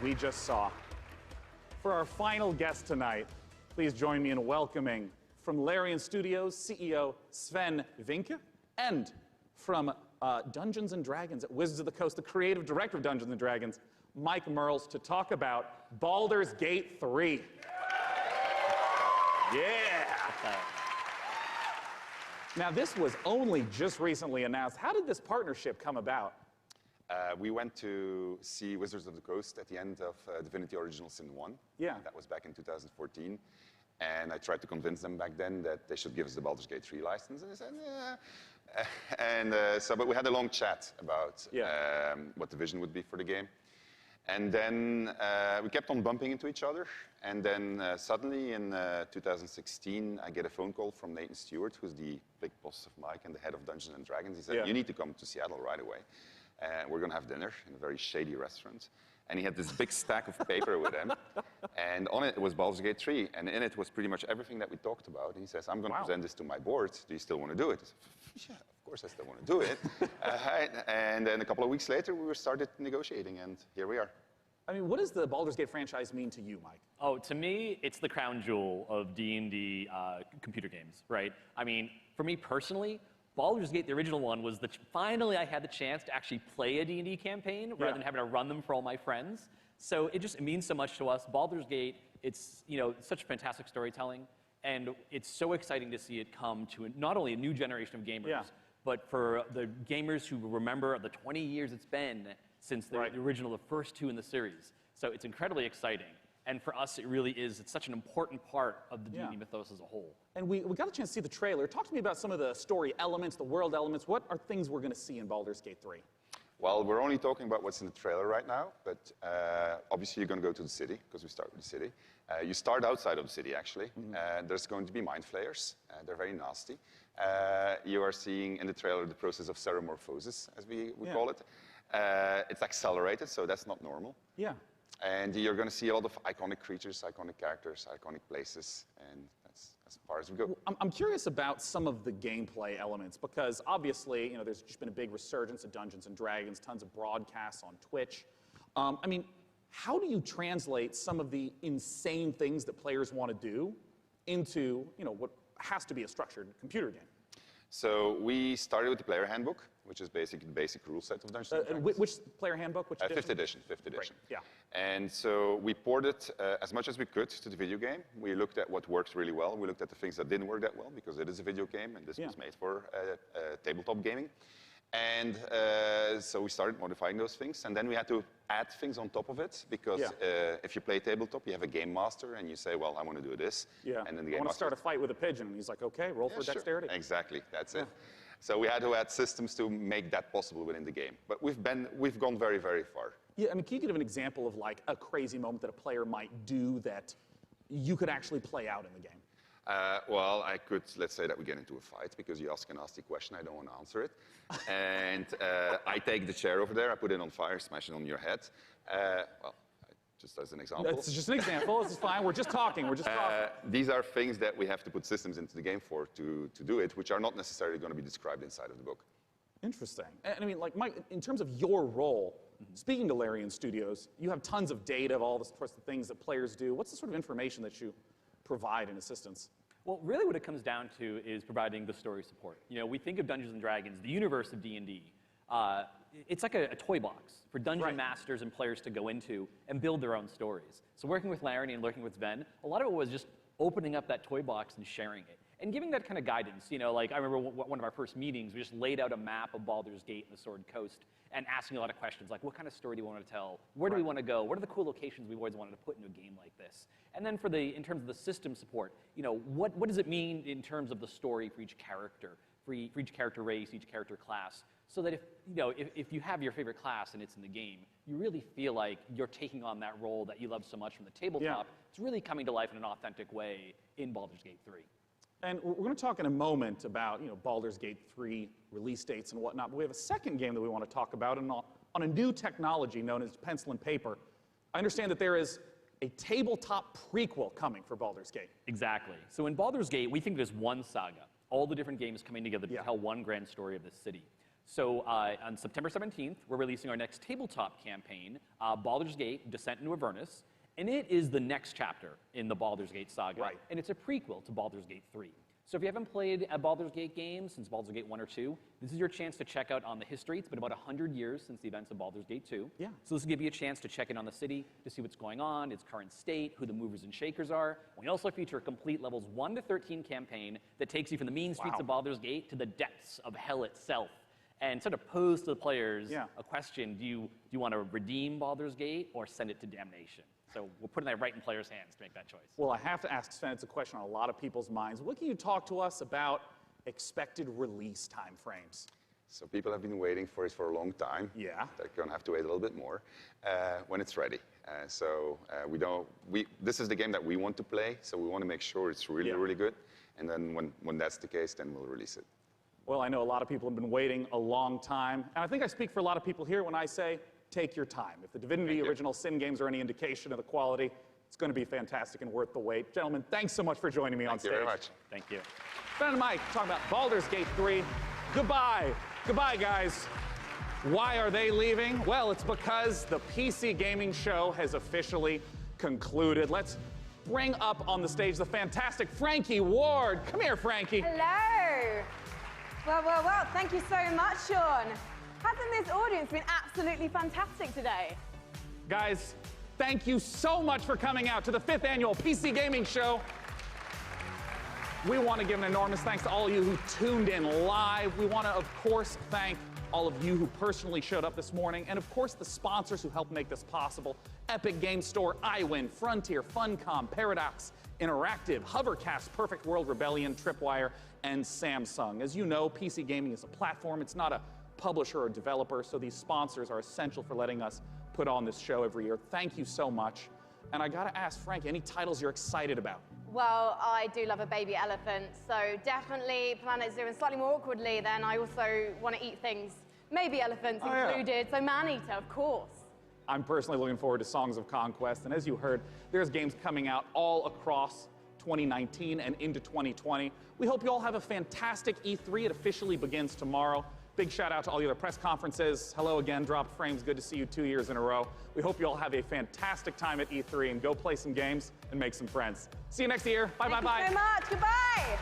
we just saw. For our final guest tonight, please join me in welcoming from Larian Studios, CEO Sven Vinke, and from Dungeons & Dragons at Wizards of the Coast, the creative director of Dungeons & Dragons, Mike Merles, to talk about Baldur's Gate 3. Yeah! Now, this was only just recently announced. How did this partnership come about? We went to see Wizards of the Coast at the end of Divinity Original Sin 1. Yeah. That was back in 2014. And I tried to convince them back then that they should give us the Baldur's Gate 3 license. And they said, yeah. But we had a long chat about what the vision would be for the game. And then we kept on bumping into each other. And then suddenly in 2016, I get a phone call from Nathan Stewart, who's the big boss of Mike and the head of Dungeons and Dragons. He said, you need to come to Seattle right away. We're going to have dinner in a very shady restaurant. And he had this big stack of paper with him. And on it was Baldur's Gate 3. And in it was pretty much everything that we talked about. And he says, I'm going to present this to my board. Do you still want to do it? I said, yeah, of course I still want to do it. And then a couple of weeks later, we started negotiating. And here we are. I mean, what does the Baldur's Gate franchise mean to you, Mike? Oh, to me, it's the crown jewel of D&D computer games, right? I mean, for me personally, Baldur's Gate, the original one, was finally I had the chance to actually play a D&D campaign rather than having to run them for all my friends. So it means so much to us. Baldur's Gate, it's such fantastic storytelling, and it's so exciting to see it come to not only a new generation of gamers, but for the gamers who remember the 20 years it's been since the original, the first two in the series. So it's incredibly exciting. And for us, it really is. It's such an important part of the D&D mythos as a whole. And we got a chance to see the trailer. Talk to me about some of the story elements, the world elements. What are things we're going to see in Baldur's Gate 3? Well, we're only talking about what's in the trailer right now, but obviously you're going to go to the city, because we start with the city. You start outside of the city, actually. There's going to be mind flayers. They're very nasty. You are seeing in the trailer the process of ceremorphosis, as we call it. It's accelerated, so that's not normal. Yeah. And you're going to see a lot of iconic creatures, iconic characters, iconic places, and that's as far as we go. I'm curious about some of the gameplay elements, because obviously, there's just been a big resurgence of Dungeons and Dragons, tons of broadcasts on Twitch. I mean, how do you translate some of the insane things that players want to do into, what has to be a structured computer game? So we started with the player handbook, which is basically the basic rule set of Dungeons and Dragons. Which player handbook? Which edition? 5th edition. 5th edition. Right. Yeah. And so we ported as much as we could to the video game. We looked at what works really well. We looked at the things that didn't work that well, because it is a video game, and this was made for tabletop gaming. And so we started modifying those things, and then we had to add things on top of it, because if you play tabletop, you have a game master, and you say, well, I want to do this. Yeah. And then the I game want to master start a fight with a pigeon, and he's like, okay, roll for dexterity. Sure. Exactly, that's it. So we had to add systems to make that possible within the game. But we've gone very, very far. Yeah, I mean, can you give an example of like a crazy moment that a player might do that you could actually play out in the game? Well, I could, let's say that we get into a fight because you ask a nasty question, I don't want to answer it. And I take the chair over there, I put it on fire, smash it on your head. Well, just as an example. It's just an example, this is fine, we're just talking, These are things that we have to put systems into the game for to do it, which are not necessarily going to be described inside of the book. Interesting. And I mean, like, Mike, in terms of your role, speaking to Larian Studios, you have tons of data of all the sorts of things that players do. What's the sort of information that you provide in assistance? Well, really what it comes down to is providing the story support. We think of Dungeons & Dragons, the universe of D&D. It's like a toy box for dungeon masters and players to go into and build their own stories. So working with Larry and working with Sven, a lot of it was just opening up that toy box and sharing it. And giving that kind of guidance, like I remember one of our first meetings, we just laid out a map of Baldur's Gate and the Sword Coast and asking a lot of questions like, what kind of story do you want to tell? Where do we want to go? What are the cool locations we've always wanted to put into a game like this? And then in terms of the system support, what does it mean in terms of the story for each character, for each character race, each character class? So that if you have your favorite class and it's in the game, you really feel like you're taking on that role that you love so much from the tabletop. It's really coming to life in an authentic way in Baldur's Gate 3. And we're going to talk in a moment about Baldur's Gate 3 release dates and whatnot, but we have a second game that we want to talk about on a new technology known as pencil and paper. I understand that there is a tabletop prequel coming for Baldur's Gate. Exactly. So in Baldur's Gate, we think there's one saga, all the different games coming together to tell one grand story of this city. So on September 17th, we're releasing our next tabletop campaign, Baldur's Gate: Descent into Avernus. And it is the next chapter in the Baldur's Gate saga. And it's a prequel to Baldur's Gate 3. So if you haven't played a Baldur's Gate game since Baldur's Gate 1 or 2, this is your chance to check out on the history. It's been about 100 years since the events of Baldur's Gate 2. Yeah. So this will give you a chance to check in on the city, to see what's going on, its current state, who the movers and shakers are. We also feature a complete levels 1 to 13 campaign that takes you from the mean streets of Baldur's Gate to the depths of hell itself. And sort of pose to the players a question, do you want to redeem Baldur's Gate or send it to damnation? So we're putting that right in players' hands to make that choice. Well, I have to ask Sven, it's a question on a lot of people's minds. What can you talk to us about expected release time frames? So people have been waiting for it for a long time. Yeah. They're going to have to wait a little bit more when it's ready. This is the game that we want to play, so we want to make sure it's really, really good. And then when that's the case, then we'll release it. Well, I know a lot of people have been waiting a long time. And I think I speak for a lot of people here when I say, take your time. If the Divinity Original Sin games are any indication of the quality, it's going to be fantastic and worth the wait. Gentlemen, thanks so much for joining me on stage. Thank you very much. Thank you. Ben and Mike talking about Baldur's Gate 3. Goodbye. Goodbye, guys. Why are they leaving? Well, it's because the PC gaming show has officially concluded. Let's bring up on the stage the fantastic Frankie Ward. Come here, Frankie. Hello. Well, thank you so much, Sean. Hasn't this audience been absolutely fantastic today? Guys, thank you so much for coming out to the 5th annual PC Gaming Show. We want to give an enormous thanks to all of you who tuned in live. We want to, of course, thank all of you who personally showed up this morning, and of course the sponsors who helped make this possible: Epic Game Store, iWin, Frontier, Funcom, Paradox Interactive, Hovercast, Perfect World, Rebellion, Tripwire, and Samsung. As you know, PC gaming is a platform. It's not a publisher or developer, so these sponsors are essential for letting us put on this show every year. Thank you so much. And I gotta ask, Frank, any titles you're excited about? Well, I do love a baby elephant, so definitely Planet Zoo, and slightly more awkwardly, then I also want to eat things, maybe elephants included, so man-eater, of course. I'm personally looking forward to Songs of Conquest, and as you heard, there's games coming out all across 2019 and into 2020. We hope you all have a fantastic E3. It officially begins tomorrow. Big shout out to all the other press conferences. Hello again, Dropped Frames. Good to see you 2 years in a row. We hope you all have a fantastic time at E3 and go play some games and make some friends. See you next year. Bye, bye, bye. Thank you so much. Goodbye.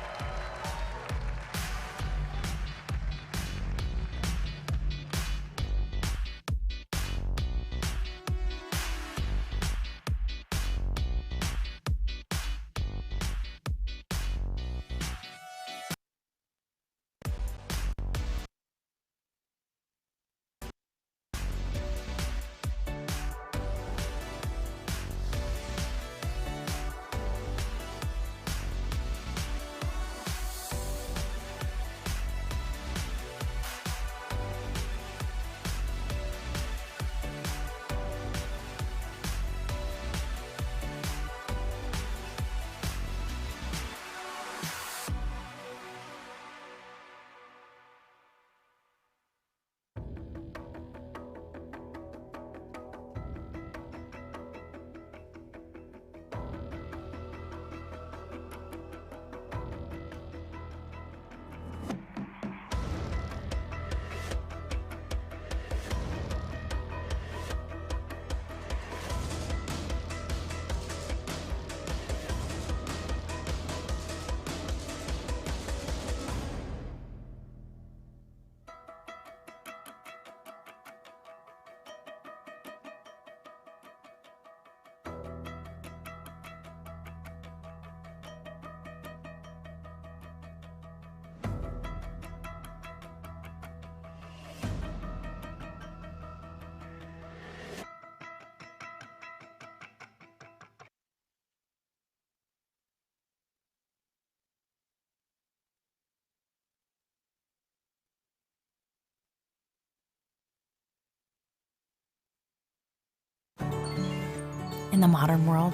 In the modern world,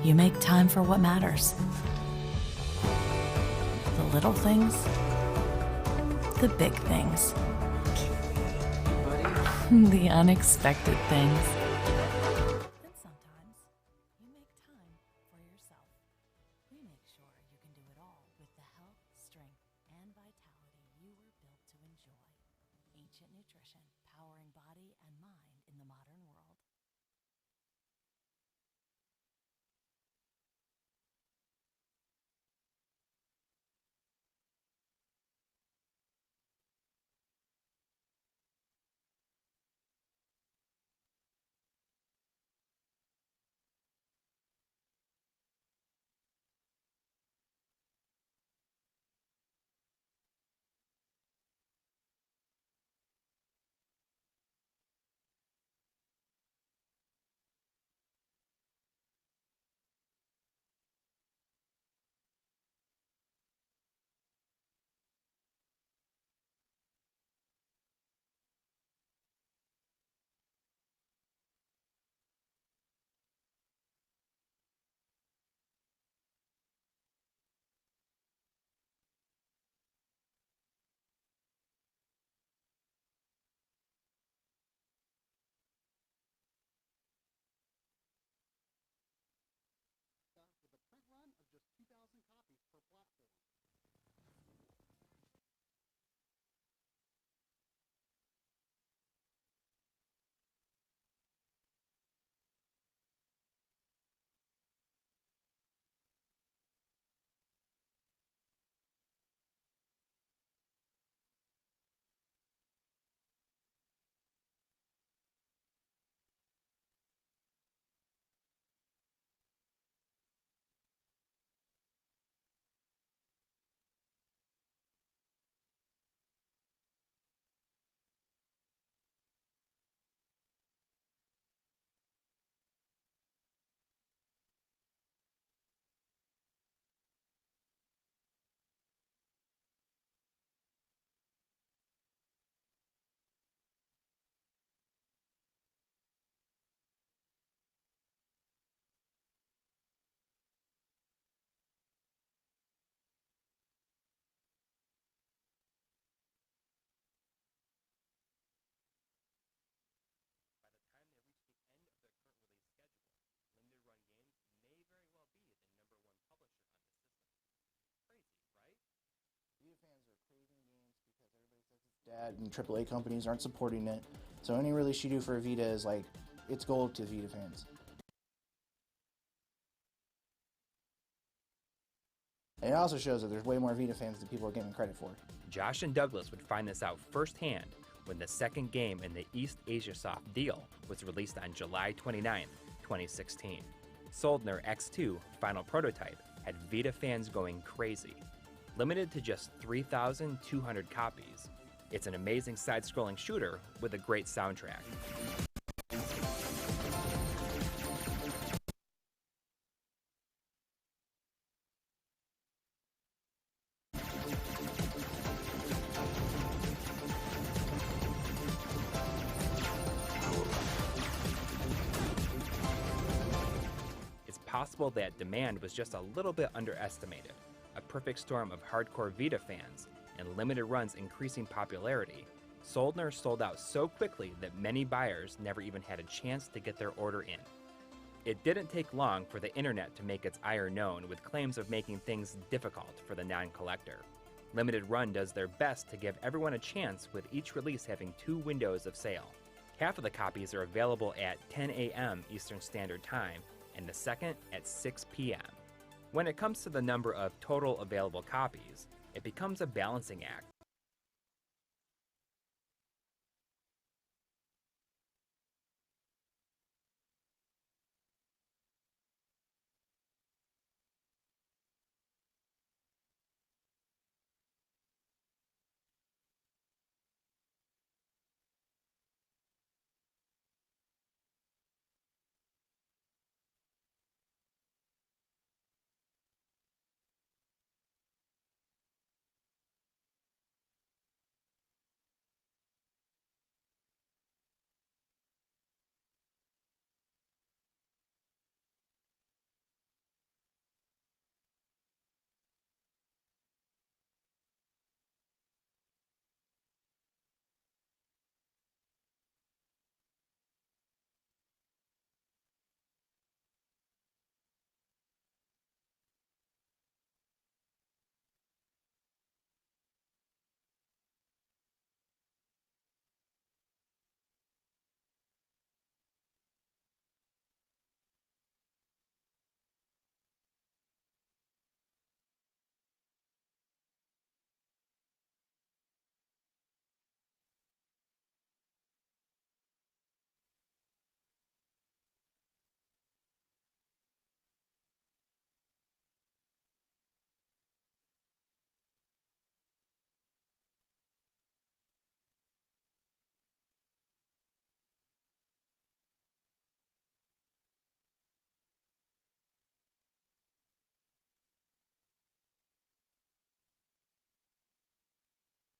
you make time for what matters. The little things, the big things, the unexpected things. Then sometimes you make time for yourself. We make sure you can do it all with the health, strength, and vitality you were built to enjoy. Ancient nutrition, powering body and mind in the modern world. Dad and AAA companies aren't supporting it. So any release you do for a Vita is like, it's gold to Vita fans. And it also shows that there's way more Vita fans than people are giving credit for. Josh and Douglas would find this out firsthand when the second game in the East Asia Soft deal was released on July 29, 2016. Soldner X2 Final Prototype had Vita fans going crazy. Limited to just 3,200 copies, it's an amazing side-scrolling shooter with a great soundtrack. It's possible that demand was just a little bit underestimated. A perfect storm of hardcore Vita fans and limited runs increasing popularity, Soldner sold out so quickly that many buyers never even had a chance to get their order in. It didn't take long for the internet to make its ire known with claims of making things difficult for the non-collector. Limited Run does their best to give everyone a chance, with each release having 2 windows of sale. Half of the copies are available at 10 a.m. Eastern Standard Time, and the second at 6 p.m. When it comes to the number of total available copies, it becomes a balancing act.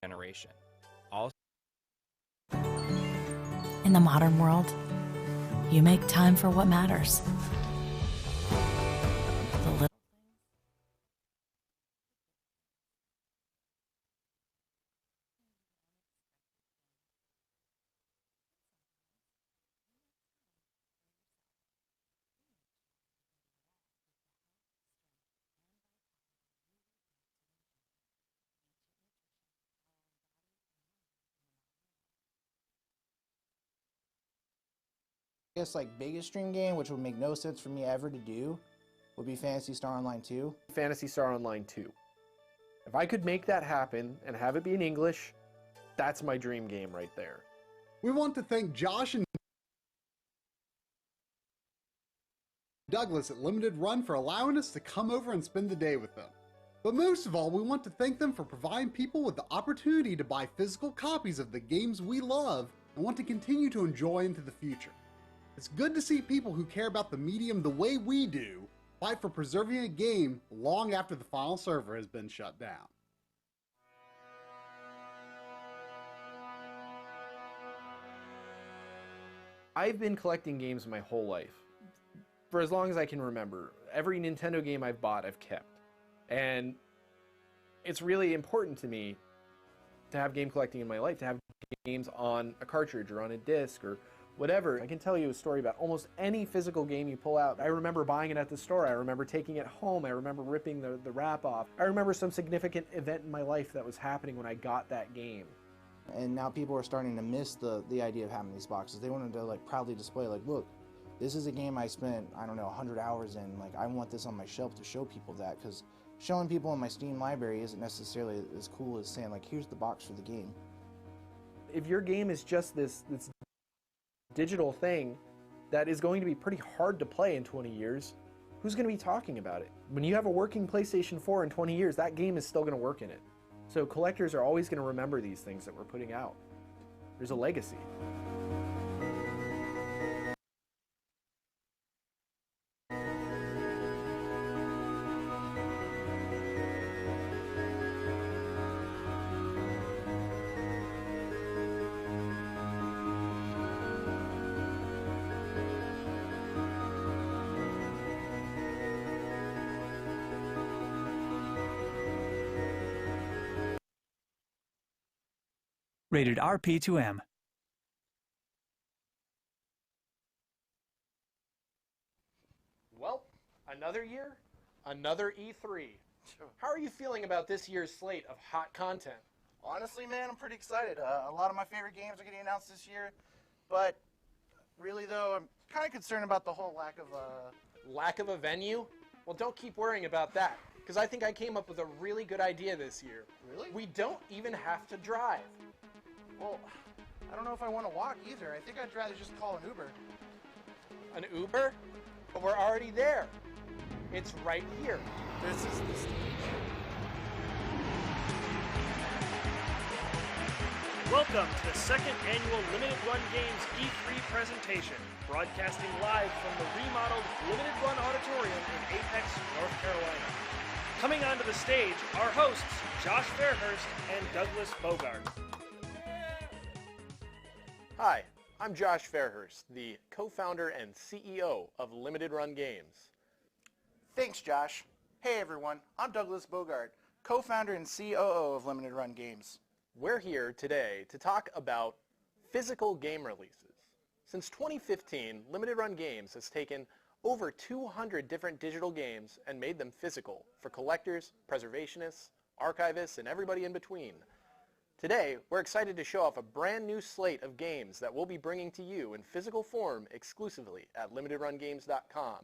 Generation. Also, In the modern world, you make time for what matters. The little I guess like biggest stream game, which would make no sense for me ever to do, would be Phantasy Star Online 2. Phantasy Star Online 2. If I could make that happen and have it be in English, that's my dream game right there. We want to thank Josh and Douglas at Limited Run for allowing us to come over and spend the day with them. But most of all, we want to thank them for providing people with the opportunity to buy physical copies of the games we love and want to continue to enjoy into the future. It's good to see people who care about the medium the way we do fight for preserving a game long after the final server has been shut down. I've been collecting games my whole life. For as long as I can remember. Every Nintendo game I've bought, I've kept. And it's really important to me to have game collecting in my life, to have games on a cartridge or on a disc or whatever. I can tell you a story about almost any physical game you pull out. I remember buying it at the store. I remember taking it home. I remember ripping the wrap off. I remember some significant event in my life that was happening when I got that game. And now people are starting to miss the idea of having these boxes. They wanted to like proudly display, like, look, this is a game I spent, I don't know, 100 hours in. Like, I want this on my shelf to show people that, because showing people in my Steam library isn't necessarily as cool as saying, like, here's the box for the game. If your game is just this digital thing that is going to be pretty hard to play in 20 years, who's going to be talking about it? When you have a working PlayStation 4 in 20 years, that game is still going to work in it. So collectors are always going to remember these things that we're putting out. There's a legacy. Rated RP2M. Well, another year, another E3. How are you feeling about this year's slate of hot content? Honestly, man, I'm pretty excited. A lot of my favorite games are getting announced this year, but really, though, I'm kind of concerned about the whole lack of a venue? Well, don't keep worrying about that, because I think I came up with a really good idea this year. Really? We don't even have to drive. Well, I don't know if I want to walk either. I think I'd rather just call an Uber. An Uber? But we're already there. It's right here. This is the stage. Welcome to the second annual Limited Run Games E3 presentation, broadcasting live from the remodeled Limited Run Auditorium in Apex, North Carolina. Coming onto the stage are hosts Josh Fairhurst and Douglas Bogart. Hi, I'm Josh Fairhurst, the co-founder and CEO of Limited Run Games. Thanks, Josh. Hey, everyone. I'm Douglas Bogart, co-founder and COO of Limited Run Games. We're here today to talk about physical game releases. Since 2015, Limited Run Games has taken over 200 different digital games and made them physical for collectors, preservationists, archivists, and everybody in between. Today, we're excited to show off a brand new slate of games that we'll be bringing to you in physical form exclusively at limitedrungames.com.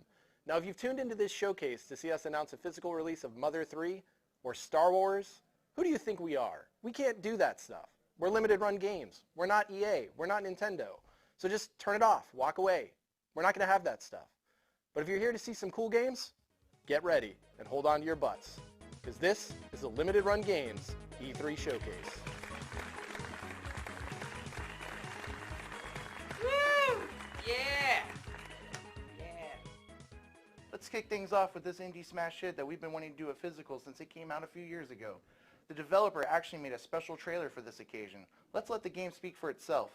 Now, if you've tuned into this showcase to see us announce a physical release of Mother 3 or Star Wars, who do you think we are? We can't do that stuff. We're Limited Run Games. We're not EA. We're not Nintendo. So just turn it off. Walk away. We're not going to have that stuff. But if you're here to see some cool games, get ready and hold on to your butts, because this is the Limited Run Games E3 Showcase. Woo! Yeah! Yeah! Let's kick things off with this indie smash hit that we've been wanting to do a physical since it came out a few years ago. The developer actually made a special trailer for this occasion. Let's let the game speak for itself.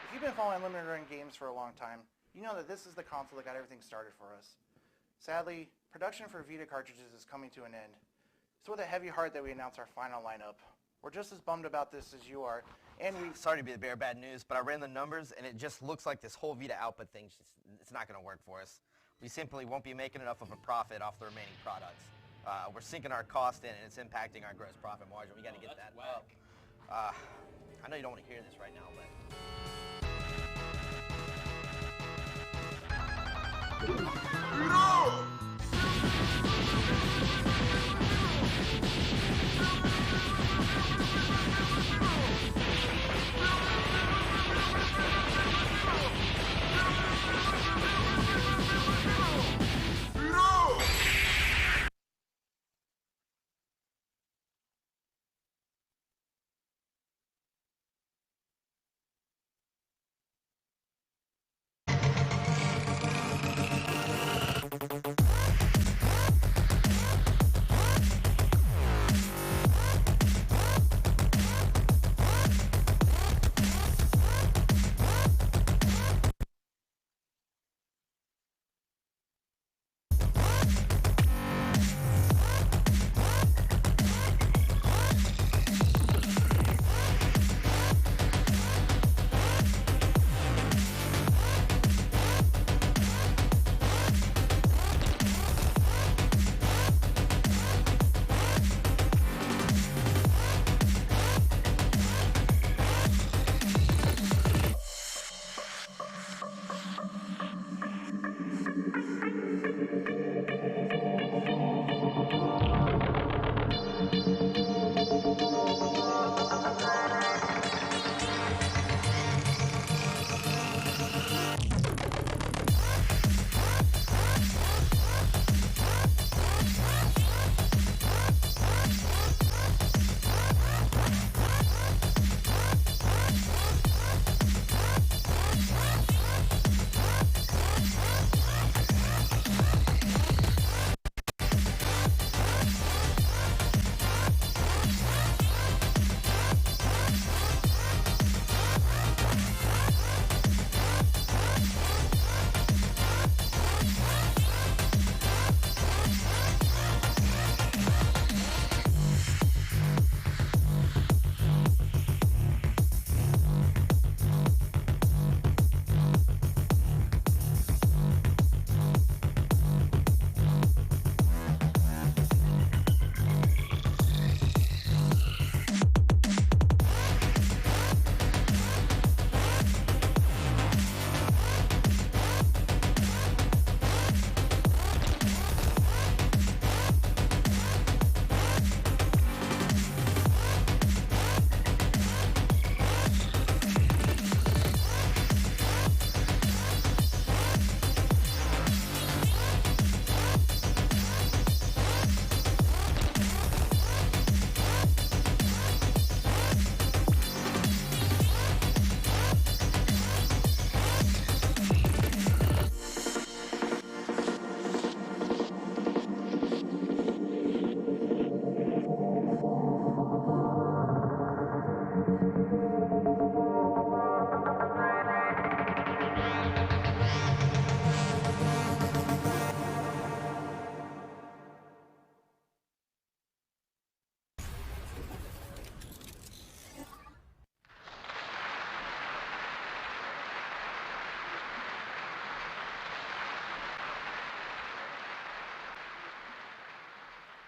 If you've been following Limited Run Games for a long time, you know that this is the console that got everything started for us. Sadly, production for Vita cartridges is coming to an end. It's with a heavy heart that we announce our final lineup. We're just as bummed about this as you are. And we, sorry to be the bearer of bad news, but I ran the numbers, and it just looks like this whole Vita output thing, it's not going to work for us. We simply won't be making enough of a profit off the remaining products. We're sinking our cost in, and it's impacting our gross profit margin. We got to get that up. I know you don't want to hear this right now, but... No!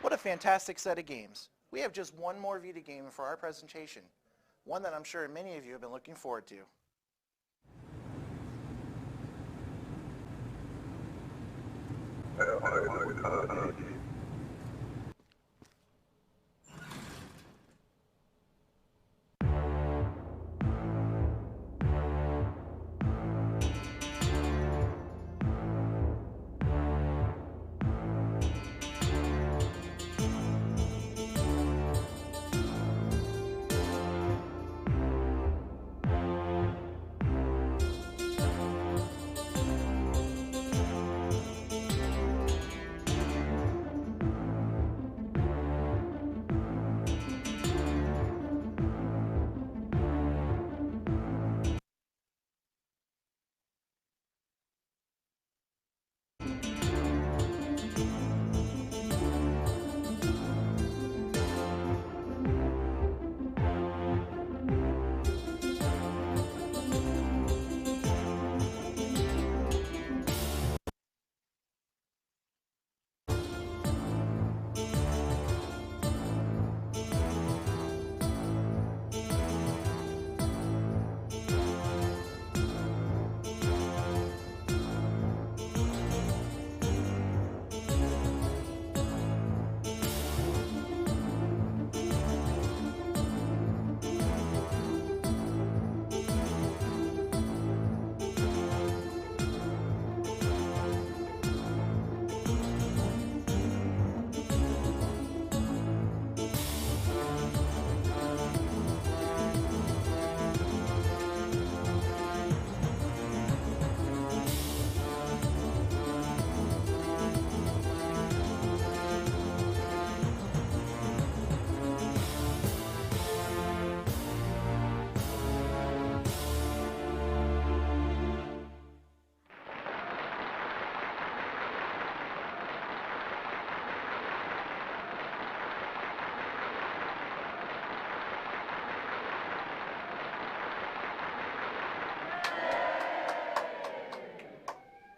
What a fantastic set of games. We have just one more Vita game for our presentation, one that I'm sure many of you have been looking forward to.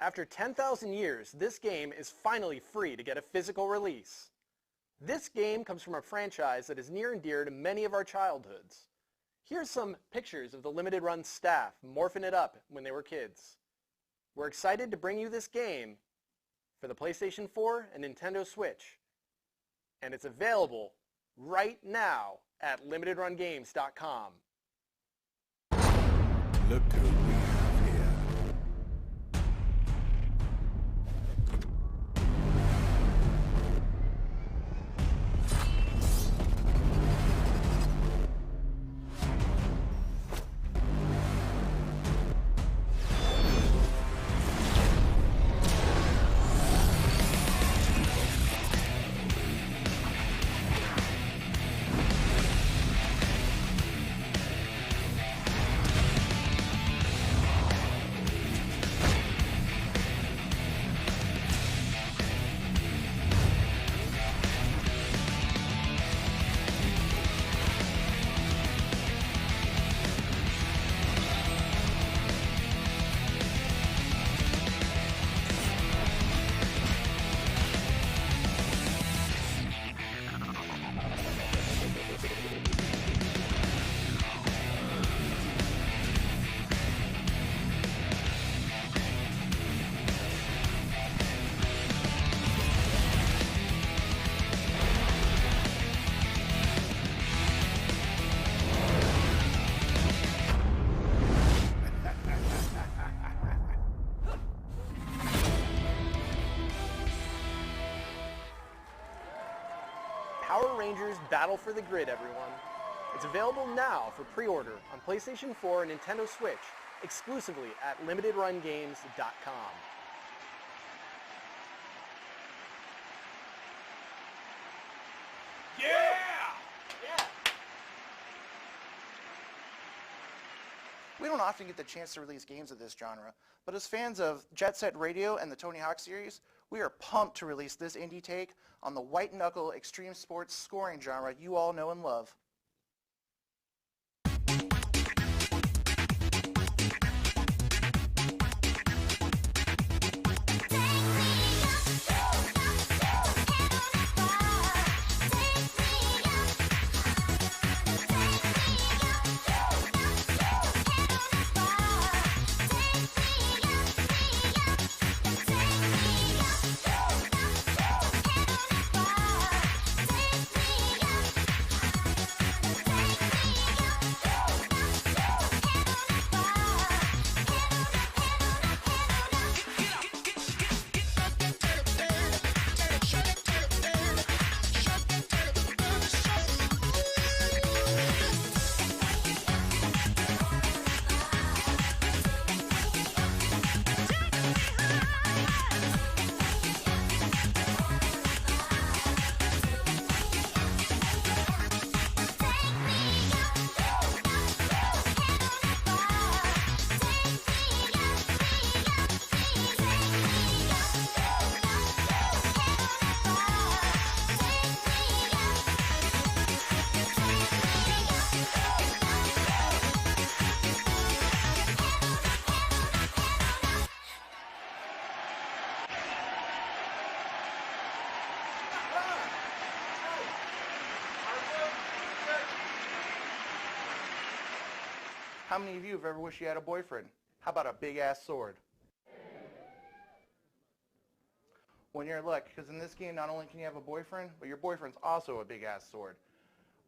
After 10,000 years, this game is finally free to get a physical release. This game comes from a franchise that is near and dear to many of our childhoods. Here's some pictures of the limited run staff morphing it up when they were kids. We're excited to bring you this game for the PlayStation 4 and Nintendo Switch. And it's available right now at limitedrungames.com. Look who we have here. Power Rangers Battle for the Grid, everyone. It's available now for pre-order on PlayStation 4 and Nintendo Switch, exclusively at limitedrungames.com. We don't often get the chance to release games of this genre, but as fans of Jet Set Radio and the Tony Hawk series, we are pumped to release this indie take on the white-knuckle extreme sports scoring genre you all know and love. How many of you have ever wished you had a boyfriend? How about a big-ass sword? Well, you're in luck, because in this game, not only can you have a boyfriend, but your boyfriend's also a big-ass sword.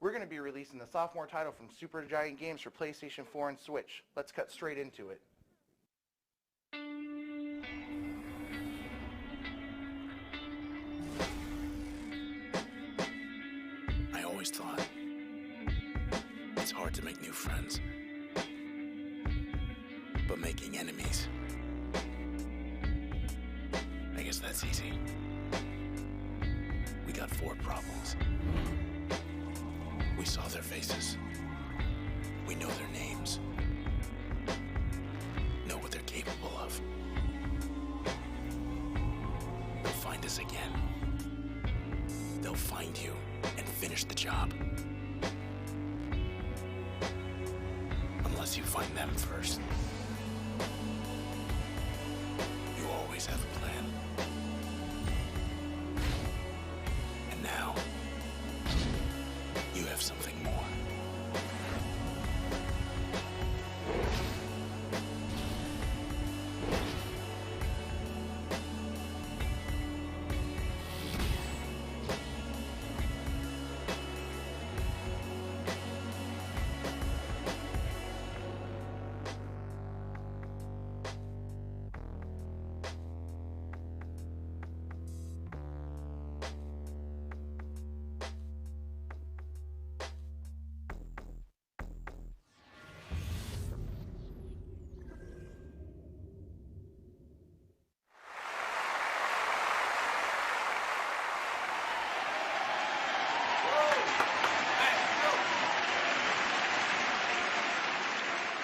We're going to be releasing the sophomore title from Supergiant Games for PlayStation 4 and Switch. Let's cut straight into it. I always thought it's hard to make new friends, but making enemies, I guess that's easy. We got 4 problems. We saw their faces. We know their names. Know what they're capable of. They'll find us again. They'll find you and finish the job. Unless you find them first. You always always have a plan. And now, you have something more.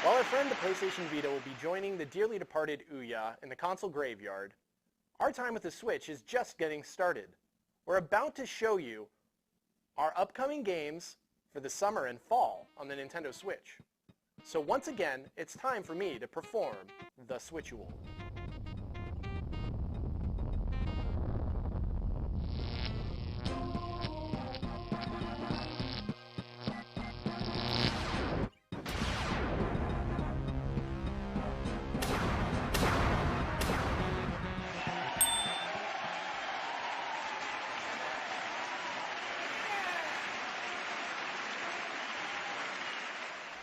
While our friend the PlayStation Vita will be joining the dearly departed Ouya in the console graveyard, our time with the Switch is just getting started. We're about to show you our upcoming games for the summer and fall on the Nintendo Switch. So once again, it's time for me to perform the Switchual.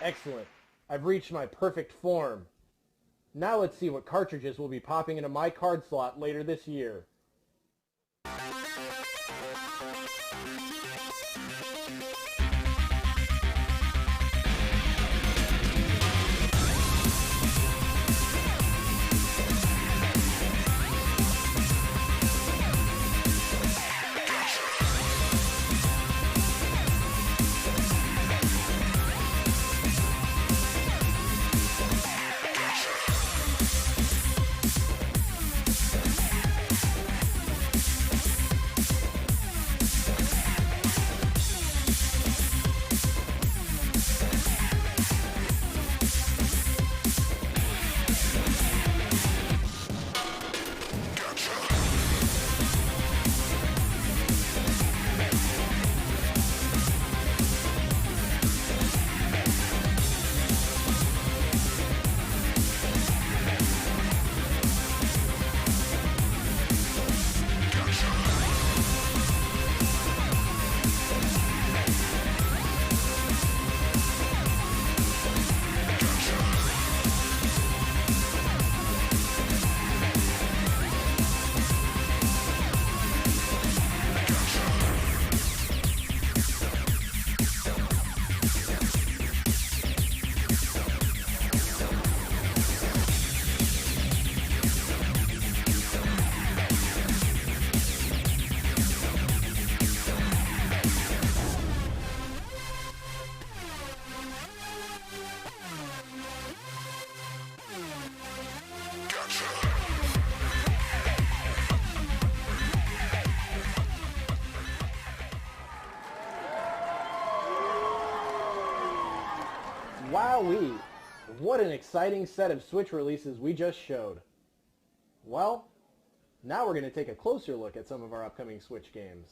Excellent. I've reached my perfect form. Now let's see what cartridges will be popping into my card slot later this year. Wowee! What an exciting set of Switch releases we just showed. Well, now we're going to take a closer look at some of our upcoming Switch games.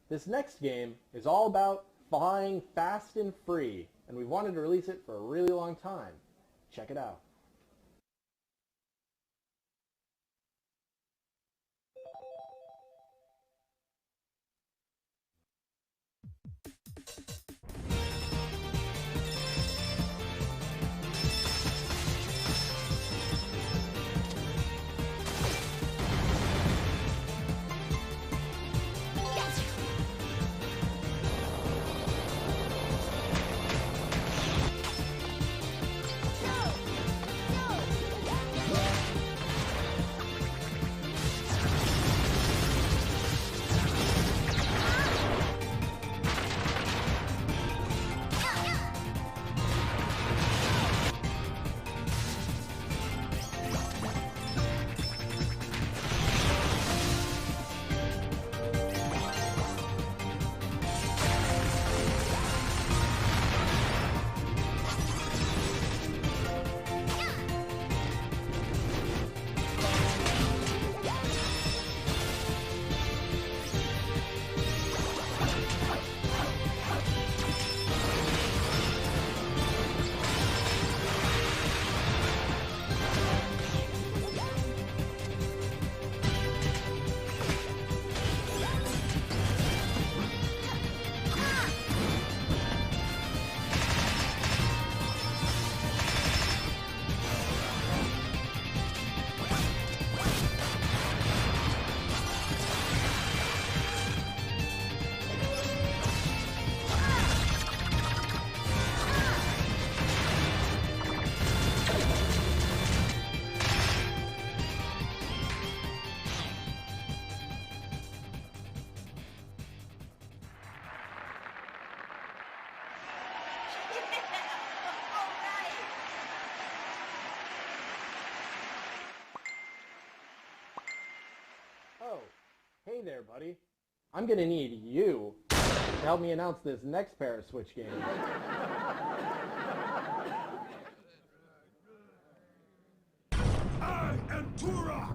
This next game is all about flying fast and free, and we've wanted to release it for a really long time. Check it out. Hey there, buddy. I'm gonna need you to help me announce this next pair of Switch games. I am Turok!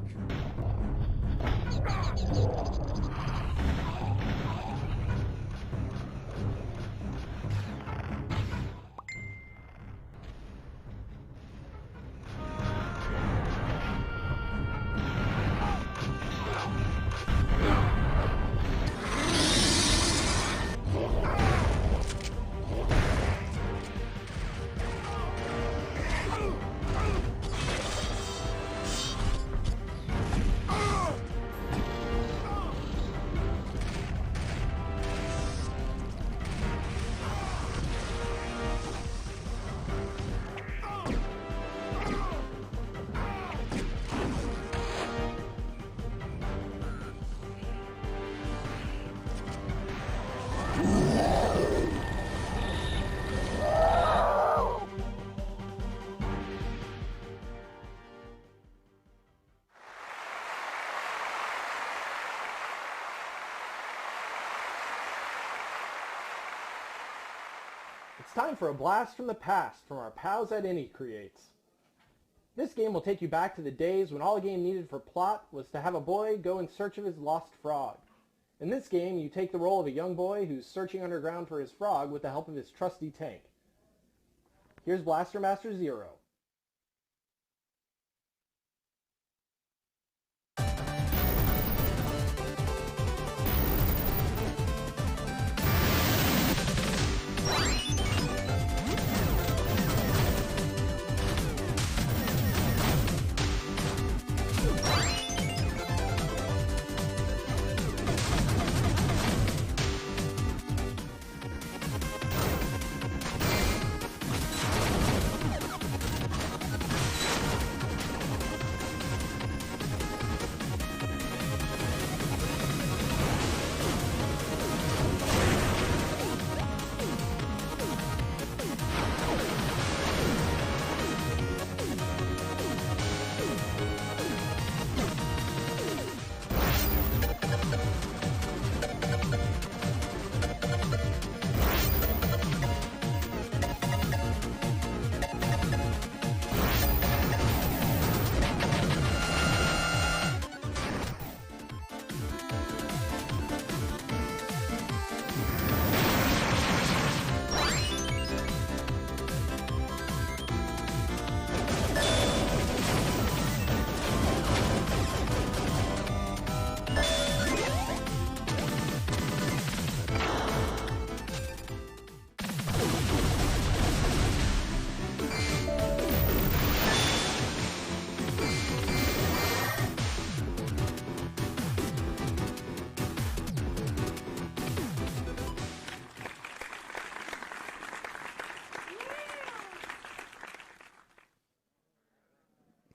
It's time for a blast from the past from our pals at Indie Creates. This game will take you back to the days when all a game needed for plot was to have a boy go in search of his lost frog. In this game, you take the role of a young boy who's searching underground for his frog with the help of his trusty tank. Here's Blaster Master Zero.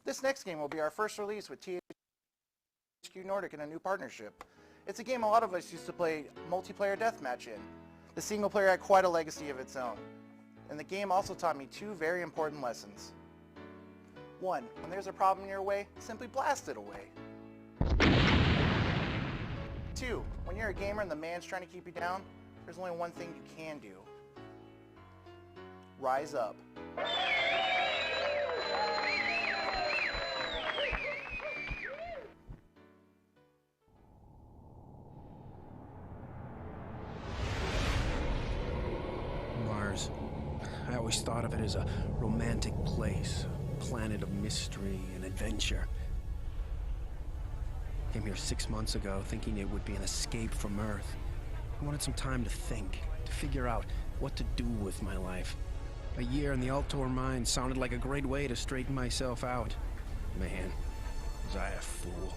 This next game will be our first release with THQ Nordic in a new partnership. It's a game a lot of us used to play multiplayer deathmatch in. The single player had quite a legacy of its own. And the game also taught me two very important lessons. One, when there's a problem in your way, simply blast it away. Two, when you're a gamer and the man's trying to keep you down, there's only one thing you can do. Rise up. Mars. I always thought of it as a romantic place, a planet of mystery and adventure. Came here 6 months ago thinking it would be an escape from Earth. I wanted some time to think, to figure out what to do with my life. A year in the Altor mine sounded like a great way to straighten myself out. Man, was I a fool.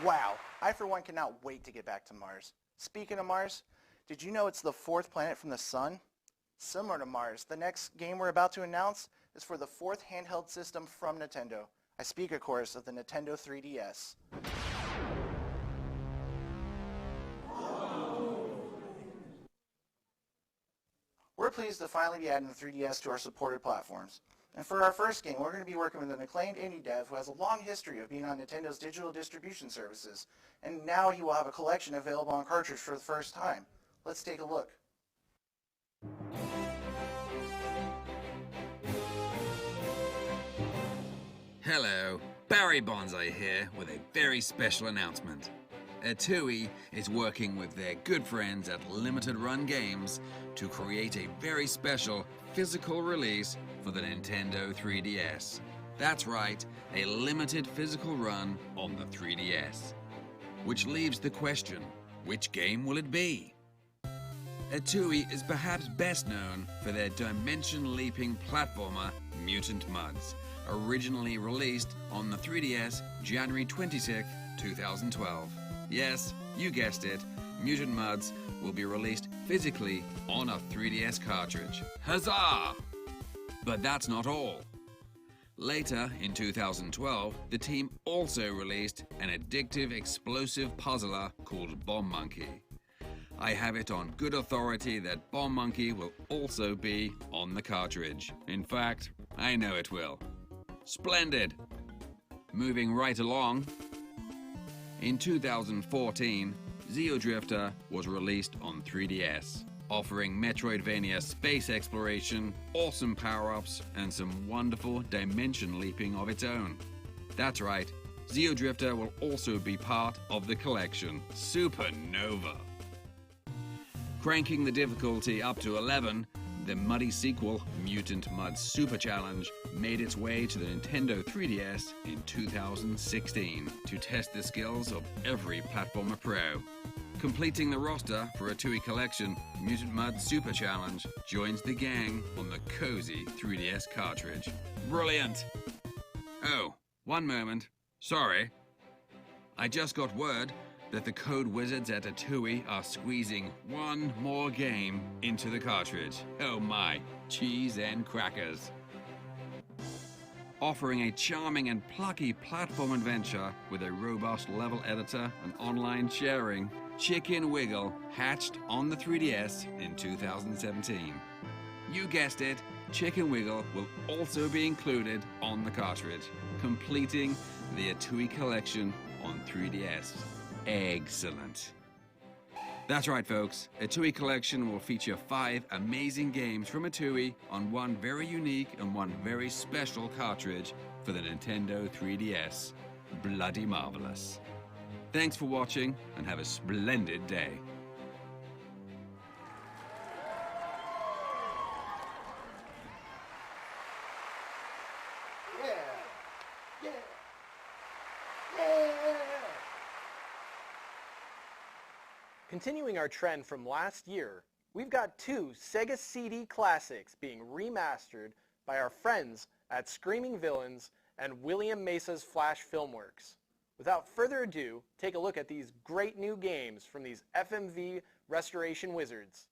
Wow, I for one cannot wait to get back to Mars. Speaking of Mars, did you know it's the 4th planet from the sun? Similar to Mars, the next game we're about to announce is for the 4th handheld system from Nintendo. I speak, of course, of the Nintendo 3DS. We're pleased to finally be adding the 3DS to our supported platforms. And for our first game, we're going to be working with an acclaimed indie dev who has a long history of being on Nintendo's digital distribution services, and now he will have a collection available on cartridge for the first time. Let's take a look. Hello, Barry Bonsai here with a very special announcement. Atui is working with their good friends at Limited Run Games to create a very special physical release for the Nintendo 3DS. That's right, a limited physical run on the 3DS. Which leaves the question, which game will it be? Atui is perhaps best known for their dimension-leaping platformer Mutant Mudds, originally released on the 3DS January 26, 2012. Yes, you guessed it, Mutant Mudds will be released physically on a 3DS cartridge. Huzzah! But that's not all. Later, in 2012, the team also released an addictive explosive puzzler called Bomb Monkey. I have it on good authority that Bomb Monkey will also be on the cartridge. In fact, I know it will. Splendid! Moving right along, in 2014, Xeodrifter was released on 3DS, offering Metroidvania space exploration, awesome power-ups, and some wonderful dimension leaping of its own. That's right, Xeodrifter will also be part of the collection, Supernova. Cranking the difficulty up to 11, the muddy sequel, Mutant Mudds Super Challenge, made its way to the Nintendo 3DS in 2016 to test the skills of every platformer pro. Completing the roster for a Atui collection, Mutant Mudds Super Challenge joins the gang on the cozy 3DS cartridge. Brilliant! Oh, one moment. Sorry. I just got word that the code wizards at Atui are squeezing one more game into the cartridge. Oh my, cheese and crackers. Offering a charming and plucky platform adventure with a robust level editor and online sharing, Chicken Wiggle hatched on the 3DS in 2017. You guessed it, Chicken Wiggle will also be included on the cartridge, completing the Atui collection on 3DS. Excellent. That's right, folks. Atui Collection will feature 5 amazing games from Atui on one very unique and one very special cartridge for the Nintendo 3DS. Bloody marvelous. Thanks for watching and have a splendid day. Continuing our trend from last year, we've got 2 Sega CD classics being remastered by our friends at Screaming Villains and William Mesa's Flash Filmworks. Without further ado, take a look at these great new games from these FMV restoration wizards.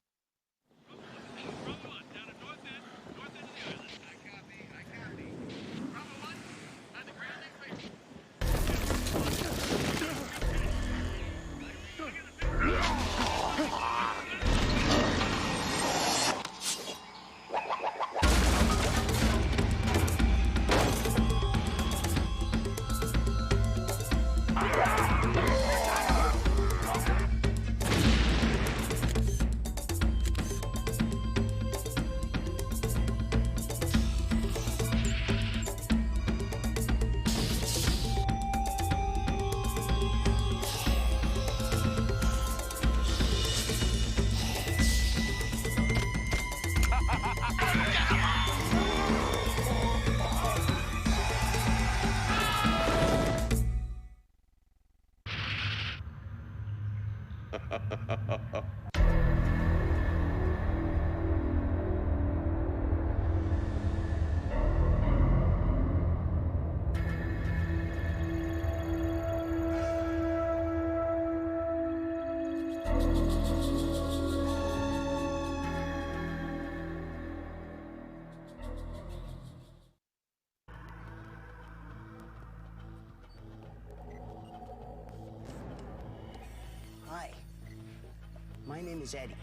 name is Eddie.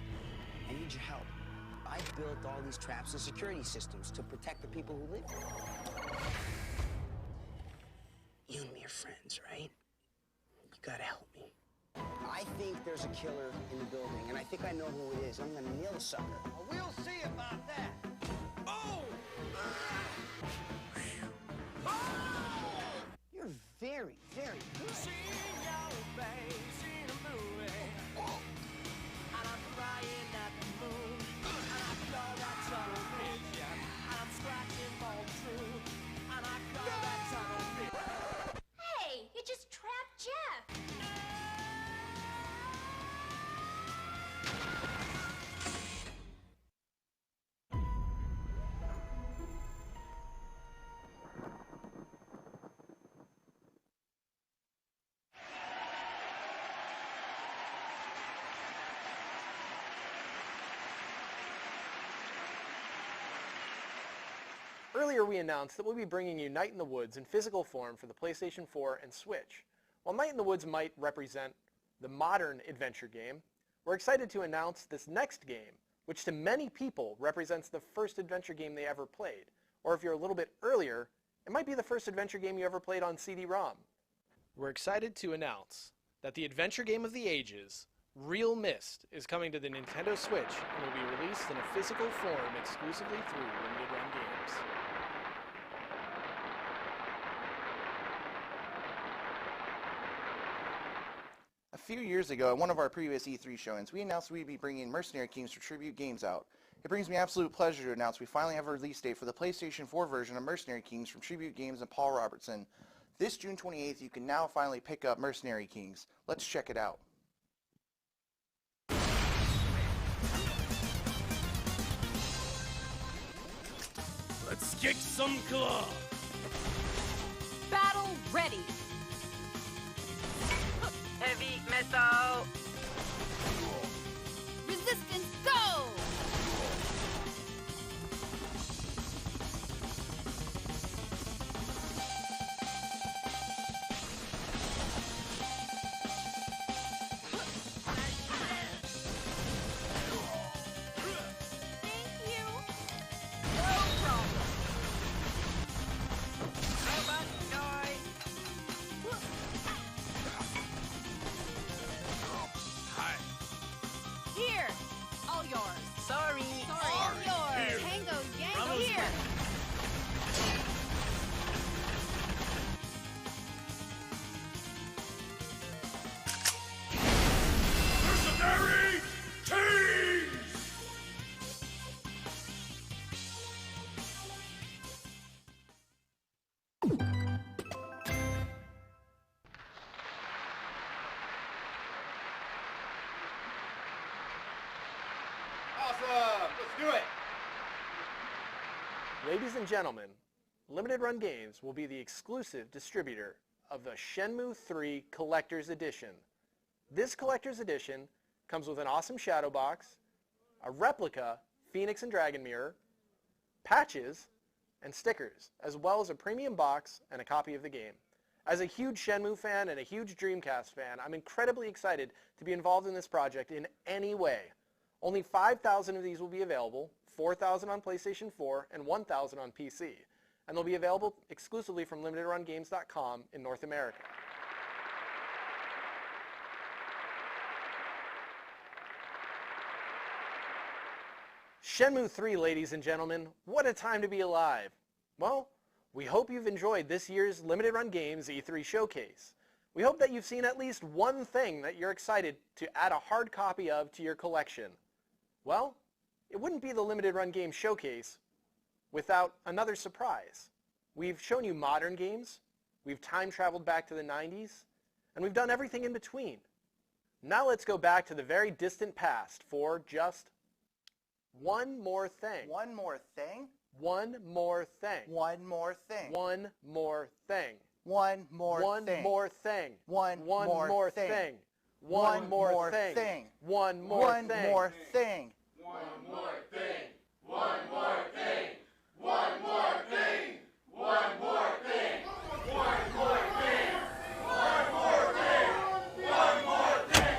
I need your help. I built all these traps and security systems to protect the people who live here. You and me are friends, right? You gotta help me. I think there's a killer in the building, and I think I know who it is. I'm gonna nail the sucker. We'll see about that. Oh! You're very, very good. Hey, you just trapped Jeff. Earlier we announced that we'll be bringing you Night in the Woods in physical form for the PlayStation 4 and Switch. While Night in the Woods might represent the modern adventure game, we're excited to announce this next game, which to many people represents the first adventure game they ever played. Or if you're a little bit earlier, it might be the first adventure game you ever played on CD-ROM. We're excited to announce that the adventure game of the ages, Real Mist, is coming to the Nintendo Switch and will be released in a physical form exclusively through Limited Run Games. A few years ago, at one of our previous E3 showings, we announced we'd be bringing Mercenary Kings for Tribute Games out. It brings me absolute pleasure to announce we finally have a release date for the PlayStation 4 version of Mercenary Kings from Tribute Games and Paul Robertson. This June 28th, you can now finally pick up Mercenary Kings. Let's check it out. Let's kick some claw. Battle ready. Heavy missile. Resistance, go! Thank you. No problem. How about die? Here, all yours. Sorry. All yours. Tango, Yango, here. Mercenary Kings! Awesome! Let's do it! Ladies and gentlemen, Limited Run Games will be the exclusive distributor of the Shenmue 3 Collector's Edition. This Collector's Edition comes with an awesome shadow box, a replica Phoenix and Dragon Mirror, patches, and stickers, as well as a premium box and a copy of the game. As a huge Shenmue fan and a huge Dreamcast fan, I'm incredibly excited to be involved in this project in any way. Only 5,000 of these will be available, 4,000 on PlayStation 4 and 1,000 on PC, and they'll be available exclusively from limitedrungames.com in North America. Shenmue 3, ladies and gentlemen, what a time to be alive. Well, we hope you've enjoyed this year's Limited Run Games E3 showcase. We hope that you've seen at least one thing that you're excited to add a hard copy of to your collection. Well, it wouldn't be the Limited Run Games showcase without another surprise. We've shown you modern games, we've time traveled back to the 90s, and we've done everything in between. Now let's go back to the very distant past for just one more thing. One more thing? One more thing. One more thing. One more thing. One more One thing. more thing. One more thing. thing. One more thing. thing. One more One thing. more thing. One more thing. One more thing. One more thing. One more thing. One more thing. One more thing. One more thing.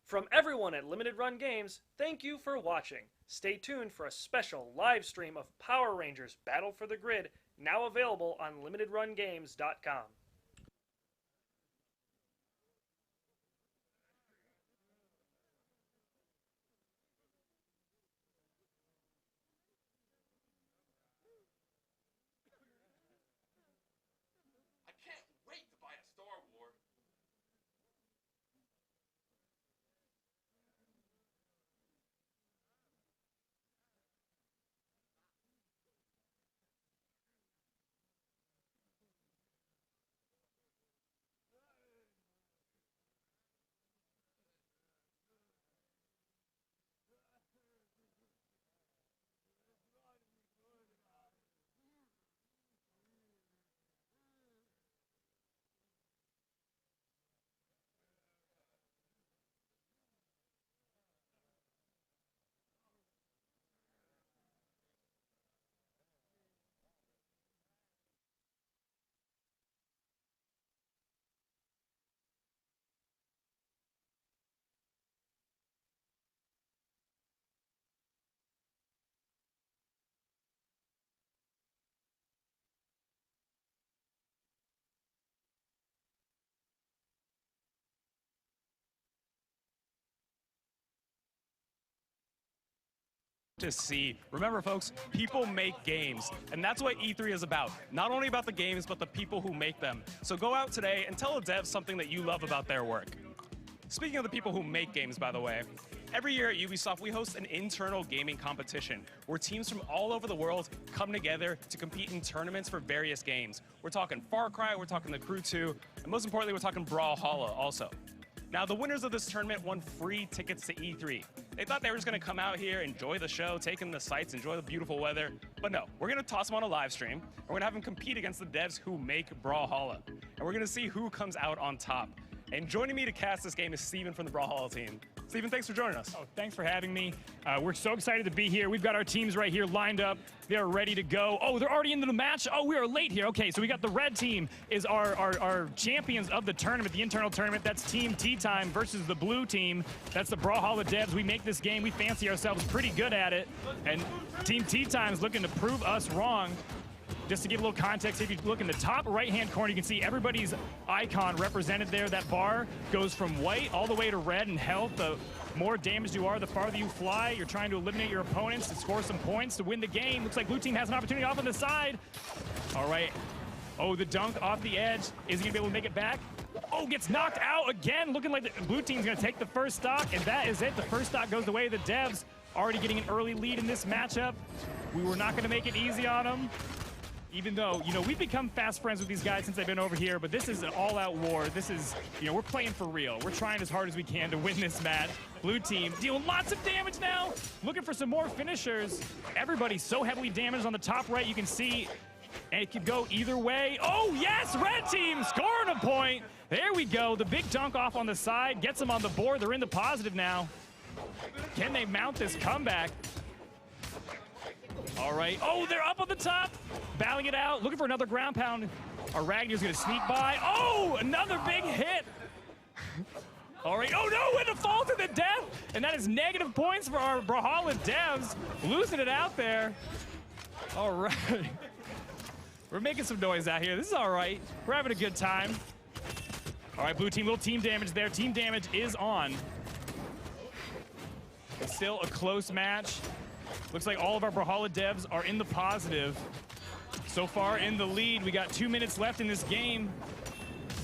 From everyone at Limited Run Games, thank you for watching. Stay tuned for a special live stream of Power Rangers Battle for the Grid, now available on limitedrungames.com. I can't wait to buy a Star Wars. To see. Remember, folks, people make games, and that's what E3 is about. Not only about the games, but the people who make them. So go out today and tell a dev something that you love about their work. Speaking of the people who make games, by the way, every year at Ubisoft, we host an internal gaming competition where teams from all over the world come together to compete in tournaments for various games. We're talking Far Cry, we're talking The Crew 2, and most importantly, we're talking Brawlhalla also. Now, the winners of this tournament won free tickets to E3. They thought they were just going to come out here, enjoy the show, take in the sights, enjoy the beautiful weather. But no, we're going to toss them on a live stream, and we're going to have them compete against the devs who make Brawlhalla. And we're going to see who comes out on top. And joining me to cast this game is Steven from the Brawlhalla team. Steven, thanks for joining us. Oh, thanks for having me. We're so excited to be here. We've got our teams right here lined up. They're ready to go. Oh, they're already into the match? Oh, we are late here. Okay, so we got the red team is our champions of the tournament, the internal tournament. That's Team Tea Time versus the blue team. That's the Brawlhalla devs. We make this game. We fancy ourselves pretty good at it. And Team Tea Time is looking to prove us wrong. Just to give a little context, if you look in the top right-hand corner, you can see everybody's icon represented there. That bar goes from white all the way to red in health. The more damaged you are, the farther you fly. You're trying to eliminate your opponents to score some points to win the game. Looks like blue team has an opportunity off on the side. All right. Oh, the dunk off the edge. Is he going to be able to make it back? Oh, gets knocked out again. Looking like the blue team's going to take the first stock, and that is it. The first stock goes the way of the devs. Already getting an early lead in this matchup. We were not going to make it easy on them. Even though, you know, we've become fast friends with these guys since they've been over here, but this is an all-out war. This is, you know, we're playing for real. We're trying as hard as we can to win this match. Blue team dealing lots of damage now. Looking for some more finishers. Everybody's so heavily damaged on the top right. You can see And it could go either way. Oh, yes, red team scoring a point. There we go. The big dunk off on the side gets them on the board. They're in the positive now. Can they mount this comeback? All right. Oh, they're up on the top. Battling it out. Looking for another ground pound. Our Ragnar's going to sneak by. Oh, another big hit. All right. Oh, no, and a fall to the death. And that is negative points for our Brawlhalla devs. Losing it out there. All right. We're making some noise out here. This is all right. We're having a good time. All right, blue team, little team damage there. Team damage is on. It's still a close match. Looks like all of our Brawlhalla devs are in the positive. So far in the lead, we got 2 minutes left in this game.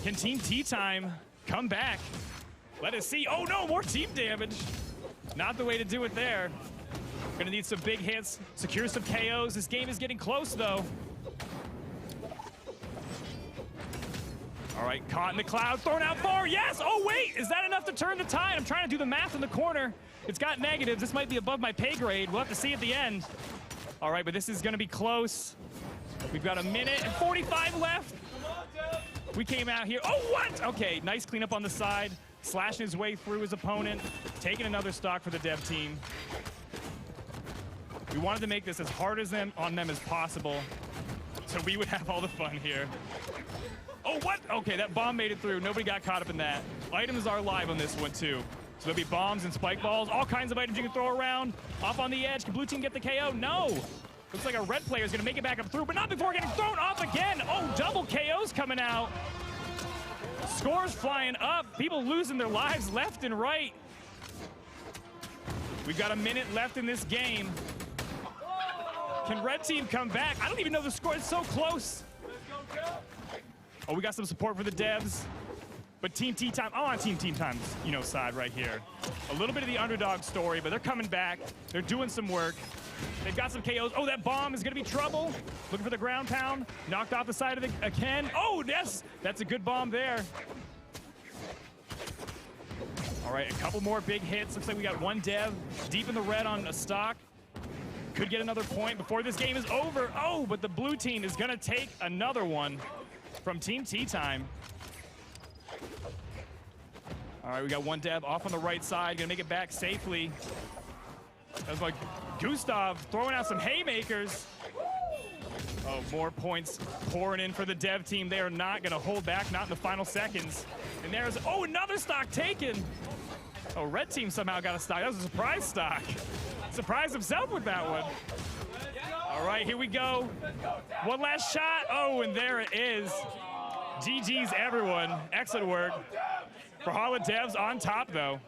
Can Team Tea Time come back? Let us see. Oh no, more team damage. Not the way to do it there. Gonna need some big hits, secure some KOs. This game is getting close though. All right, caught in the cloud, thrown out far, yes! Oh wait, is that enough to turn the tide? I'm trying to do the math in the corner. It's got negatives, this might be above my pay grade. We'll have to see at the end. All right, but this is gonna be close. We've got 1 minute and 45 left. We came out here, oh what? Okay, nice cleanup on the side. Slashing his way through his opponent. Taking another stock for the dev team. We wanted to make this as hard on them as possible, so we would have all the fun here. Oh, what? Okay, that bomb made it through. Nobody got caught up in that. Items are live on this one, too. So there'll be bombs and spike balls, all kinds of items you can throw around. Off on the edge. Can blue team get the KO? No. Looks like a red player is going to make it back up through, but not before getting thrown off again. Oh, double KOs coming out. Scores flying up. People losing their lives left and right. We've got 1 minute left in this game. Can red team come back? I don't even know the score. It's so close. Oh, we got some support for the devs. But Team Tea Time, I'm on Team Tea Time's, side right here. A little bit of the underdog story, but they're coming back. They're doing some work. They've got some KOs. Oh, that bomb is gonna be trouble. Looking for the ground pound. Knocked off the side of the Ken. Oh, yes, that's a good bomb there. All right, a couple more big hits. Looks like we got one dev deep in the red on a stock. Could get another point before this game is over. Oh, but the blue team is gonna take another one from Team Tea Time. All right, we got one dev off on the right side, gonna make it back safely. That was like Gustav throwing out some haymakers. Oh, more points pouring in for the dev team. They are not gonna hold back, not in the final seconds. And there's, oh, another stock taken. Oh, red team somehow got a stock. That was a surprise stock. Surprised himself with that one. All right, here we go. One last shot. Oh, and there it is. GG's, everyone. Excellent work. Brawlhalla devs on top, though.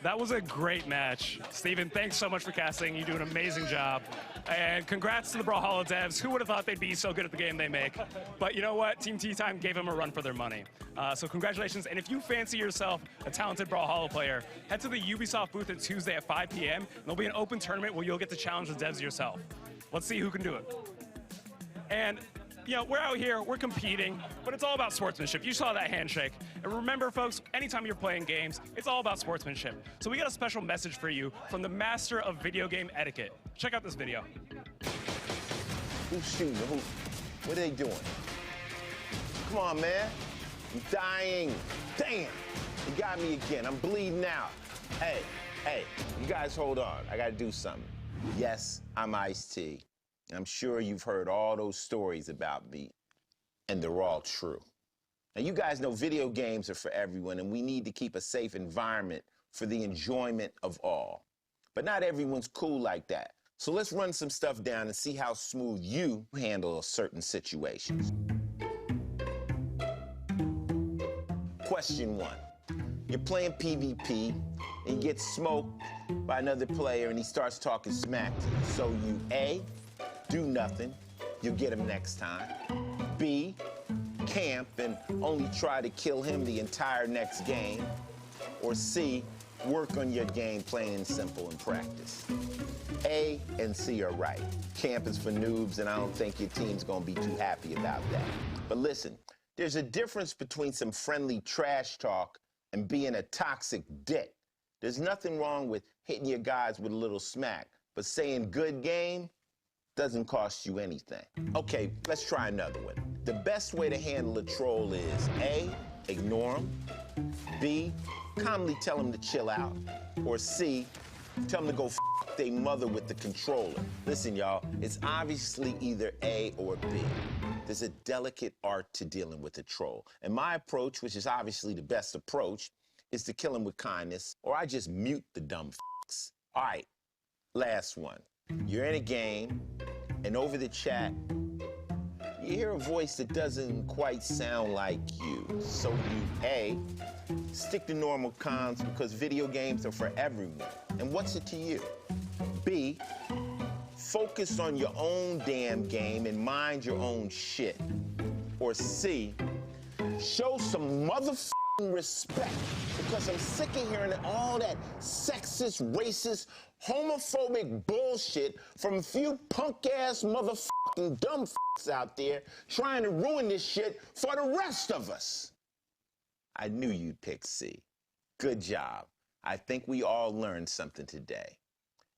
That was a great match. Steven, thanks so much for casting. You do an amazing job. And congrats to the Brawlhalla devs. Who would have thought they'd be so good at the game they make? But you know what? Team Tea Time gave them a run for their money. So congratulations. And if you fancy yourself a talented Brawlhalla player, head to the Ubisoft booth at Tuesday at 5 p.m. And there'll be an open tournament where you'll get to challenge the devs yourself. Let's see who can do it. And we're out here, we're competing, but it's all about sportsmanship. You saw that handshake. And remember, folks, anytime you're playing games, it's all about sportsmanship. So we got a special message for you from the master of video game etiquette. Check out this video. Who's shooting? What are they doing? Come on, man. I'm dying. Damn. You got me again. I'm bleeding out. Hey, you guys hold on. I gotta do something. Yes, I'm Ice-T. I'm sure you've heard all those stories about me, and they're all true. Now, you guys know video games are for everyone, and we need to keep a safe environment for the enjoyment of all. But not everyone's cool like that. So let's run some stuff down and see how smooth you handle certain situations. Question 1. You're playing PvP, and you get smoked by another player, and he starts talking smack to you. So you A, do nothing, you'll get him next time. B, camp and only try to kill him the entire next game. Or C, work on your game plain and simple in practice. A and C are right. Camp is for noobs, and I don't think your team's gonna be too happy about that. But listen, there's a difference between some friendly trash talk and being a toxic dick. There's nothing wrong with hitting your guys with a little smack, but saying good game doesn't cost you anything. Okay, let's try another one. The best way to handle a troll is A, ignore them, B, calmly tell them to chill out, or C, tell them to go f their mother with the controller. Listen, y'all, it's obviously either A or B. There's a delicate art to dealing with a troll. And my approach, which is obviously the best approach, is to kill him with kindness, or I just mute the dumb f***s. All right, last one. You're in a game, and over the chat, you hear a voice that doesn't quite sound like you. So you, A, stick to normal comms because video games are for everyone. And what's it to you? B, focus on your own damn game and mind your own shit. Or C, show some motherfucking respect because I'm sick of hearing all that sexist, racist, homophobic bullshit from a few punk-ass motherfucking dumb f***s out there trying to ruin this shit for the rest of us. I knew you'd pick C. Good job. I think we all learned something today.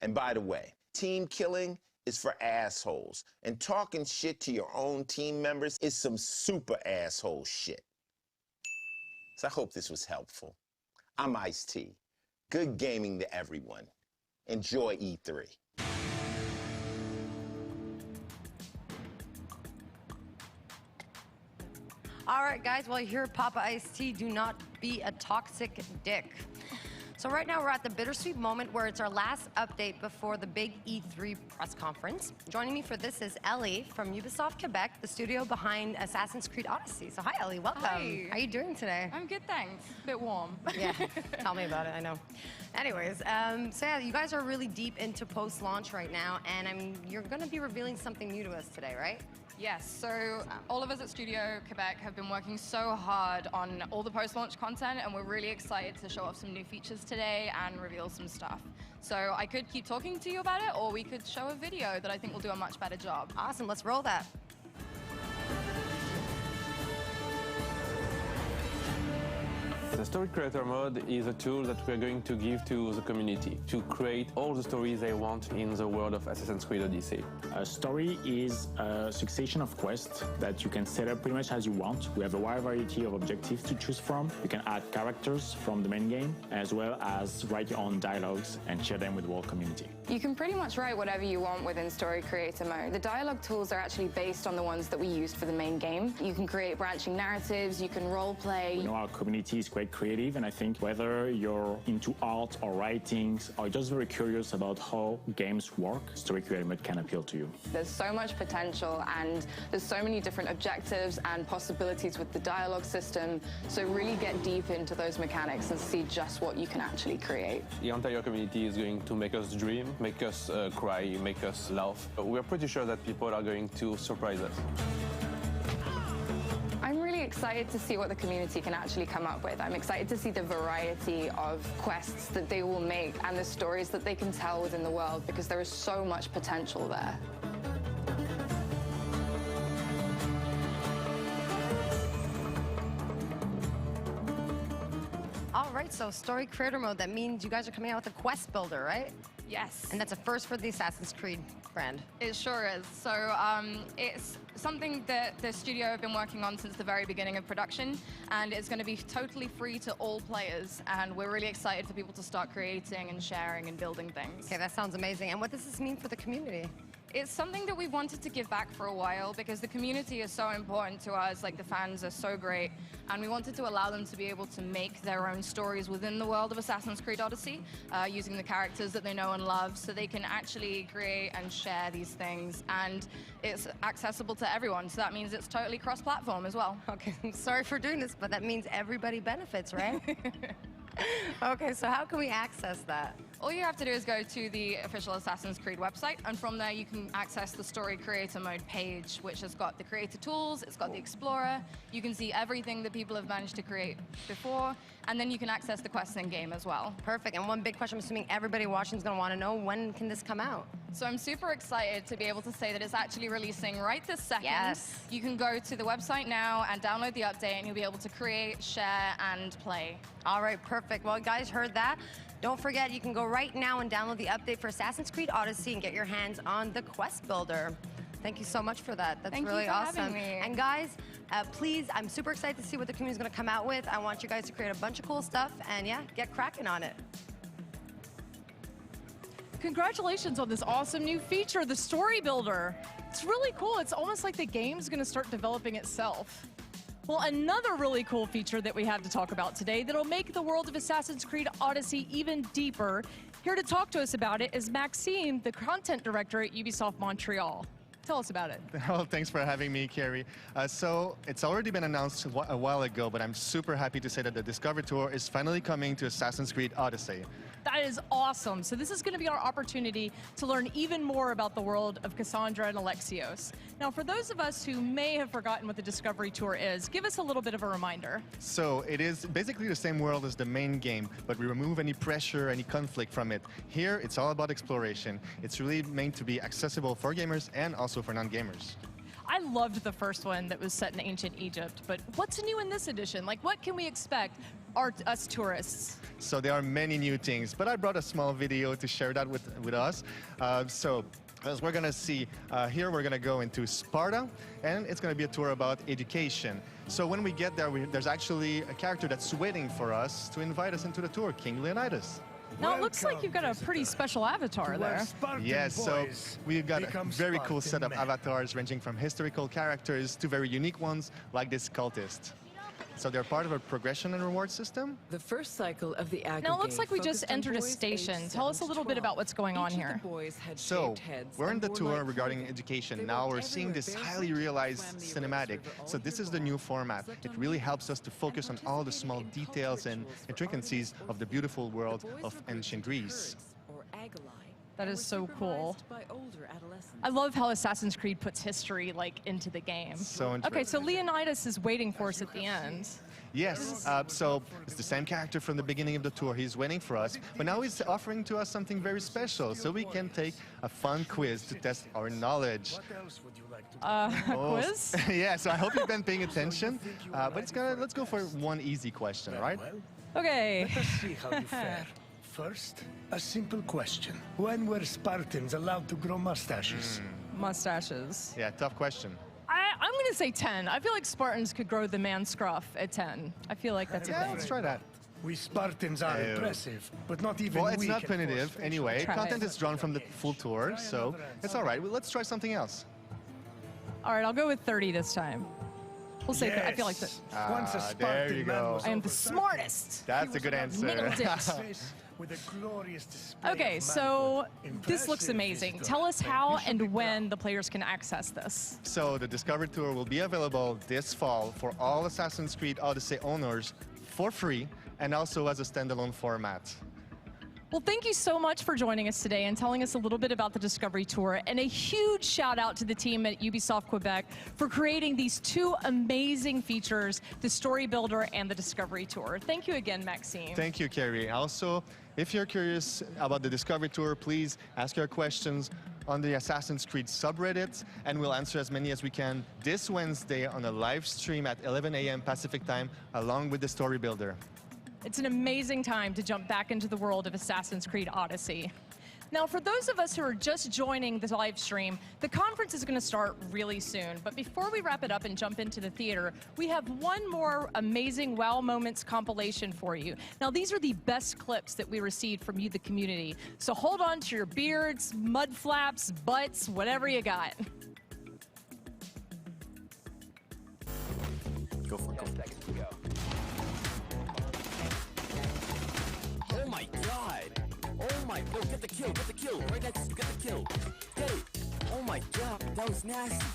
And by the way, team killing is for assholes, and talking shit to your own team members is some super asshole shit. So I hope this was helpful. I'm Ice-T. Good gaming to everyone. Enjoy E3. All right, guys, well, here at Papa Ice-T, do not be a toxic dick. So right now we're at the bittersweet moment where it's our last update before the big E3 press conference. Joining me for this is Ellie from Ubisoft Quebec, the studio behind Assassin's Creed Odyssey. So hi, Ellie, welcome. Hi. How are you doing today? I'm good, thanks. A bit warm. Yeah, tell me about it, I know. Anyways, so yeah, you guys are really deep into post-launch right now, and you're gonna be revealing something new to us today, right? Yes, so all of us at Studio Quebec have been working so hard on all the post-launch content, and we're really excited to show off some new features today and reveal some stuff. So I could keep talking to you about it, or we could show a video that I think will do a much better job. Awesome, let's roll that. The Story Creator Mode is a tool that we're going to give to the community to create all the stories they want in the world of Assassin's Creed Odyssey. A story is a succession of quests that you can set up pretty much as you want. We have a wide variety of objectives to choose from. You can add characters from the main game, as well as write your own dialogues and share them with the whole community. You can pretty much write whatever you want within Story Creator Mode. The dialogue tools are actually based on the ones that we used for the main game. You can create branching narratives, you can role play. We know our community is quite creative, and I think whether you're into art or writing or just very curious about how games work, Story Creator Mode can appeal to you. There's so much potential, and there's so many different objectives and possibilities with the dialogue system, so really get deep into those mechanics and see just what you can actually create. The entire community is going to make us dream, make us cry, make us laugh. We're pretty sure that people are going to surprise us. I'm really excited to see what the community can actually come up with. I'm excited to see the variety of quests that they will make and the stories that they can tell within the world, because there is so much potential there. All right, so Story Creator Mode, that means you guys are coming out with a quest builder, right? Yes. And that's a first for the Assassin's Creed brand. It sure is. So it's something that the studio have been working on since the very beginning of production, and it's going to be totally free to all players, and we're really excited for people to start creating and sharing and building things. Okay, that sounds amazing. And what does this mean for the community? It's something that we wanted to give back for a while because the community is so important to us, like the fans are so great, and we wanted to allow them to be able to make their own stories within the world of Assassin's Creed Odyssey, using the characters that they know and love, so they can actually create and share these things, and it's accessible to everyone, so that means it's totally cross-platform as well. Okay, I'm sorry for doing this, but that means everybody benefits, right? Okay, so how can we access that? All you have to do is go to the official Assassin's Creed website, and from there you can access the Story Creator Mode page, which has got the creator tools, it's got the Explorer, you can see everything that people have managed to create before, and then you can access the quests in game as well. Perfect, and one big question I'm assuming everybody watching is going to want to know, when can this come out? So I'm super excited to be able to say that it's actually releasing right this second. Yes. You can go to the website now and download the update, and you'll be able to create, share, and play. All right, perfect. Well, you guys heard that. Don't forget, you can go right now and download the update for Assassin's Creed Odyssey and get your hands on the Quest Builder. Thank you so much for that. That's Thank you really for awesome. having me. And guys, please, I'm super excited to see what the community is going to come out with. I want you guys to create a bunch of cool stuff and yeah, get cracking on it. Congratulations on this awesome new feature, the Story Builder. It's really cool. It's almost like the game's going to start developing itself. Well, another really cool feature that we have to talk about today that'll make the world of Assassin's Creed Odyssey even deeper. Here to talk to us about it is Maxime, the content director at Ubisoft Montreal. Tell us about it. Well, thanks for having me, Carrie. So it's already been announced a while ago, but I'm super happy to say that the Discovery Tour is finally coming to Assassin's Creed Odyssey. That is awesome. So this is going to be our opportunity to learn even more about the world of Cassandra and Alexios. Now, for those of us who may have forgotten what the Discovery Tour is, give us a little bit of a reminder. So it is basically the same world as the main game, but we remove any pressure, any conflict from it. Here, it's all about exploration. It's really meant to be accessible for gamers and also for non-gamers. I loved the first one that was set in ancient Egypt, but what's new in this edition? Like, what can we expect, us tourists? So there are many new things, but I brought a small video to share that with us. As we're gonna see here, we're gonna go into Sparta, and it's gonna be a tour about education. So when we get there, there's actually a character that's waiting for us to invite us into the tour, King Leonidas. Now, it looks like you've got a pretty special avatar there. Yes, so we've got a very cool set of avatars ranging from historical characters to very unique ones like this cultist. So they're part of a progression and reward system. The first cycle of the Now, it looks like we just entered a station. Tell us a little bit about what's going on here. So, we're in the tour regarding education. Now we're seeing this highly realized cinematic. So this is the new format. It really helps us to focus on all the small details and intricacies of the beautiful world of ancient Greece. That is so cool. I love how Assassin's Creed puts history into the game. So okay, so Leonidas is waiting for us at the end. Yes, so it's the same character from the beginning of the tour. He's waiting for us, but now he's offering to us something very special, so we can take a fun quiz to test our knowledge. Quiz? Yeah, so I hope you've been paying attention, but let's go for one easy question, right? Okay. Let us see how you fare. First, a simple question. When were Spartans allowed to grow mustaches? Mustaches. Yeah, tough question. I'm going to say 10. I feel like Spartans could grow the man scruff at 10. I feel like that's a thing. Let's try that. We Spartans are impressive, but not even Well, it's we not can punitive force anyway. Try Content it. is drawn from the full tour, so it's all right. Well, let's try something else. All right, I'll go with 30 this time. We'll say I feel like that. Once a there you Spartan man go. was I am the over smartest. That's a good answer. Nailed it. with a glorious display Okay, of so manhood. this looks amazing. Impressive, Tell us how You should and be when the players can access this. So the Discovery Tour will be available this fall for all Assassin's Creed Odyssey owners for free and also as a standalone format. Well, thank you so much for joining us today and telling us a little bit about the Discovery Tour. And a huge shout out to the team at Ubisoft Quebec for creating these two amazing features, the Story Builder and the Discovery Tour. Thank you again, Maxime. Thank you, Carrie. Also, if you're curious about the Discovery Tour, please ask your questions on the Assassin's Creed subreddit, and we'll answer as many as we can this Wednesday on a live stream at 11 a.m. Pacific time, along with the Story Builder. It's an amazing time to jump back into the world of Assassin's Creed Odyssey. Now, for those of us who are just joining the live stream, the conference is going to start really soon. But before we wrap it up and jump into the theater, we have one more amazing Wow Moments compilation for you. Now, these are the best clips that we received from you, the community. So hold on to your beards, mud flaps, butts, whatever you got. Go for it, go. 10 seconds to go. Oh my god! Oh my, no, get the kill, right next to get the kill. Get it! Oh my god, that was nasty.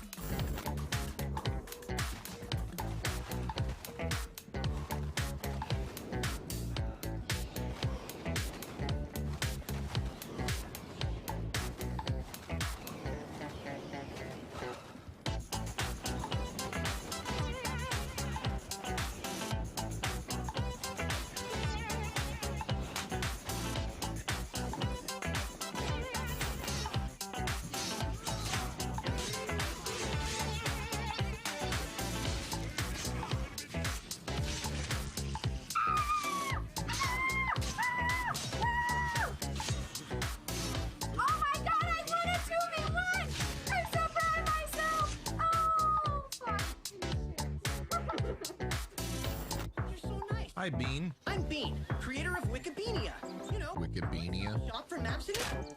Hi, Bean. I'm Bean, creator of Wikipedia. You know, Wikipedia? shop for maps and...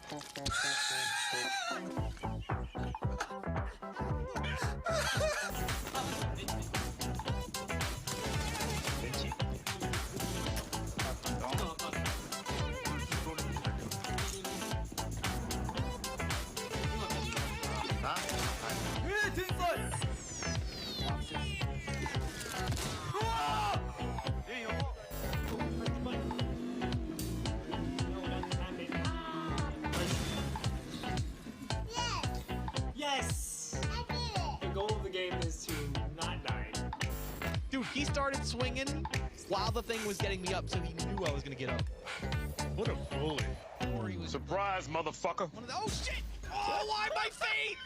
Yes! The goal of the game is to not die. Dude, he started swinging while the thing was getting me up, so he knew I was gonna get up. What a bully. Surprise, motherfucker! Oh shit! Oh, why my feet?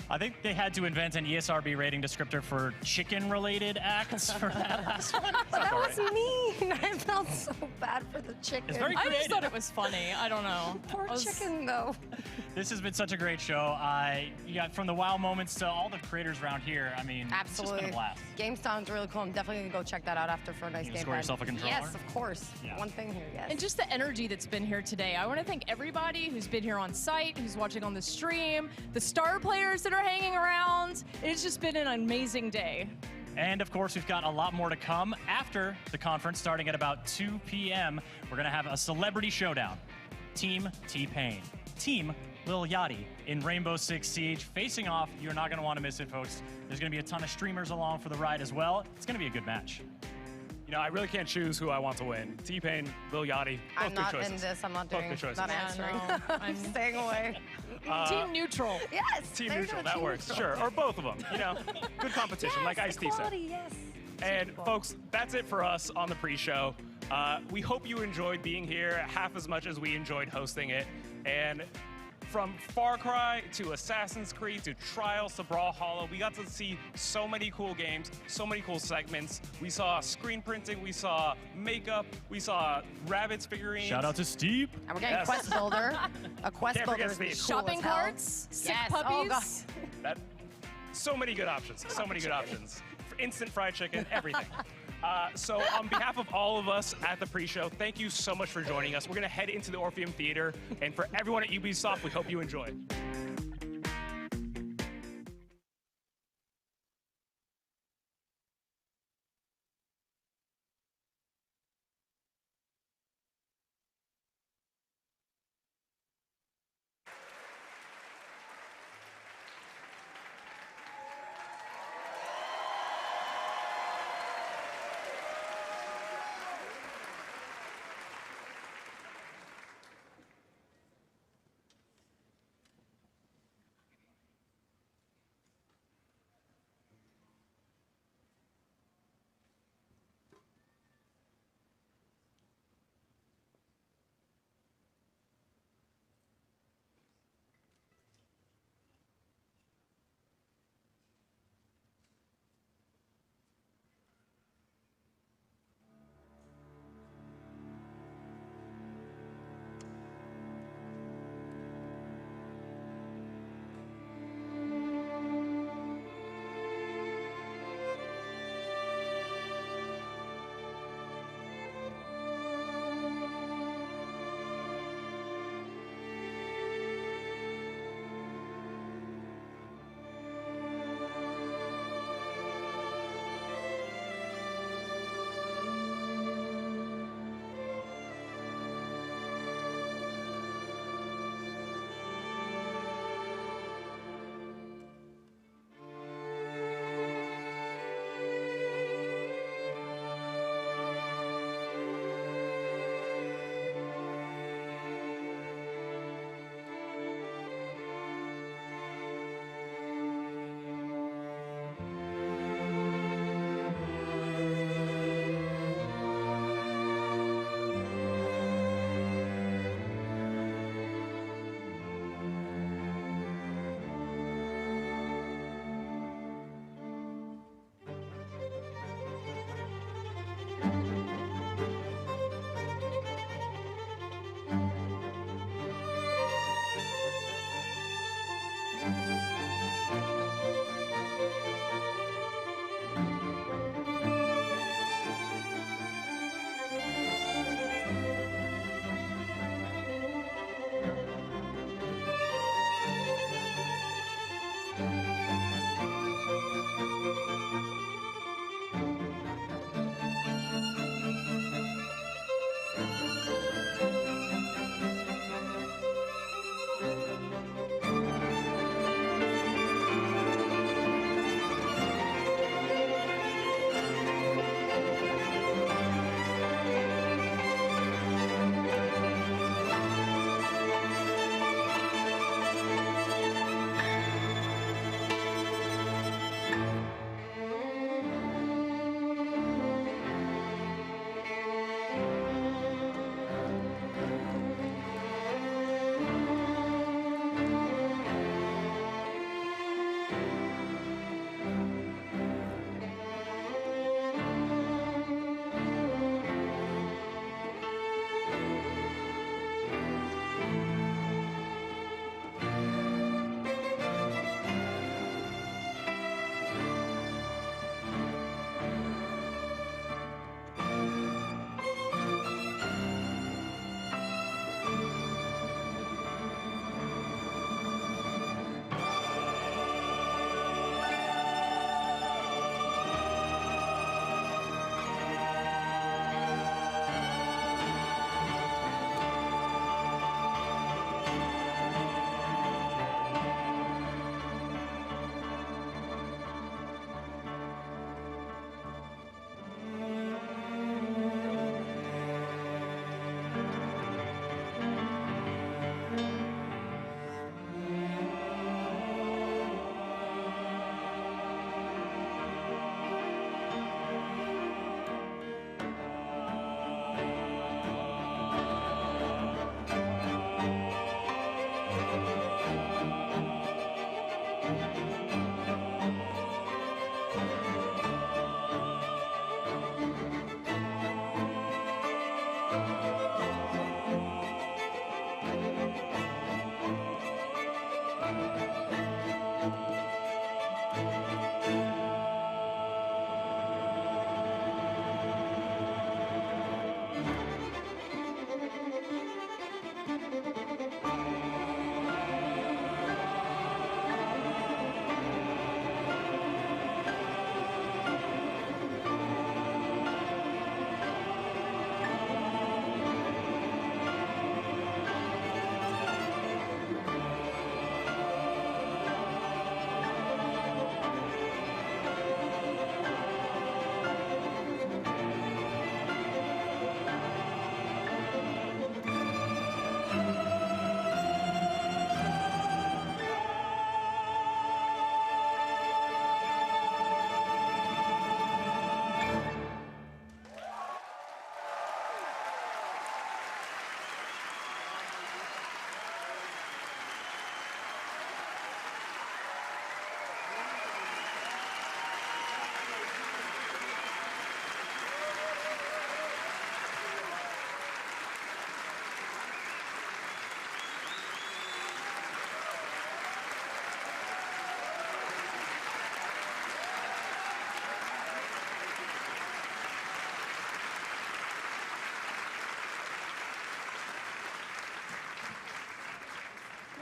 I think they had to invent an ESRB rating descriptor for chicken-related acts for that last one. But that was mean. I felt so bad for the chicken. It's very I just creative. thought it was funny. I don't know. Poor chicken, though. This has been such a great show. You got from the wow moments to all the creators around here. I mean, Absolutely. it's just been a blast. GameStown's really cool. I'm definitely going to go check that out after for a nice You game. score yourself a controller? Yes, of course. Yeah. One thing here, yes. And just the energy that's been here today. I want to thank everybody who's been here on site, who's watching on the stream, the star players that are hanging around. It's just been an amazing day. And of course, we've got a lot more to come after the conference, starting at about 2 p.m. We're going to have a celebrity showdown. Team T-Pain, Team Lil Yachty in Rainbow Six Siege facing off. You're not going to want to miss it, folks. There's going to be a ton of streamers along for the ride as well. It's going to be a good match. You know, I really can't choose who I want to win. T-Pain, Lil Yachty, both I'm good not choices. in this. I'm not Both doing good choices. not answering. no. I'm staying away. Team neutral. Yes. Team there you neutral, go, that team works. neutral. Sure, or both of them. You know, good competition, like Ice-T said. Equality, yes. And folks, that's it for us on the pre-show. We hope you enjoyed being here half as much as we enjoyed hosting it. And from Far Cry to Assassin's Creed to Trials to Brawlhalla, we got to see so many cool games, so many cool segments. We saw screen printing, we saw makeup, we saw rabbits figurines. Shout out to Steve. And we're getting Yes. Quest Builder. A Quest Can't Builder forget is Steve. cool Shopping as hell. carts, sick Yes. puppies. Oh, God. That, so many good options. So many good options. Instant fried chicken, everything. So on behalf of all of us at the pre-show, thank you so much for joining us. We're going to head into the Orpheum Theater. And for everyone at Ubisoft, we hope you enjoy.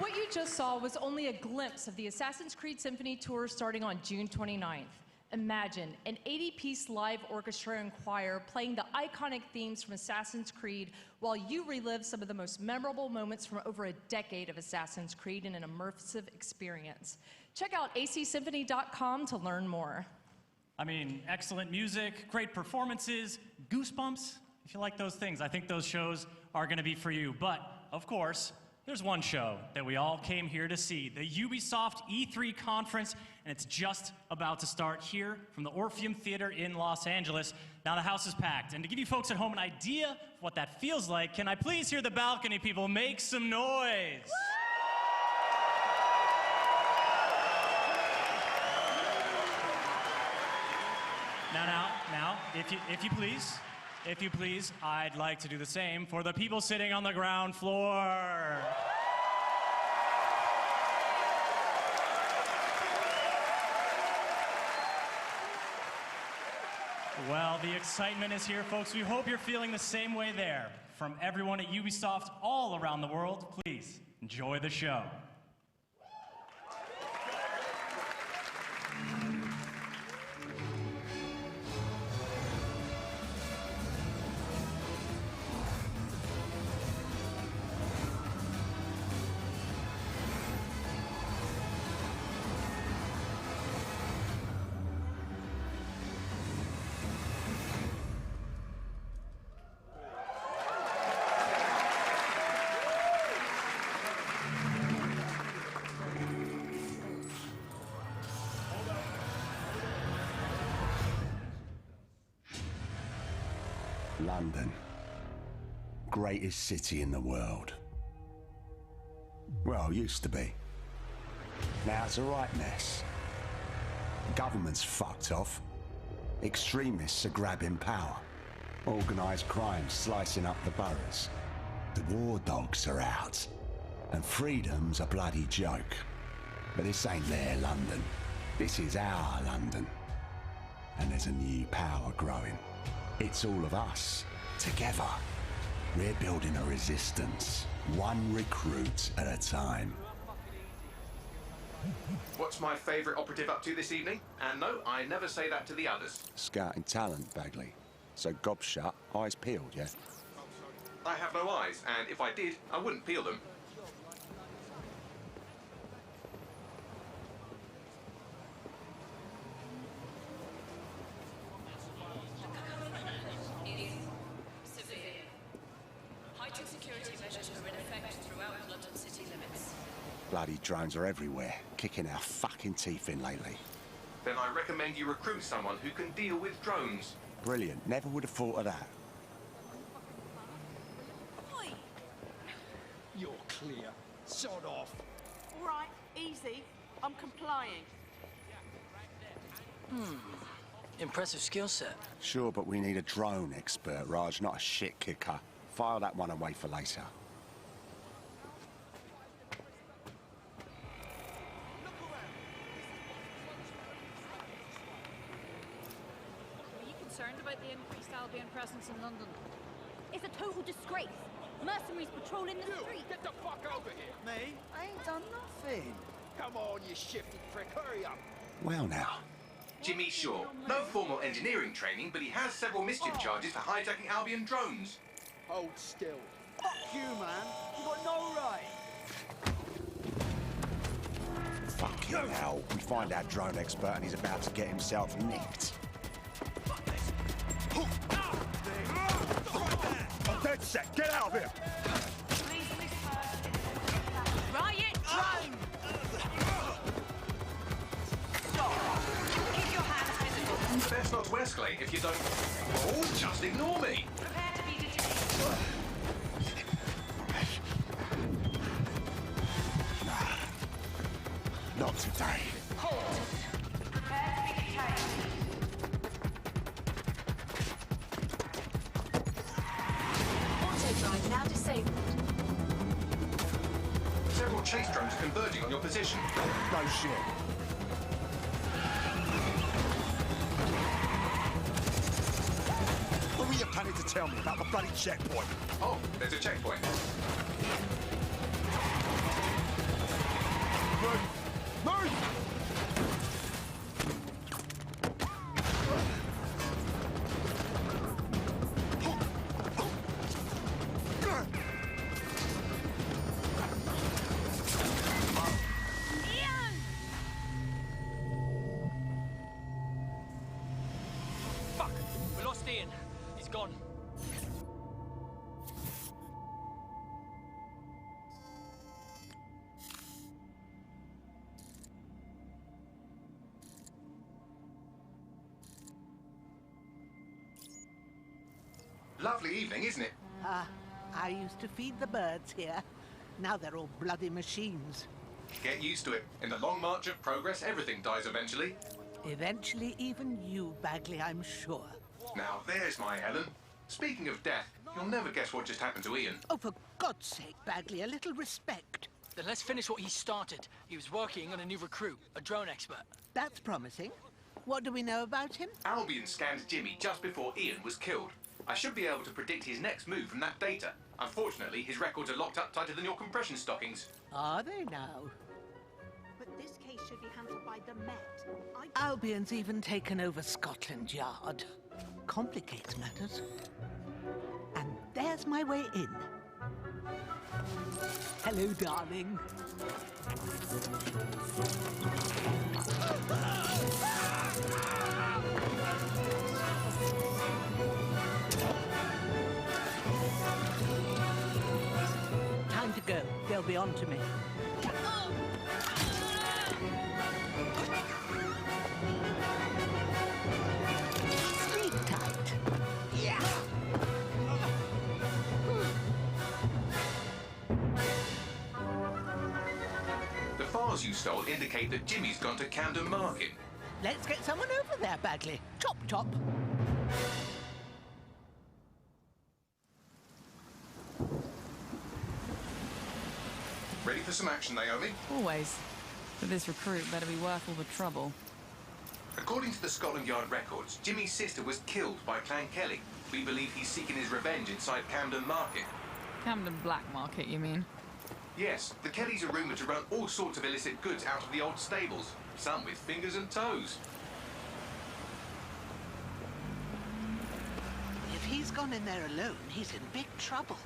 What you just saw was only a glimpse of the Assassin's Creed Symphony Tour starting on June 29th. Imagine an 80-piece live orchestra and choir playing the iconic themes from Assassin's Creed while you relive some of the most memorable moments from over a decade of Assassin's Creed in an immersive experience. Check out acsymphony.com to learn more. I mean, excellent music, great performances, goosebumps. If you like those things, I think those shows are going to be for you. But, of course, there's one show that we all came here to see, the Ubisoft E3 conference, and it's just about to start here from the Orpheum Theater in Los Angeles. Now the house is packed, and to give you folks at home an idea of what that feels like, can I please hear the balcony people make some noise? Now, if you please, I'd like to do the same for the people sitting on the ground floor. Well, the excitement is here, folks. We hope you're feeling the same way there. From everyone at Ubisoft all around the world, please enjoy the show. London. Greatest city in the world. Well, used to be. Now it's a right mess. The government's fucked off. Extremists are grabbing power. Organised crime slicing up the boroughs. The war dogs are out. And freedom's a bloody joke. But this ain't their London. This is our London. And there's a new power growing. It's all of us, together. We're building a resistance, one recruit at a time. What's my favourite operative up to this evening? And no, I never say that to the others. Scouting talent, Bagley. So gob shut, eyes peeled, yeah? I have no eyes, and if I did, I wouldn't peel them. Bloody drones are everywhere, kicking our fucking teeth in lately. Then I recommend you recruit someone who can deal with drones. Brilliant, never would have thought of that. Oi! You're clear. Sod off. All right, easy. I'm complying. Impressive skill set. Sure, but we need a drone expert, Raj, not a shit kicker. File that one away for later. Concerned about the increased Albion presence in London? It's a total disgrace. Mercenaries patrolling the street. Get the fuck over here! Me? I ain't done nothing. Come on, you shifty prick, hurry up! Well now. Jimmy Shaw. No formal engineering training, but he has several mischief charges for hijacking Albion drones. Hold still. Fuck you, man. You got no right. Fucking hell. We find our drone expert and he's about to get himself nicked. I'm dead set. Get out of here. Riot drone! Stop. Keep your hands visible. Best not to escalate if you don't... Oh, just ignore me. Prepare to be detected. Not today. Halt. Prepare to be detained. Auto-drive now disabled. Several chase drones are converging on your position. No shit. What were you planning to tell me about the bloody checkpoint? Oh, there's a checkpoint. Lovely evening, isn't it? I used to feed the birds here. Now they're all bloody machines. Get used to it. In the long march of progress, everything dies eventually. Eventually, even you, Bagley, I'm sure. Now, there's my Helen. Speaking of death, you'll never guess what just happened to Ian. Oh, for God's sake, Bagley, a little respect. Then let's finish what he started. He was working on a new recruit, a drone expert. That's promising. What do we know about him? Albion scanned Jimmy just before Ian was killed. I should be able to predict his next move from that data. Unfortunately, his records are locked up tighter than your compression stockings. Are they now? But this case should be handled by the Met. Albion's even taken over Scotland Yard. Complicates matters. And there's my way in. Hello, darling. Time to go. They'll be on to me. Sleep tight. Yeah. The files you stole indicate that Jimmy's gone to Camden Market. Let's get someone over there, Bagley. Chop, chop. Ready for some action, Naomi? Always. But this recruit better be worth all the trouble. According to the Scotland Yard records, Jimmy's sister was killed by Clan Kelly. We believe he's seeking his revenge inside Camden Market. Camden Black Market, you mean? Yes, the Kellys are rumoured to run all sorts of illicit goods out of the old stables. Some with fingers and toes. If he's gone in there alone, he's in big trouble.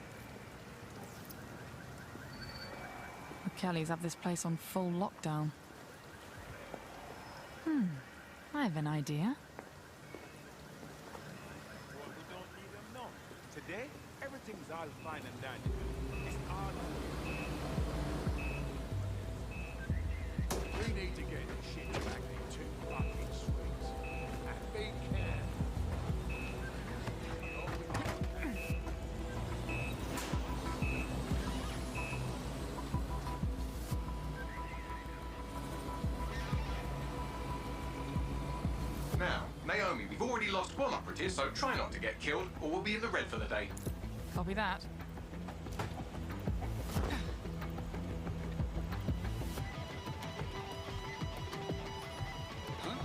The Kellys have this place on full lockdown. I have an idea. Today, everything's all fine and dandy. It's all... We need to get this shit back into fucking streets. And we can. Now, Naomi, we've already lost one operative, so try not to get killed, or we'll be in the red for the day. Copy that. Huh?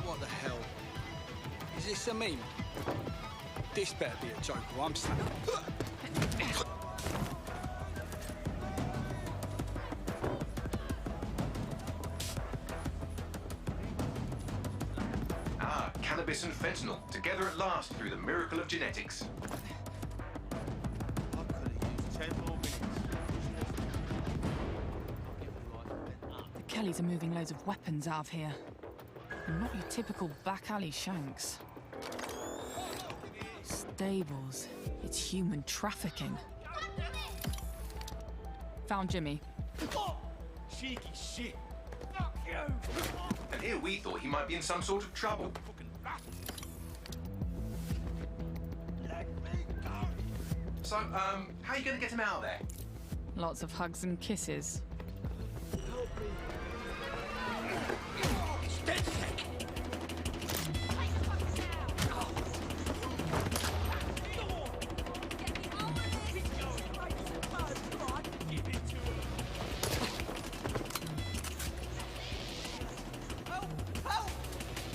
What the hell? Is this a meme? This better be a joke or I'm snapping. Cannabis and fentanyl, together at last through the miracle of genetics. The Kellys are moving loads of weapons out of here. And not your typical back alley shanks. Stables. It's human trafficking. Found Jimmy. Cheeky shit. Fuck you. And here we thought he might be in some sort of trouble. So, how are you going to get him out of there? Lots of hugs and kisses.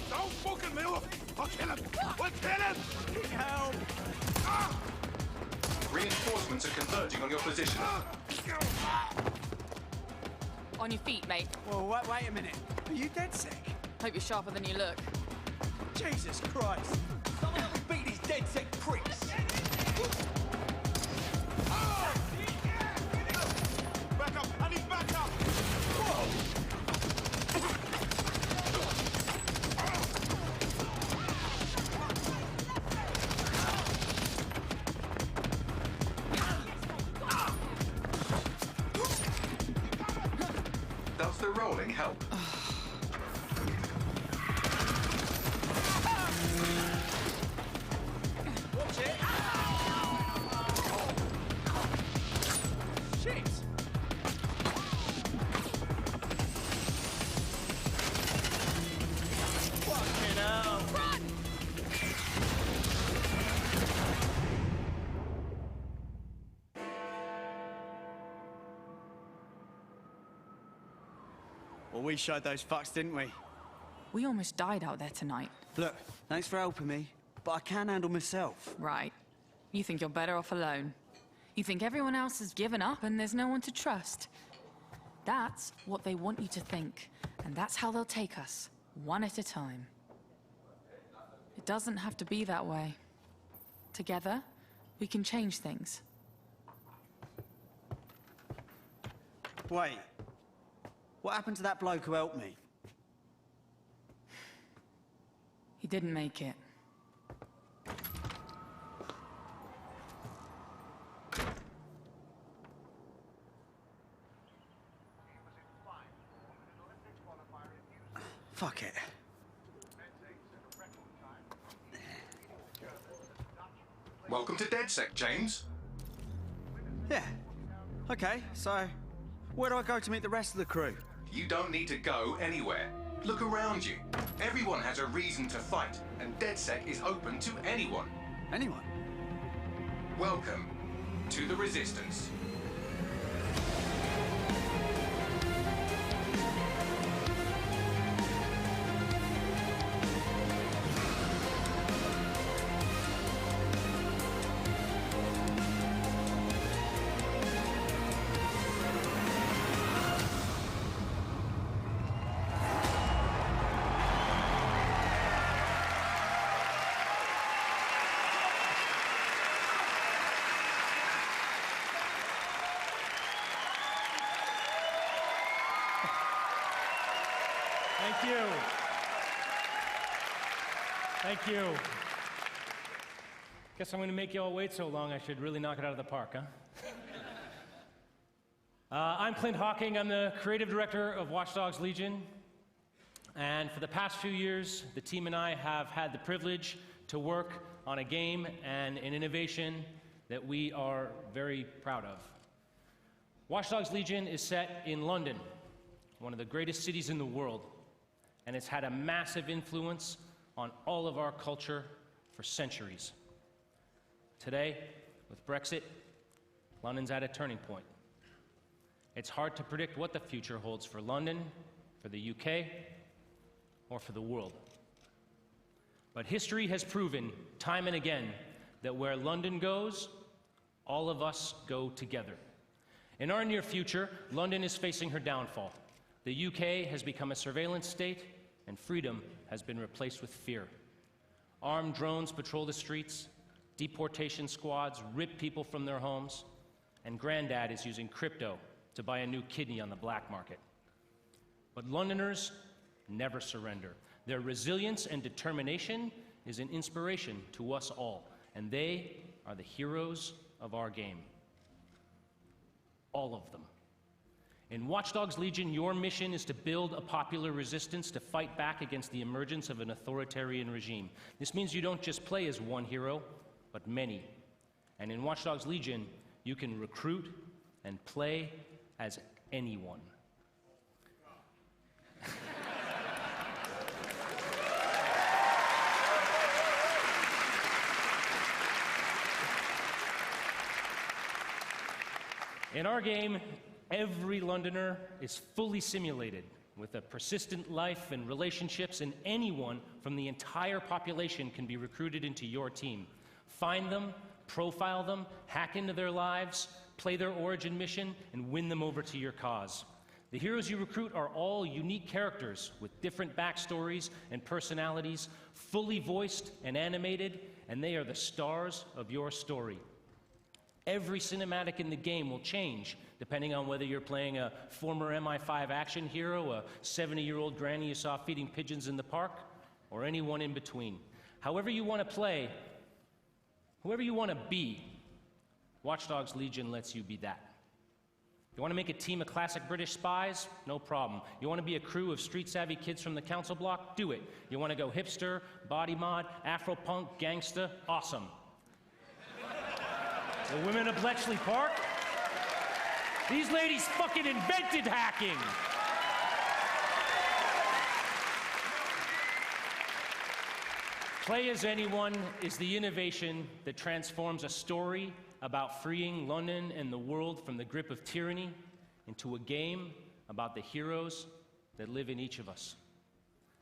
Don't fucking move! I'll kill him! We'll kill him! Help! Reinforcements are converging on your position. On your feet, mate. Well, wait a minute. Are you dead sick? Hope you're sharper than you look. Jesus Christ! Someone else beat these dead sick pricks! Back up! I need back up! Whoa! Does the rolling help? Watch it! Well, we showed those fucks, didn't we? We almost died out there tonight. Look, thanks for helping me, but I can handle myself. Right. You think you're better off alone. You think everyone else has given up and there's no one to trust. That's what they want you to think, and that's how they'll take us, one at a time. It doesn't have to be that way. Together, we can change things. Wait. What happened to that bloke who helped me? He didn't make it. Fuck it. Welcome to DedSec, James. Yeah. Okay, so where do I go to meet the rest of the crew? You don't need to go anywhere. Look around you. Everyone has a reason to fight, and DedSec is open to anyone. Anyone? Welcome to the Resistance. Thank you. Thank you. Guess I'm going to make you all wait so long, I should really knock it out of the park, huh? I'm Clint Hawking. I'm the creative director of Watch Dogs Legion. And for the past few years, the team and I have had the privilege to work on a game and an innovation that we are very proud of. Watch Dogs Legion is set in London, one of the greatest cities in the world, and it's had a massive influence on all of our culture for centuries. Today, with Brexit, London's at a turning point. It's hard to predict what the future holds for London, for the UK, or for the world. But history has proven time and again that where London goes, all of us go together. In our near future, London is facing her downfall. The UK has become a surveillance state, and freedom has been replaced with fear. Armed drones patrol the streets, deportation squads rip people from their homes, and Granddad is using crypto to buy a new kidney on the black market. But Londoners never surrender. Their resilience and determination is an inspiration to us all, and they are the heroes of our game. All of them. In Watch Dogs Legion, your mission is to build a popular resistance to fight back against the emergence of an authoritarian regime. This means you don't just play as one hero, but many. And in Watch Dogs Legion, you can recruit and play as anyone. In our game, every Londoner is fully simulated with a persistent life and relationships, and anyone from the entire population can be recruited into your team. Find them, profile them, hack into their lives, play their origin mission, and win them over to your cause. The heroes you recruit are all unique characters with different backstories and personalities, fully voiced and animated, and they are the stars of your story. Every cinematic in the game will change, depending on whether you're playing a former MI5 action hero, a 70-year-old granny you saw feeding pigeons in the park, or anyone in between. However you want to play, whoever you want to be, Watch Dogs Legion lets you be that. You want to make a team of classic British spies? No problem. You want to be a crew of street-savvy kids from the council block? Do it. You want to go hipster, body mod, Afro-punk, gangsta? Awesome. The women of Bletchley Park? These ladies fucking invented hacking! Play as Anyone is the innovation that transforms a story about freeing London and the world from the grip of tyranny into a game about the heroes that live in each of us.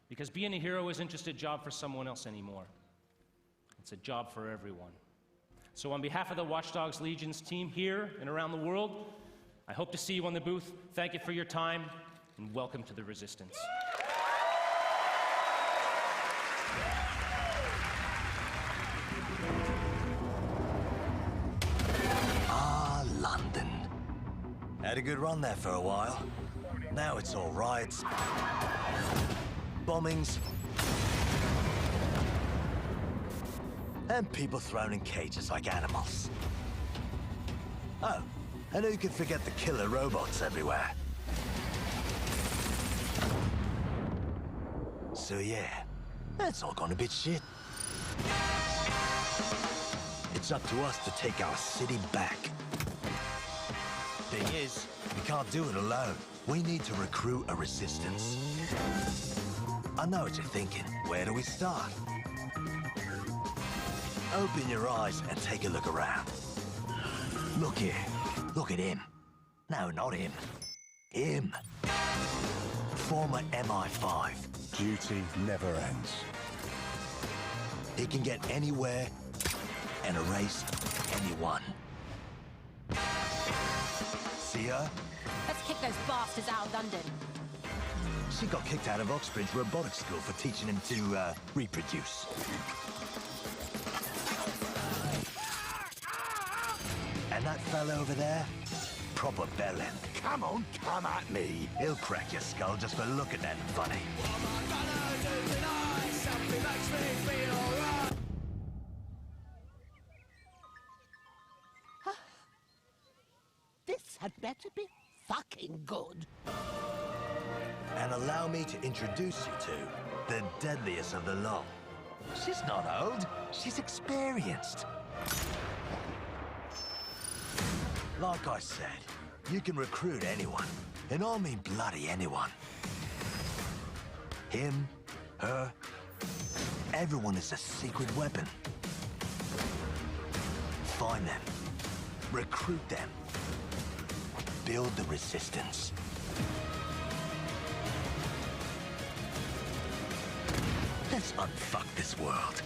Because being a hero isn't just a job for someone else anymore. It's a job for everyone. So on behalf of the Watch Dogs Legion's team here and around the world, I hope to see you on the booth. Thank you for your time, and welcome to the Resistance. London. Had a good run there for a while. Now it's all riots, bombings, and people thrown in cages like animals. Oh, and who could forget the killer robots everywhere? So yeah, that's all gone a bit shit. It's up to us to take our city back. Thing is, we can't do it alone. We need to recruit a resistance. I know what you're thinking. Where do we start? Open your eyes and take a look around. Look here. Look at him. No, not him. Him. Former MI5. Duty never ends. He can get anywhere and erase anyone. See her? Let's kick those bastards out of London. She got kicked out of Oxbridge Robotics School for teaching him to reproduce. And that fella over there? Proper bellend. Come on, come at me. He'll crack your skull just for looking at him funny. This had better be fucking good. And allow me to introduce you to the deadliest of the lot. She's not old, she's experienced. Like I said, you can recruit anyone, and I mean bloody anyone. Him, her, everyone is a secret weapon. Find them, recruit them, build the resistance. Let's unfuck this world.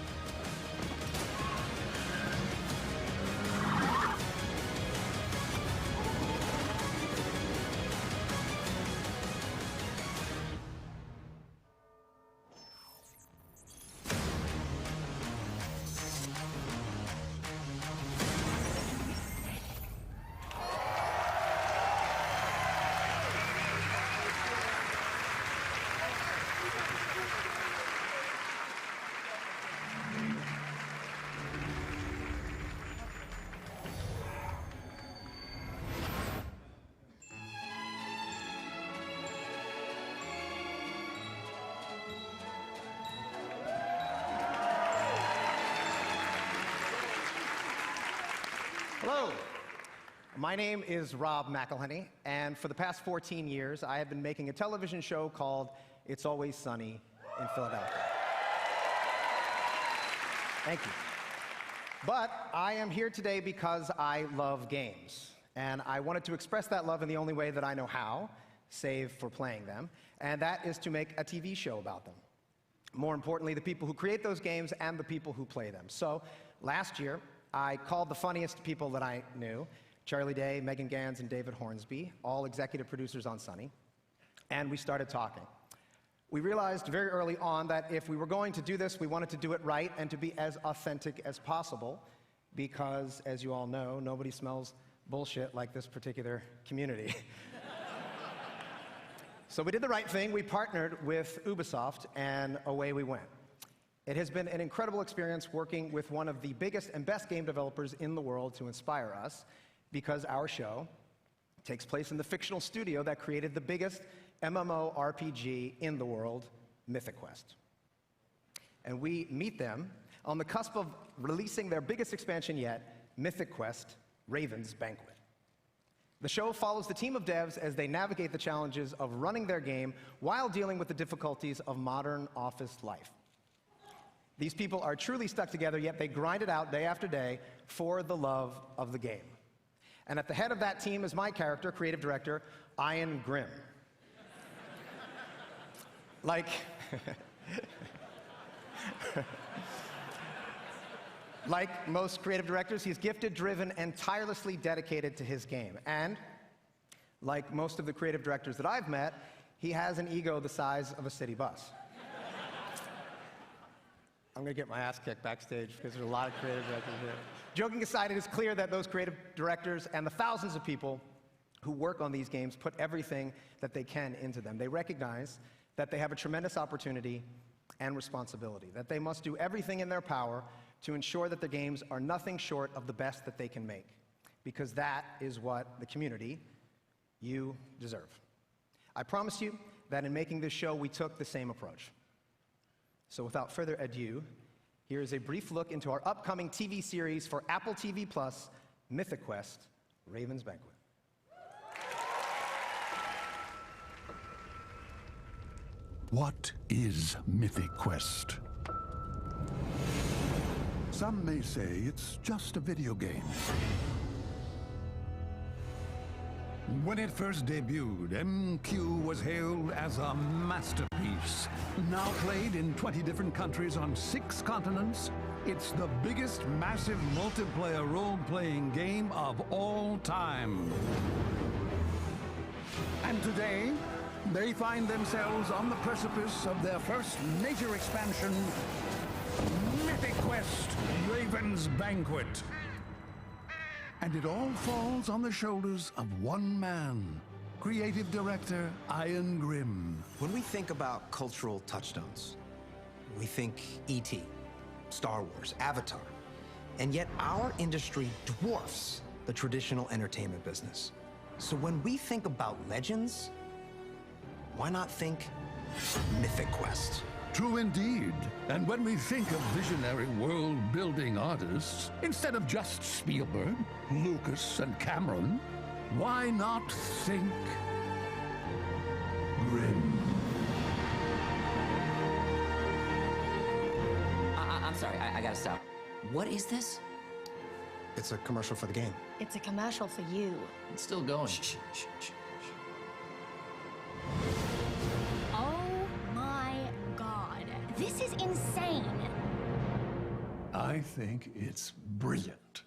Hello. My name is Rob McElhenney, and for the past 14 years, I have been making a television show called It's Always Sunny in Philadelphia. Thank you. But I am here today because I love games, and I wanted to express that love in the only way that I know how, save for playing them, and that is to make a TV show about them. More importantly, the people who create those games and the people who play them. So last year, I called the funniest people that I knew, Charlie Day, Megan Gans, and David Hornsby, all executive producers on Sunny, and we started talking. We realized very early on that if we were going to do this, we wanted to do it right and to be as authentic as possible, because, as you all know, nobody smells bullshit like this particular community. So we did the right thing. We partnered with Ubisoft, and away we went. It has been an incredible experience working with one of the biggest and best game developers in the world to inspire us, because our show takes place in the fictional studio that created the biggest MMORPG in the world, Mythic Quest. And we meet them on the cusp of releasing their biggest expansion yet, Mythic Quest: Raven's Banquet. The show follows the team of devs as they navigate the challenges of running their game while dealing with the difficulties of modern office life. These people are truly stuck together, yet they grind it out day after day for the love of the game. And at the head of that team is my character, creative director, Ian Grimm. Like, like most creative directors, he's gifted, driven, and tirelessly dedicated to his game. And like most of the creative directors that I've met, he has an ego the size of a city bus. I'm gonna get my ass kicked backstage because there's a lot of creative directors here. Joking aside, it is clear that those creative directors and the thousands of people who work on these games put everything that they can into them. They recognize that they have a tremendous opportunity and responsibility, that they must do everything in their power to ensure that the games are nothing short of the best that they can make, because that is what the community, you, deserve. I promise you that in making this show, we took the same approach. So without further ado, here is a brief look into our upcoming TV series for Apple TV+, Mythic Quest, Raven's Banquet. What is Mythic Quest? Some may say it's just a video game. When it first debuted, MQ was hailed as a masterpiece. Now played in 20 different countries on 6 continents, it's the biggest massive multiplayer role-playing game of all time. And today, they find themselves on the precipice of their first major expansion, Mythic Quest, Raven's Banquet. And it all falls on the shoulders of one man, creative director Ian Grimm. When we think about cultural touchstones, we think E.T., Star Wars, Avatar, and yet our industry dwarfs the traditional entertainment business. So when we think about legends, why not think Mythic Quest? True indeed. And when we think of visionary world-building artists, instead of just Spielberg, Lucas, and Cameron, why not think Grimm? I'm sorry, I gotta stop. What is this? It's a commercial for the game. It's a commercial for you. It's still going. Shh. Oh my God. This is insane. I think it's brilliant.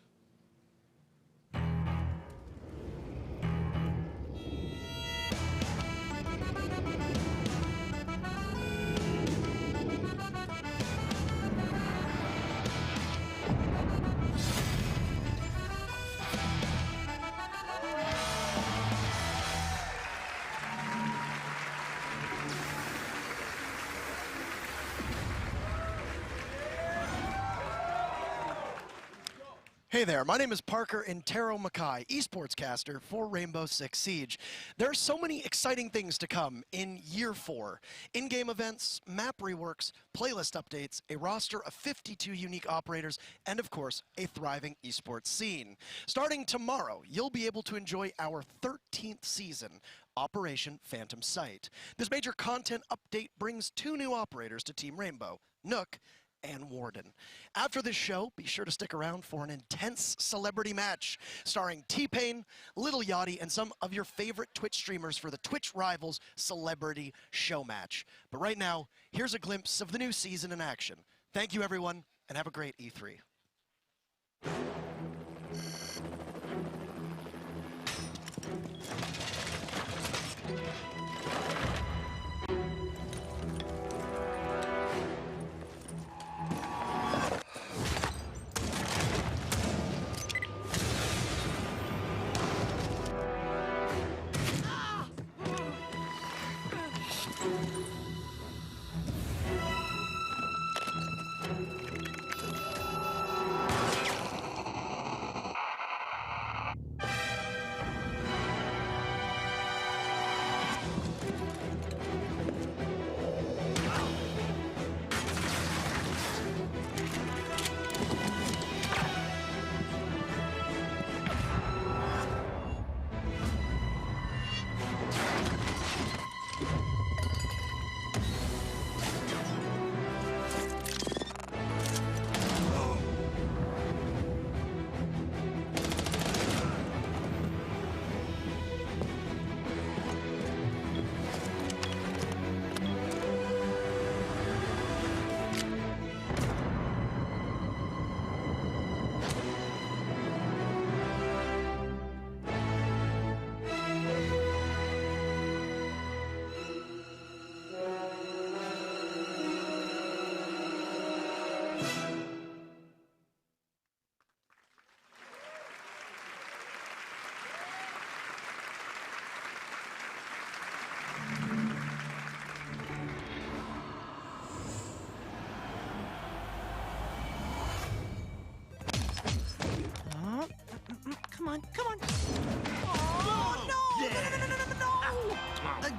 Hey there, my name is Parker Intero Mackay, esports caster for Rainbow Six Siege. There are so many exciting things to come in Year 4. In-game events, map reworks, playlist updates, a roster of 52 unique operators, and of course, a thriving esports scene. Starting tomorrow, you'll be able to enjoy our 13th season, Operation Phantom Sight. This major content update brings 2 new operators to Team Rainbow, Nook and Warden. After this show, be sure to stick around for an intense celebrity match starring T-Pain, Lil Yachty, and some of your favorite Twitch streamers for the Twitch Rivals Celebrity Show Match. But right now, here's a glimpse of the new season in action. Thank you, everyone, and have a great E3.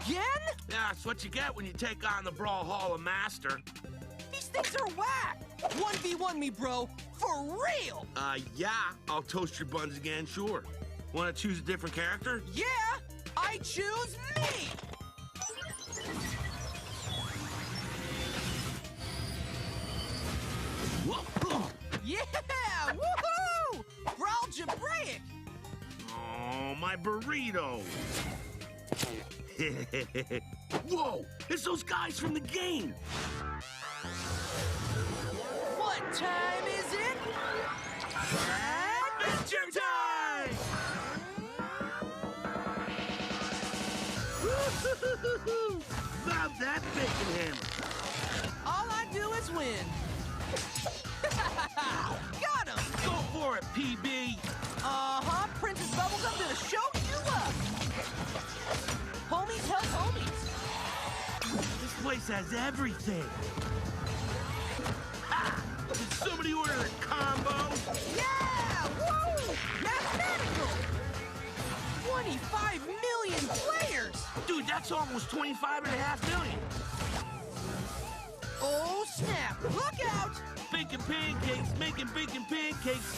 Again? Yeah, that's what you get when you take on the Brawlhalla Master. These things are whack! 1v1 me, bro. For real! Yeah. I'll toast your buns again, sure. Want to choose a different character? Yeah! I choose me! Whoa. Yeah! Woohoo! Brawl Jabraic! Oh, my burrito. Whoa! It's those guys from the game! What time is it? Adventure time! Love that bacon hammer. All I do is win. Got him! Go for it, PB! Uh-huh, Princess Bubblegum gonna show you up! Homies help homies! This place has everything! Ha! Did somebody order a combo? Yeah! Woo! Mathematical! 25 million players! Dude, that's almost 25.5 million! Oh, snap! Look out! Baking pancakes, making bacon pancakes.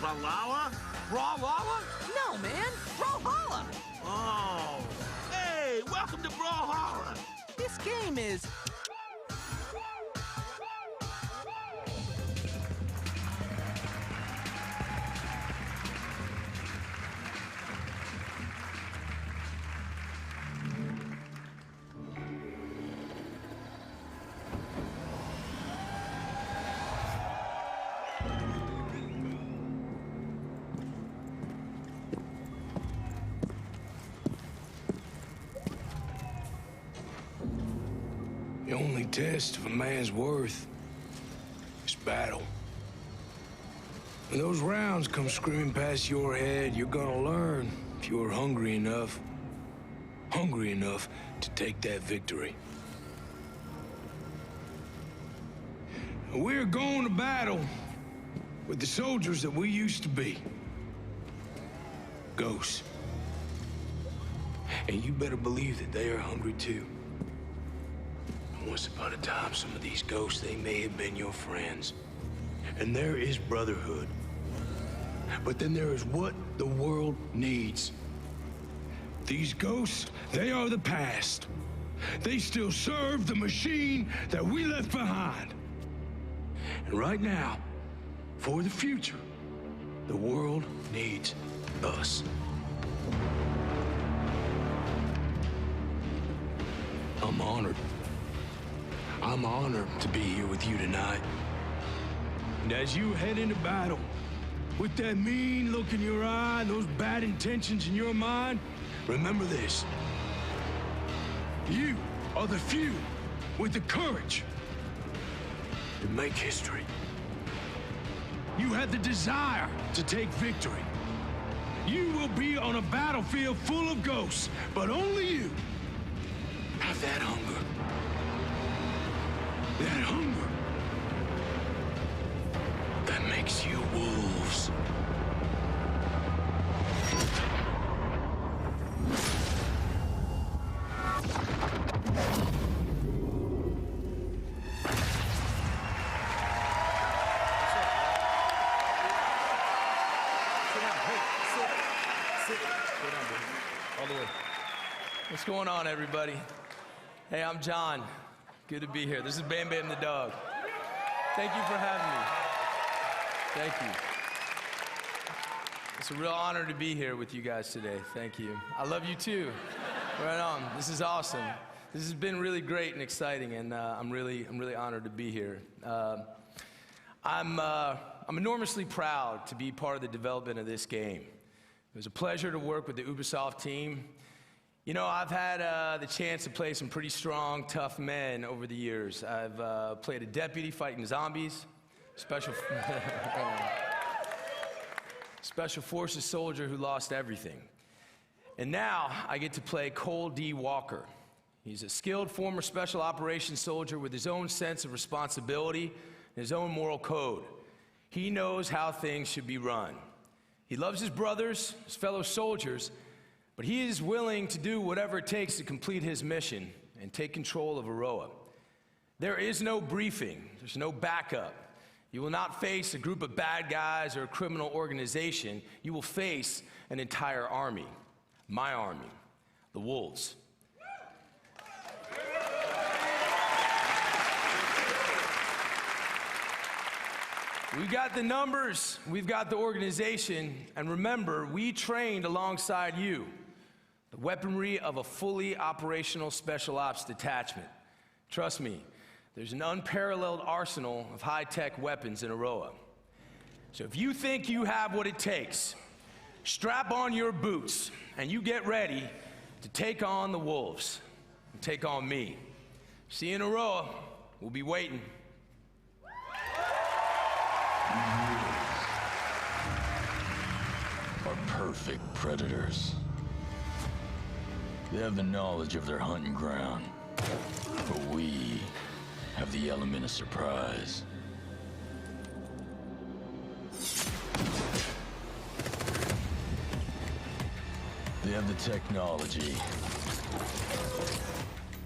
Brawlhalla? Brawlhalla? No, man! Brawlhalla! Oh. Hey, welcome to Brawlhalla! This game is... The only test of a man's worth is battle. When those rounds come screaming past your head, you're gonna learn if you're hungry enough to take that victory. And we're going to battle with the soldiers that we used to be. Ghosts. And you better believe that they are hungry too. Once upon a time, some of these ghosts, they may have been your friends. And there is brotherhood. But then there is what the world needs. These ghosts, they are the past. They still serve the machine that we left behind. And right now, for the future, the world needs us. I'm honored. I'm honored to be here with you tonight. And as you head into battle, with that mean look in your eye and those bad intentions in your mind, remember this. You are the few with the courage to make history. You have the desire to take victory. You will be on a battlefield full of ghosts, but only you have that hunger. That hunger that makes you wolves. What's going on, everybody? Hey, I'm John. Good to be here. This is Bam Bam the dog. Thank you for having me. Thank you. It's a real honor to be here with you guys today. Thank you. I love you too. Right on. This is awesome. This has been really great and exciting, and I'm really honored to be here. I'm enormously proud to be part of the development of this game. It was a pleasure to work with the Ubisoft team. You know, I've had the chance to play some pretty strong, tough men over the years. I've played a deputy fighting zombies, special forces soldier who lost everything. And now I get to play Cole D. Walker. He's a skilled former special operations soldier with his own sense of responsibility and his own moral code. He knows how things should be run. He loves his brothers, his fellow soldiers, But he is willing to do whatever it takes to complete his mission and take control of Aroa. There is no briefing, there's no backup. You will not face a group of bad guys or a criminal organization. You will face an entire army, my army, the Wolves. We've got the numbers, we've got the organization, and remember, we trained alongside you. The weaponry of a fully operational special ops detachment. Trust me, there's an unparalleled arsenal of high-tech weapons in Aroa. So if you think you have what it takes, strap on your boots and you get ready to take on the Wolves and take on me. See you in Aroa, we'll be waiting. Are perfect predators. They have the knowledge of their hunting ground, but we have the element of surprise. They have the technology,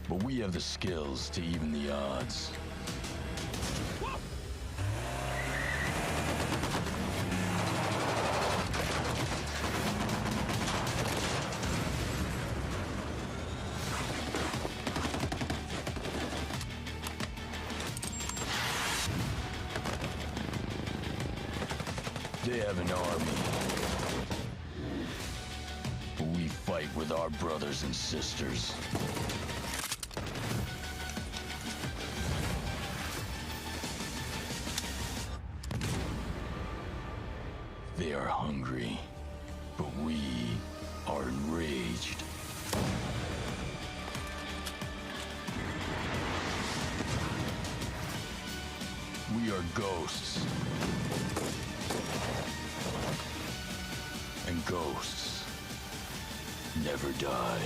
but we have the skills to even the odds. They have an army. We fight with our brothers and sisters. They are hungry, but we are enraged. We are ghosts. And ghosts never die.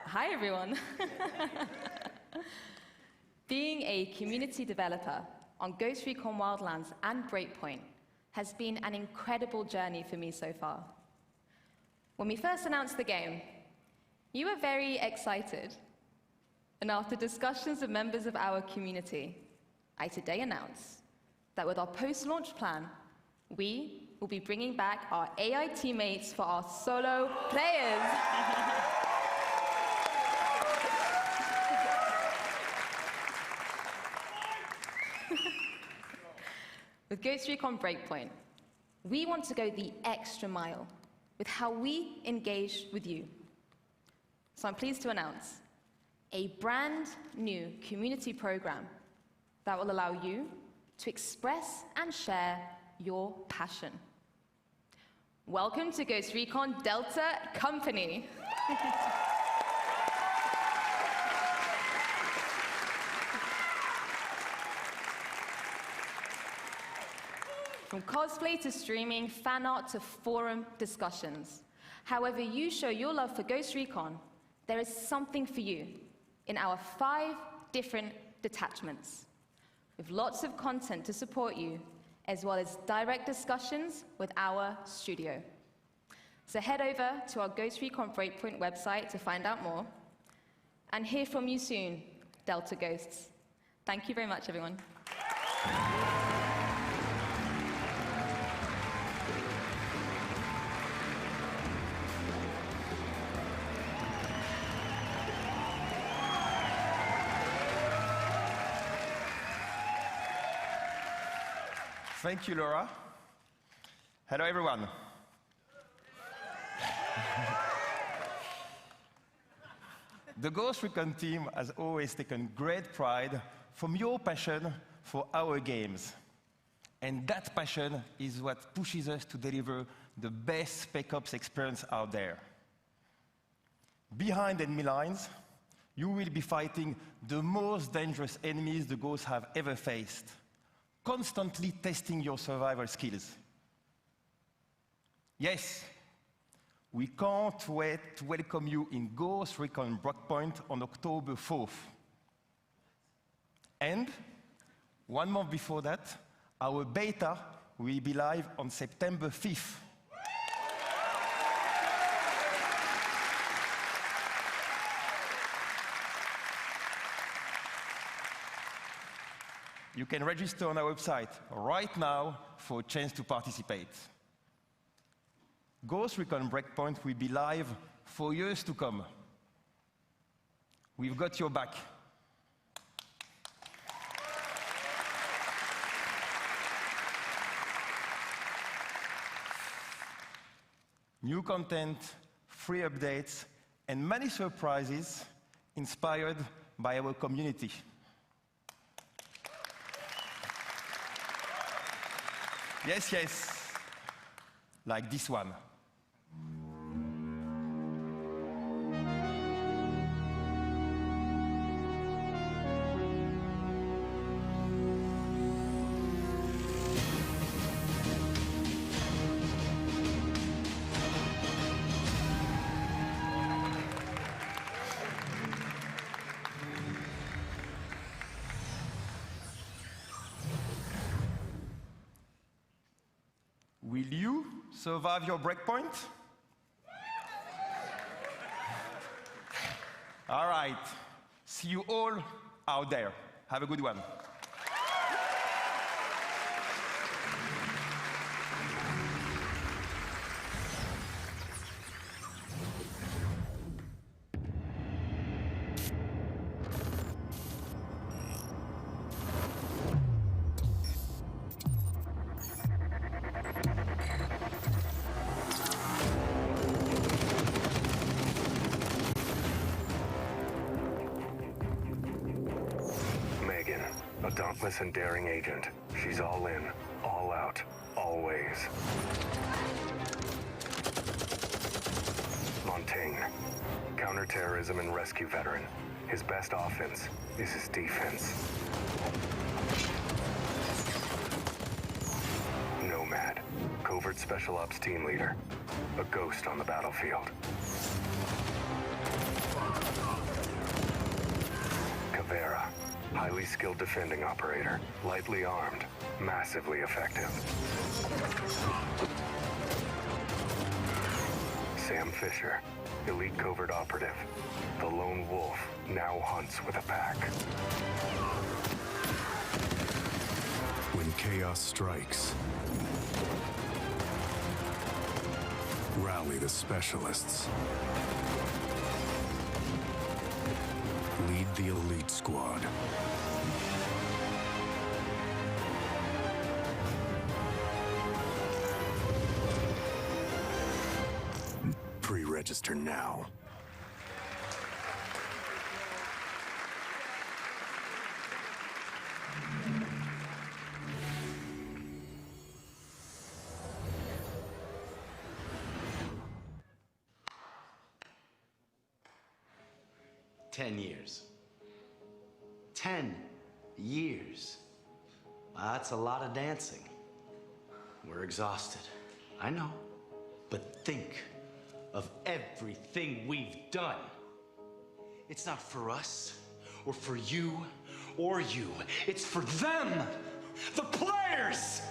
Hi, everyone. Being a community developer on Ghost Recon Wildlands and Breakpoint has been an incredible journey for me so far. When we first announced the game, you were very excited. And after discussions with members of our community, I today announce that with our post-launch plan, we will be bringing back our AI teammates for our solo players. With Ghost Recon Breakpoint, we want to go the extra mile with how we engage with you. So I'm pleased to announce a brand new community program that will allow you to express and share your passion. Welcome to Ghost Recon Delta Company. From cosplay to streaming, fan art to forum discussions. However you show your love for Ghost Recon, there is something for you in our 5 different detachments, with lots of content to support you, as well as direct discussions with our studio. So head over to our Ghost Recon Breakpoint website to find out more, and hear from you soon, Delta Ghosts. Thank you very much, everyone. Thank you, Laura. Hello, everyone. The Ghost Recon team has always taken great pride from your passion for our games. And that passion is what pushes us to deliver the best Spec Ops experience out there. Behind enemy lines, You will be fighting the most dangerous enemies the Ghosts have ever faced, constantly testing your survival skills. Yes, we can't wait to welcome you in Ghost Recon Breakpoint on October 4th. And one month before that, our beta will be live on September 5th. You can register on our website right now for a chance to participate. Ghost Recon Breakpoint will be live for years to come. We've got your back. New content, free updates, and many surprises inspired by our community. Yes, yes, like this one. Will you survive your breakpoint? All right. See you all out there. Have a good one. A dauntless and daring agent. She's all in, all out, always. Montaigne, counterterrorism and rescue veteran. His best offense is his defense. Nomad, covert special ops team leader. A ghost on the battlefield. Caveira, highly skilled defending operator, lightly armed, massively effective. Sam Fisher, elite covert operative. The lone wolf now hunts with a pack. When chaos strikes, rally the specialists. Lead the elite squad. Pre-register now. $10 years. 10 years. That's a lot of dancing. We're exhausted. I know. But think of everything we've done. It's not for us, or for you, or you. It's for them, the players!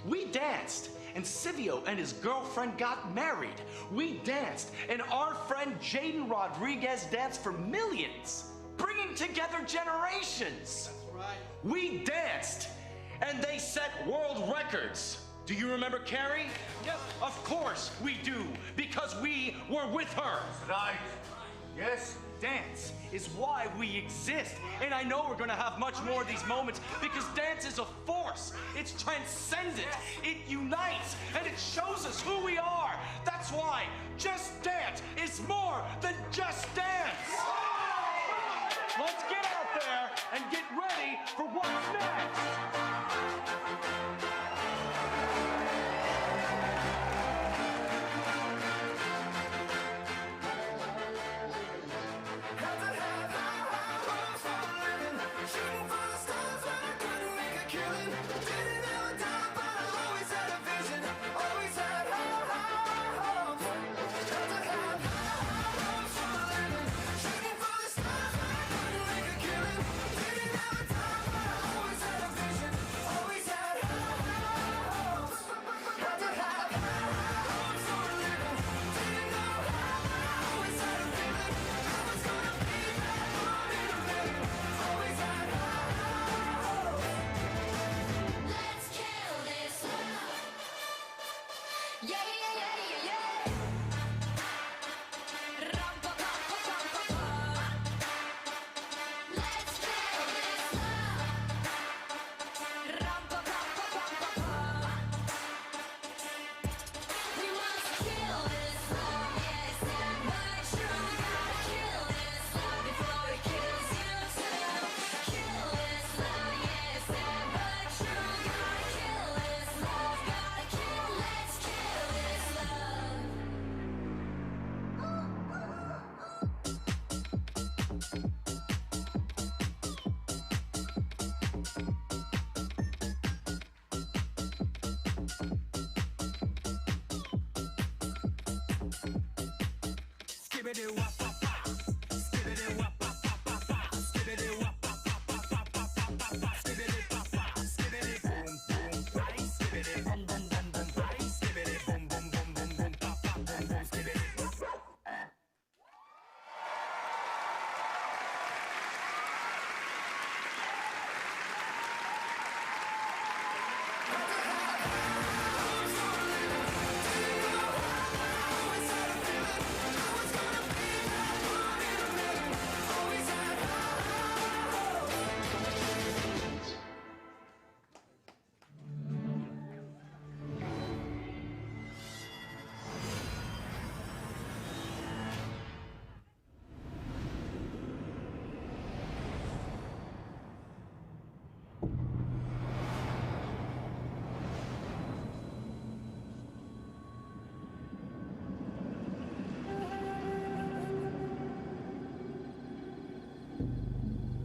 We danced, and Silvio and his girlfriend got married. We danced, and our friend Jaden Rodriguez danced for millions, bringing together generations. That's right. We danced, and they set world records. Do you remember Carrie? Yep. Of course we do, because we were with her. That's right. Yes? Dance is why we exist. And I know we're gonna have much more of these moments because dance is a force. It's transcendent. It unites and it shows us who we are. That's why Just Dance is more than just dance. Let's get out there and get ready for what's next.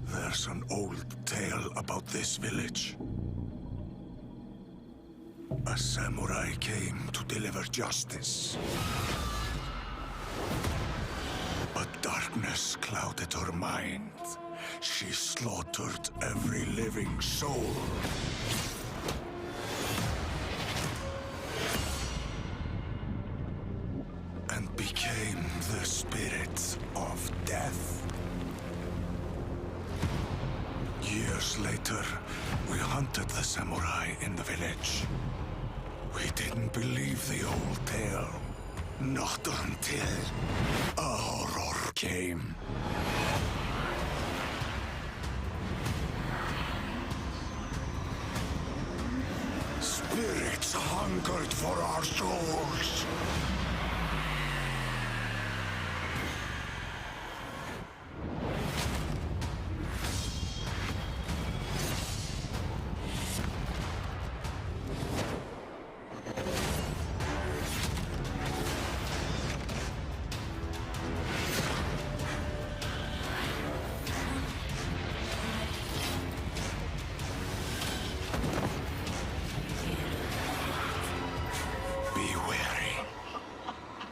There's an old tale about this village. A samurai came to deliver justice. But darkness clouded her mind. She slaughtered every living soul. And became the spirit of death. Years later, we hunted the samurai in the village. We didn't believe the old tale. Not until a horror came. Spirits hungered for our souls.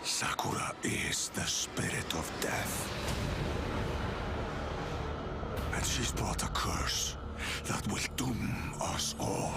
Sakura is the spirit of death. And she's brought a curse that will doom us all.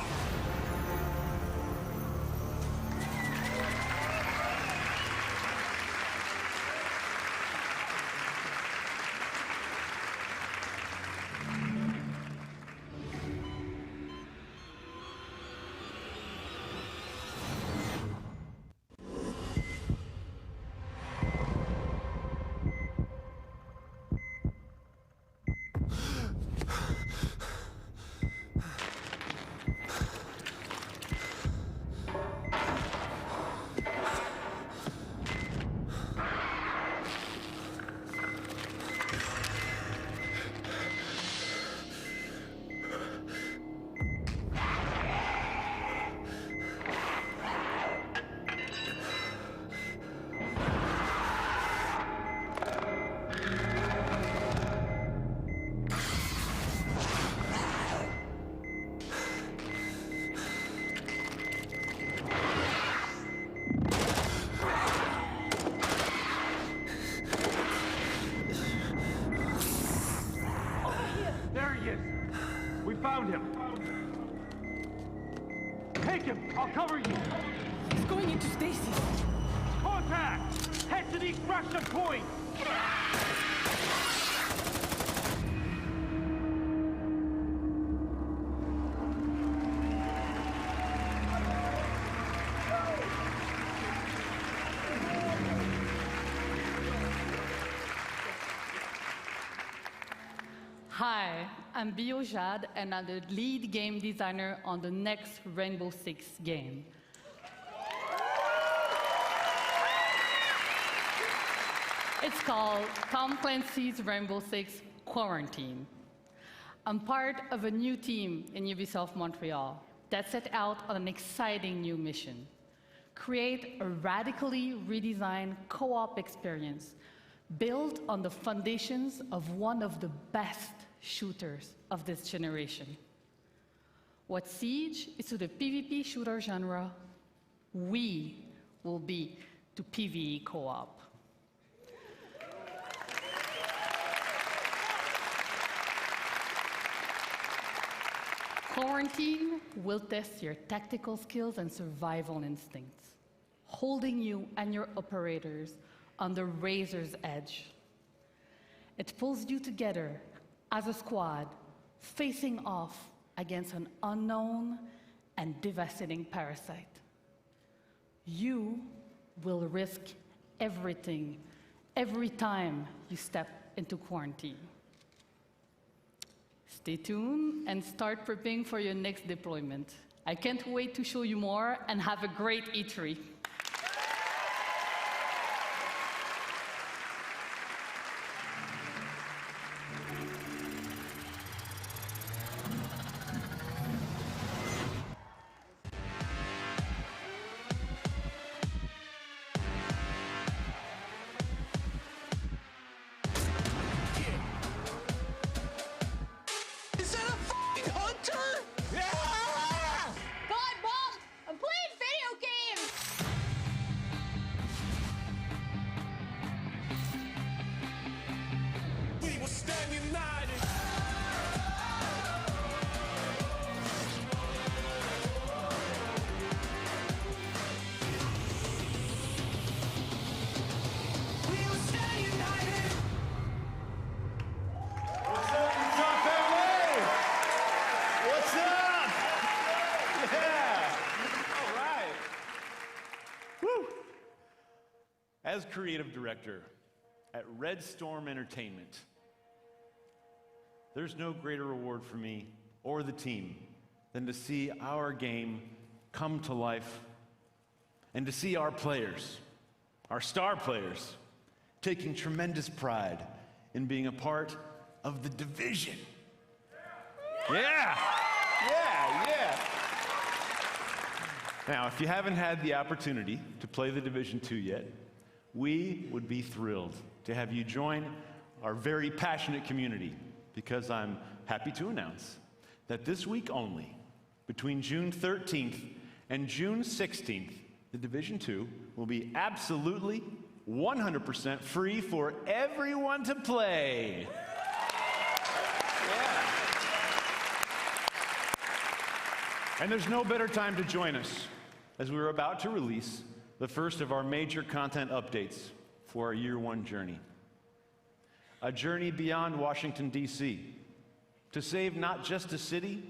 Found him. Take him. I'll cover you. He's going into stasis. Contact! Head to the extraction point! Hi, I'm Bio Jade, and I'm the lead game designer on the next Rainbow Six game. It's called Tom Clancy's Rainbow Six Quarantine. I'm part of a new team in Ubisoft Montreal that set out on an exciting new mission: create a radically redesigned co-op experience built on the foundations of one of the best shooters of this generation. What Siege is to the PvP shooter genre, we will be to PvE co-op. Quarantine will test your tactical skills and survival instincts, holding you and your operators on the razor's edge. It pulls you together as a squad, facing off against an unknown and devastating parasite. You will risk everything every time you step into quarantine. Stay tuned and start prepping for your next deployment. I can't wait to show you more, and have a great E3. Is that a f***ing hunter? Yeah! God, Mom! I'm playing video games! We will stand united! We will stand united! What's up, Ubisoft family? What's up? Yeah. All right. Woo. As creative director at Red Storm Entertainment, there's no greater reward for me or the team than to see our game come to life and to see our players, our star players, taking tremendous pride in being a part of the Division. Yeah! Now, if you haven't had the opportunity to play the Division 2 yet, we would be thrilled to have you join our very passionate community, because I'm happy to announce that this week only, between June 13th and June 16th, the Division 2 will be absolutely 100% free for everyone to play. And there's no better time to join us, as we're about to release the first of our major content updates for our year one journey. A journey beyond Washington, D.C., to save not just a city,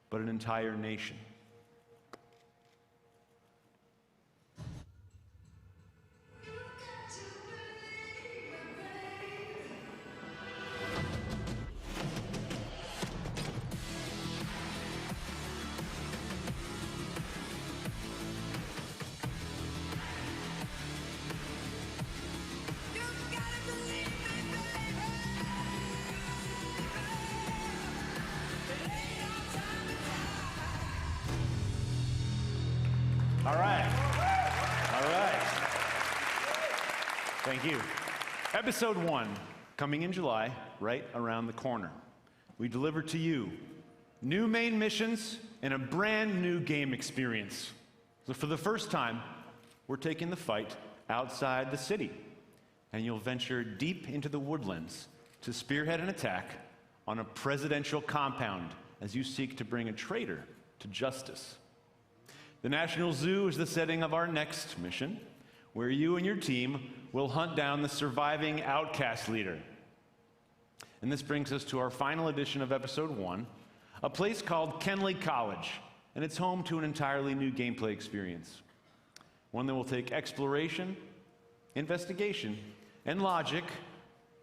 but an entire nation. All right. Thank you. Episode 1, coming in July, right around the corner. We deliver to you new main missions and a brand new game experience. So for the first time, we're taking the fight outside the city, and you'll venture deep into the woodlands to spearhead an attack on a presidential compound as you seek to bring a traitor to justice. The National Zoo is the setting of our next mission, where you and your team will hunt down the surviving outcast leader. And this brings us to our final edition of Episode 1, a place called Kenley College, and it's home to an entirely new gameplay experience. One that will take exploration, investigation, and logic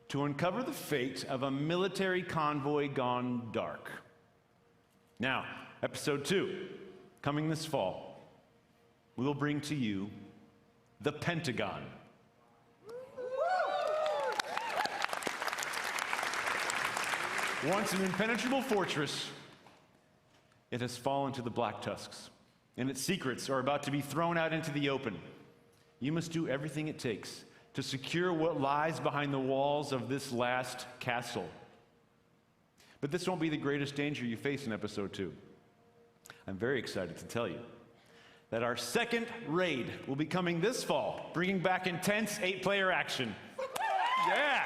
to uncover the fate of a military convoy gone dark. Now, Episode 2, coming this fall, we will bring to you the Pentagon. Once an impenetrable fortress, it has fallen to the Black Tusks, and its secrets are about to be thrown out into the open. You must do everything it takes to secure what lies behind the walls of this last castle. But this won't be the greatest danger you face in Episode 2. I'm very excited to tell you that our second raid will be coming this fall, bringing back intense 8-player action. Yeah!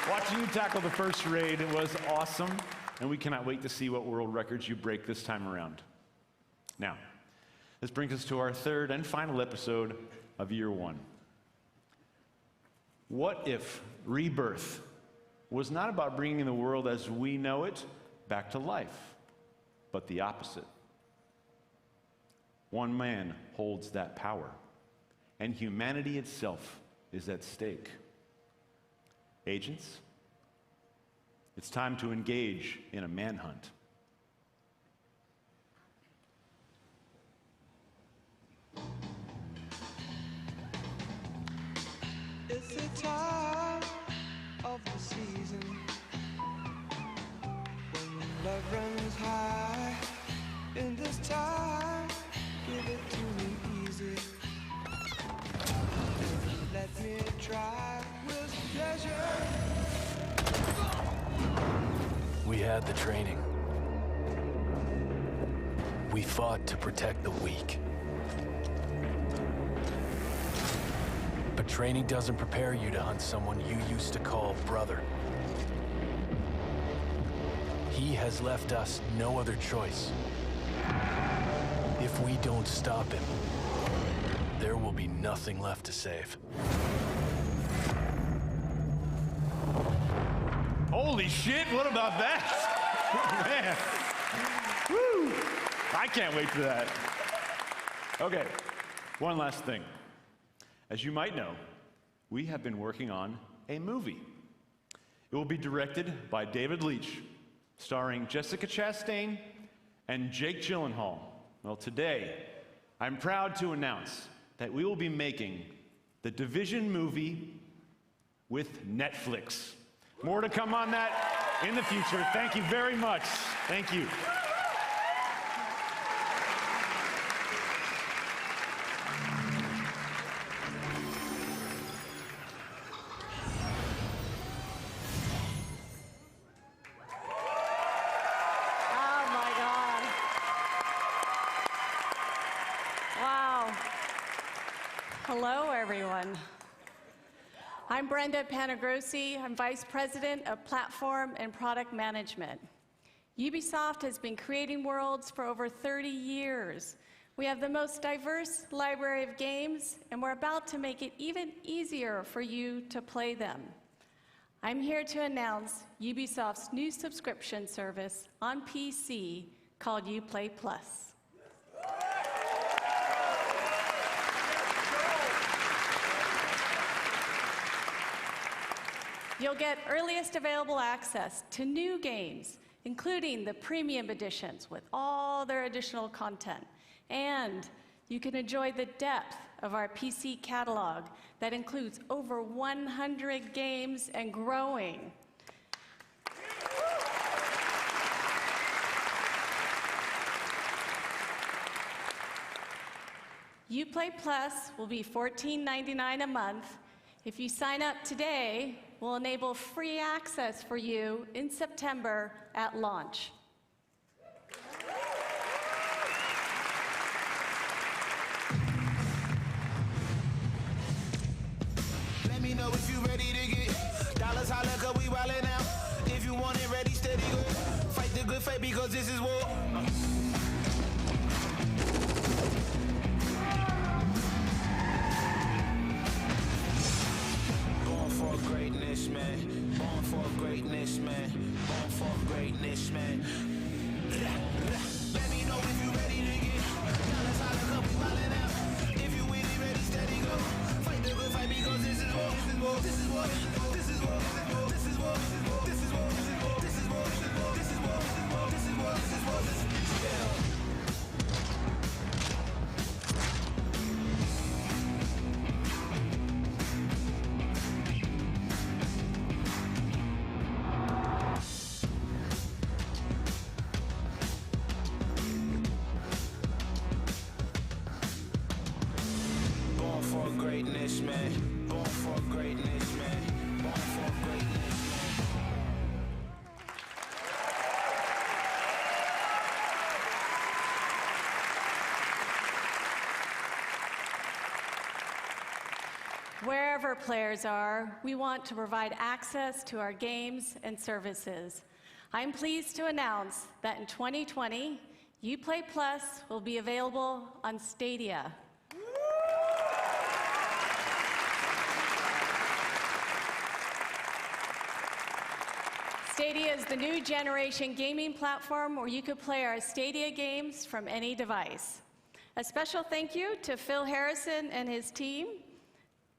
Watching you tackle the first raid was awesome, and we cannot wait to see what world records you break this time around. Now, this brings us to our third and final episode of Year One. What if rebirth was not about bringing the world as we know it back to life, but the opposite? One man holds that power, and humanity itself is at stake. Agents, it's time to engage in a manhunt. It's the time of the season when love runs high. In this time, give it to me easy. Let me try with pleasure. We had the training. We fought to protect the weak. But training doesn't prepare you to hunt someone you used to call brother. He has left us no other choice. If we don't stop him, there will be nothing left to save. Holy shit, what about that? Man. Woo! I can't wait for that. Okay, one last thing. As you might know, we have been working on a movie. It will be directed by David Leitch, starring Jessica Chastain and Jake Gyllenhaal. Well, today, I'm proud to announce that we will be making the Division movie with Netflix. More to come on that in the future. Thank you very much. Thank you. Oh my God. Wow. Hello, everyone. I'm Brenda Panagrossi. I'm Vice President of Platform and Product Management. Ubisoft has been creating worlds for over 30 years. We have the most diverse library of games, and we're about to make it even easier for you to play them. I'm here to announce Ubisoft's new subscription service on PC called Uplay Plus. You'll get earliest available access to new games, including the premium editions with all their additional content. And you can enjoy the depth of our PC catalog that includes over 100 games and growing. Uplay Plus will be $14.99 a month. If you sign up today, we'll enable free access for you in September at launch. Let me know if you ready to get dollars, holla, cause we wildin' out. If you want it ready, steady, go. Fight the good fight because this is war. Born for greatness, man. Born for greatness, man. Born for greatness, man. Let me know if you ready to get dollars, holla, cause we wildin' out. If you with it, ready, steady, go. Fight the good fight because this is war. This is war. This is war. This is war. This is war. This is war. This is war. This is war. This is war. This is war. This is war. Born for greatness, man. Born for greatness, man. Born for greatness. Wherever players are, we want to provide access to our games and services. I'm pleased to announce that in 2020, Uplay Plus will be available on Stadia. Stadia is the new generation gaming platform where you could play our Stadia games from any device. A special thank you to Phil Harrison and his team.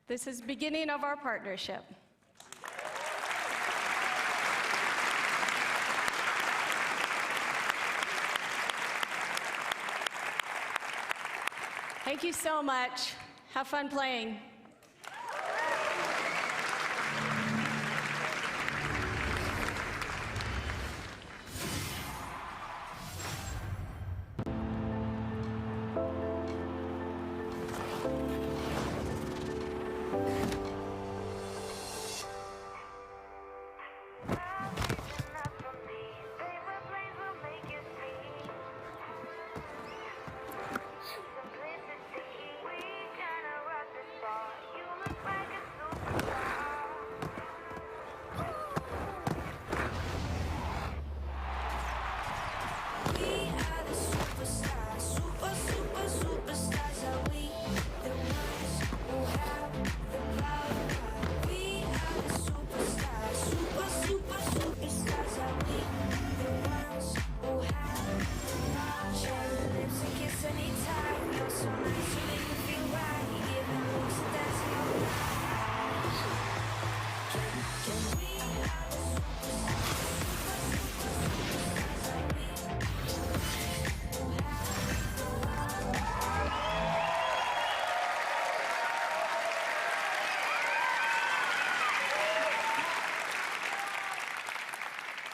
This is the beginning of our partnership. Thank you so much. Have fun playing.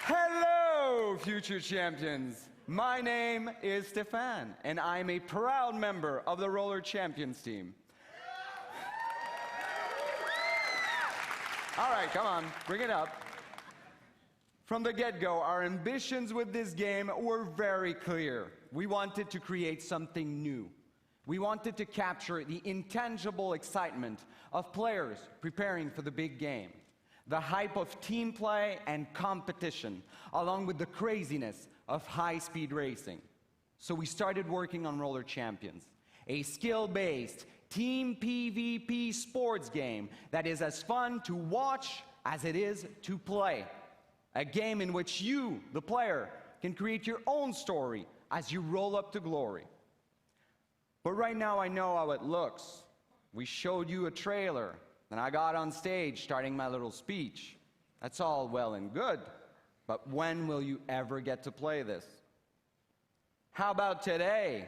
Hello, future champions. My name is Stefan, and I'm a proud member of the Roller Champions team. All right, come on, bring it up. From the get-go, our ambitions with this game were very clear. We wanted to create something new. We wanted to capture the intangible excitement of players preparing for the big game, the hype of team play and competition, along with the craziness of high-speed racing. So we started working on Roller Champions, a skill-based team PvP sports game that is as fun to watch as it is to play. A game in which you, the player, can create your own story as you roll up to glory. But right now I know how it looks. We showed you a trailer, and I got on stage starting my little speech. That's all well and good, but when will you ever get to play this? How about today?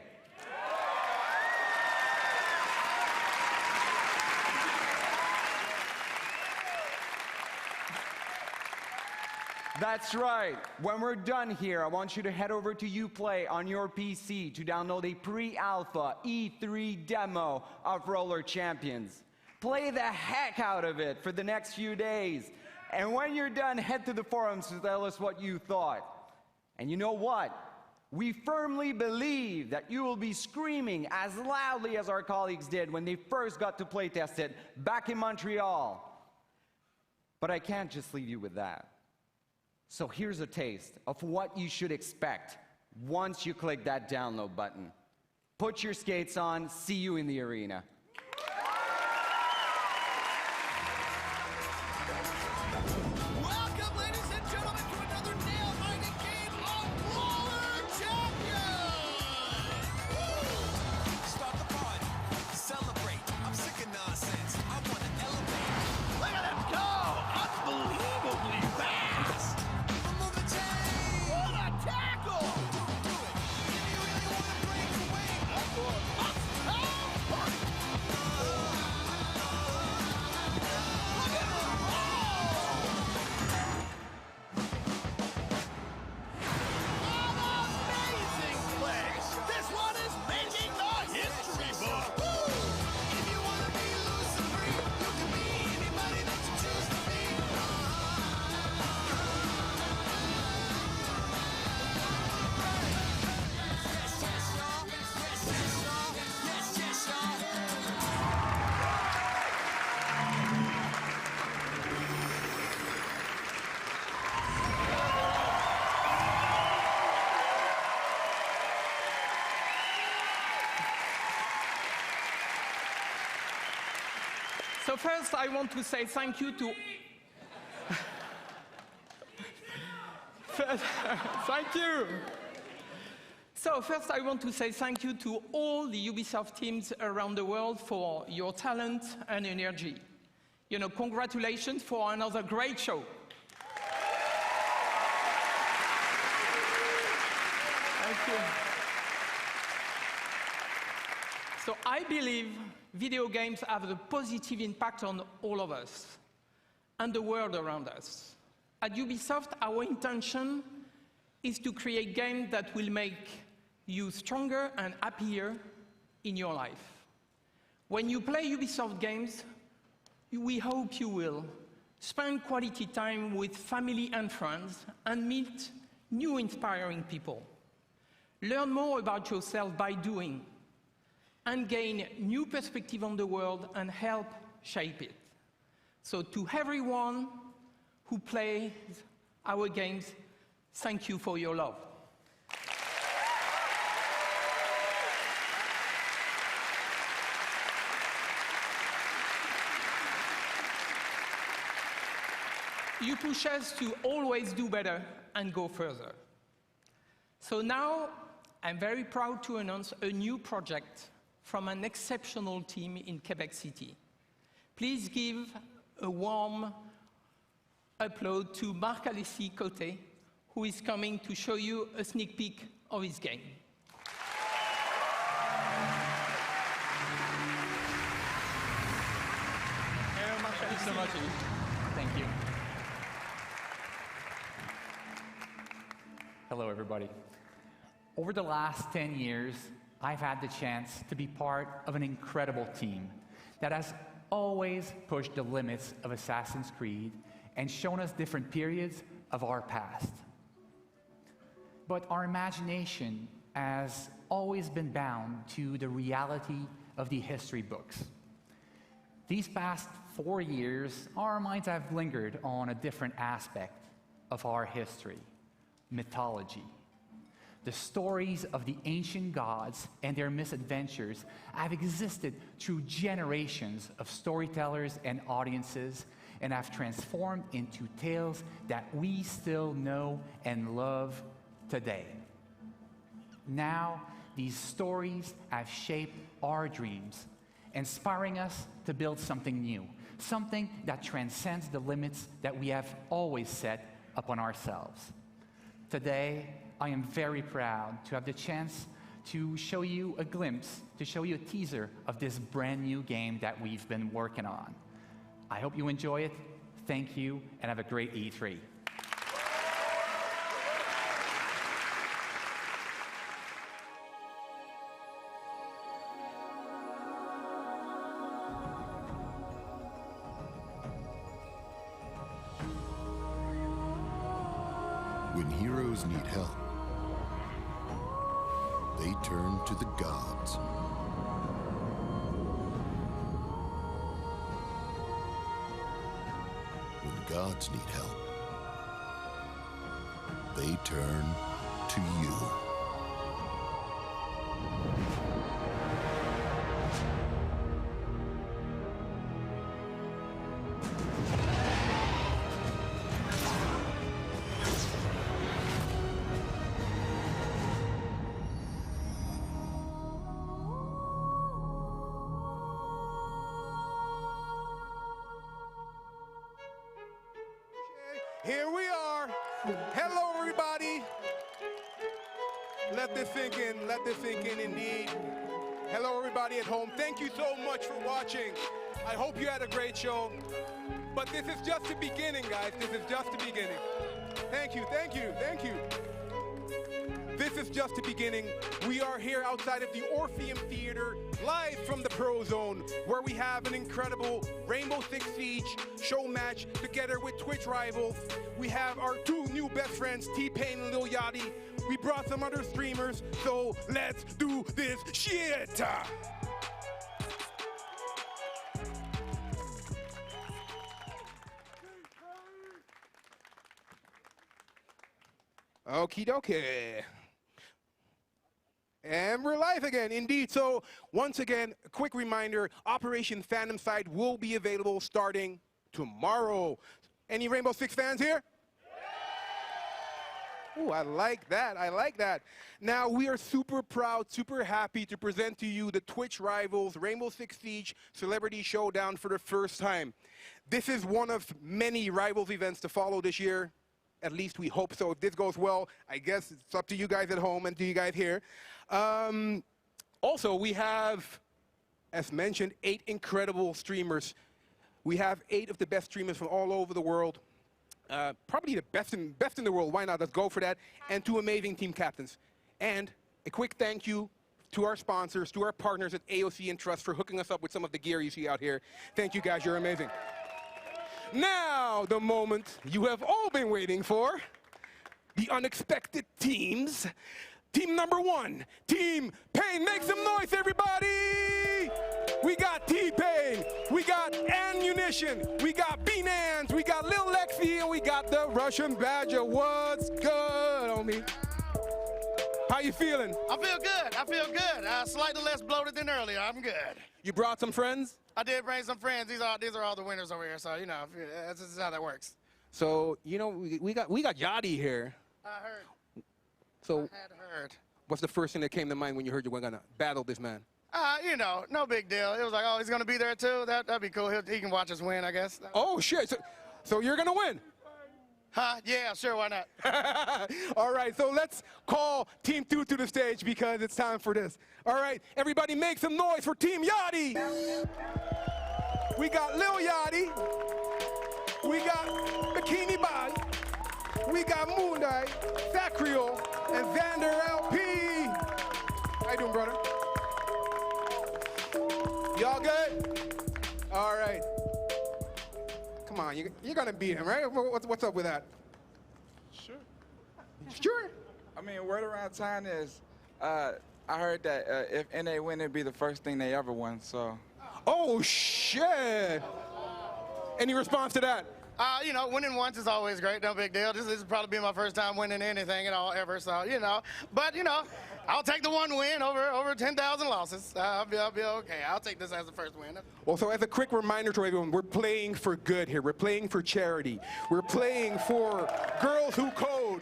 That's right. When we're done here, I want you to head over to Uplay on your PC to download a pre-alpha E3 demo of Roller Champions. Play the heck out of it for the next few days. And when you're done, head to the forums to tell us what you thought. And you know what? We firmly believe that you will be screaming as loudly as our colleagues did when they first got to playtest it back in Montreal. But I can't just leave you with that. So here's a taste of what you should expect once you click that download button. Put your skates on, see you in the arena. Welcome, ladies and gentlemen, to another nail-biting game of Roller Champions! Start the party, celebrate. I'm sick of nonsense. I want to elevate. Look at him go! Unbelievably fast! Remove the chain! What a tackle! Do it. If you really want to break away, up, up, So first, I want to say thank you to... Thank you. So first, I want to say thank you to all the Ubisoft teams around the world for your talent and energy. You know, congratulations for another great show. Thank you. So I believe video games have a positive impact on all of us and the world around us. At Ubisoft, our intention is to create games that will make you stronger and happier in your life. When you play Ubisoft games, we hope you will spend quality time with family and friends and meet new inspiring people. Learn more about yourself by doing and gain new perspective on the world and help shape it. So to everyone who plays our games, thank you for your love. You push us to always do better and go further. So now, I'm very proud to announce a new project from an exceptional team in Quebec City. Please give a warm applause to Marc-Alexis Côté, who is coming to show you a sneak peek of his game. Hello, Marc-Alexis. Thank you so much, Yves. Thank you. Hello, everybody. Over the last 10 years, I've had the chance to be part of an incredible team that has always pushed the limits of Assassin's Creed and shown us different periods of our past. But our imagination has always been bound to the reality of the history books. These past 4 years, our minds have lingered on a different aspect of our history: mythology. The stories of the ancient gods and their misadventures have existed through generations of storytellers and audiences and have transformed into tales that we still know and love today. Now, these stories have shaped our dreams, inspiring us to build something new, something that transcends the limits that we have always set upon ourselves. Today, I am very proud to have the chance to show you a glimpse, to show you a teaser of this brand new game that we've been working on. I hope you enjoy it. Thank you, and have a great E3. When heroes need help, they turn to the gods. When gods need help, they turn to you. Here we are. Hello, everybody. Let this sink in. Let this sink in, indeed. Hello, everybody at home. Thank you so much for watching. I hope you had a great show. But this is just the beginning, guys. This is just the beginning. Thank you, thank you, thank you. This is just the beginning. We are here outside of the Orpheum Theater, live from the Pro Zone, where we have an incredible Rainbow Six Siege show match together with Twitch rivals. We have our two new best friends, T-Pain and Lil Yachty. We brought some other streamers, so let's do this shit! Okie dokie. And we're live again, indeed. So once again, a quick reminder, Operation Phantom Sight will be available starting tomorrow. Any Rainbow Six fans here? Ooh, I like that. I like that. Now, we are super proud, super happy to present to you the Twitch Rivals Rainbow Six Siege Celebrity Showdown for the first time. This is one of many Rivals events to follow this year. At least we hope so. If this goes well, I guess it's up to you guys at home and to you guys here. Also, we have, as mentioned, 8 incredible streamers. We have 8 of the best streamers from all over the world. Probably the best in the world. Why not? Let's go for that. And 2 amazing team captains. And a quick thank you to our sponsors, to our partners at AOC and Trust for hooking us up with some of the gear you see out here. Thank you guys, you're amazing. Now, the moment you have all been waiting for. The unexpected teams. Team number 1, Team Pain. Make some noise, everybody! We got T-Pain, we got Ammunition, we got B-Nans, we got Lil Lexi, and we got the Russian Badger. What's good, homie? How you feeling? I feel good. I feel good. Slightly less bloated than earlier. I'm good. You brought some friends? I did bring some friends. These are all the winners over here. So you know, this is how that works. So you know, we got Yachty here. I heard. So I had heard. What's the first thing that came to mind when you heard you were gonna battle this man? You know, no big deal. It was like, oh, he's gonna be there too. That'd be cool. He can watch us win, I guess. Oh shit! So you're gonna win? Huh? Yeah, sure. Why not? All right. So let's call Team 2 to the stage because it's time for this. All right, everybody, make some noise for Team Yachty. We got Lil Yachty. We got Bikini Baz. We got Moondai, Sacriel, and Xander LP. How you doing, brother? Y'all good? All right. Come on, you're gonna beat him, right? What's up with that? Sure. Sure. I mean, word around town is, I heard that if NA win, it'd be the first thing they ever won, so. Oh, shit. Any response to that? You know, winning once is always great. No big deal. This is probably be my first time winning anything at all ever. So, you know, but, you know, I'll take the one win over 10,000 losses. I'll be okay. I'll take this as the first win. Well, so as a quick reminder to everyone, we're playing for good here. We're playing for charity. We're playing for Girls Who Code.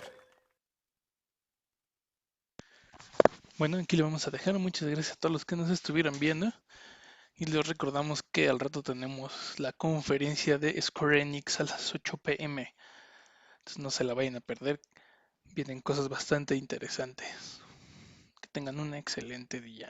Bueno, aquí le vamos a dejar. Muchas gracias a todos los que nos estuvieron viendo. Y les recordamos que al rato tenemos la conferencia de Square Enix a las 8 p.m. Entonces no se la vayan a perder. Vienen cosas bastante interesantes. Que tengan un excelente día.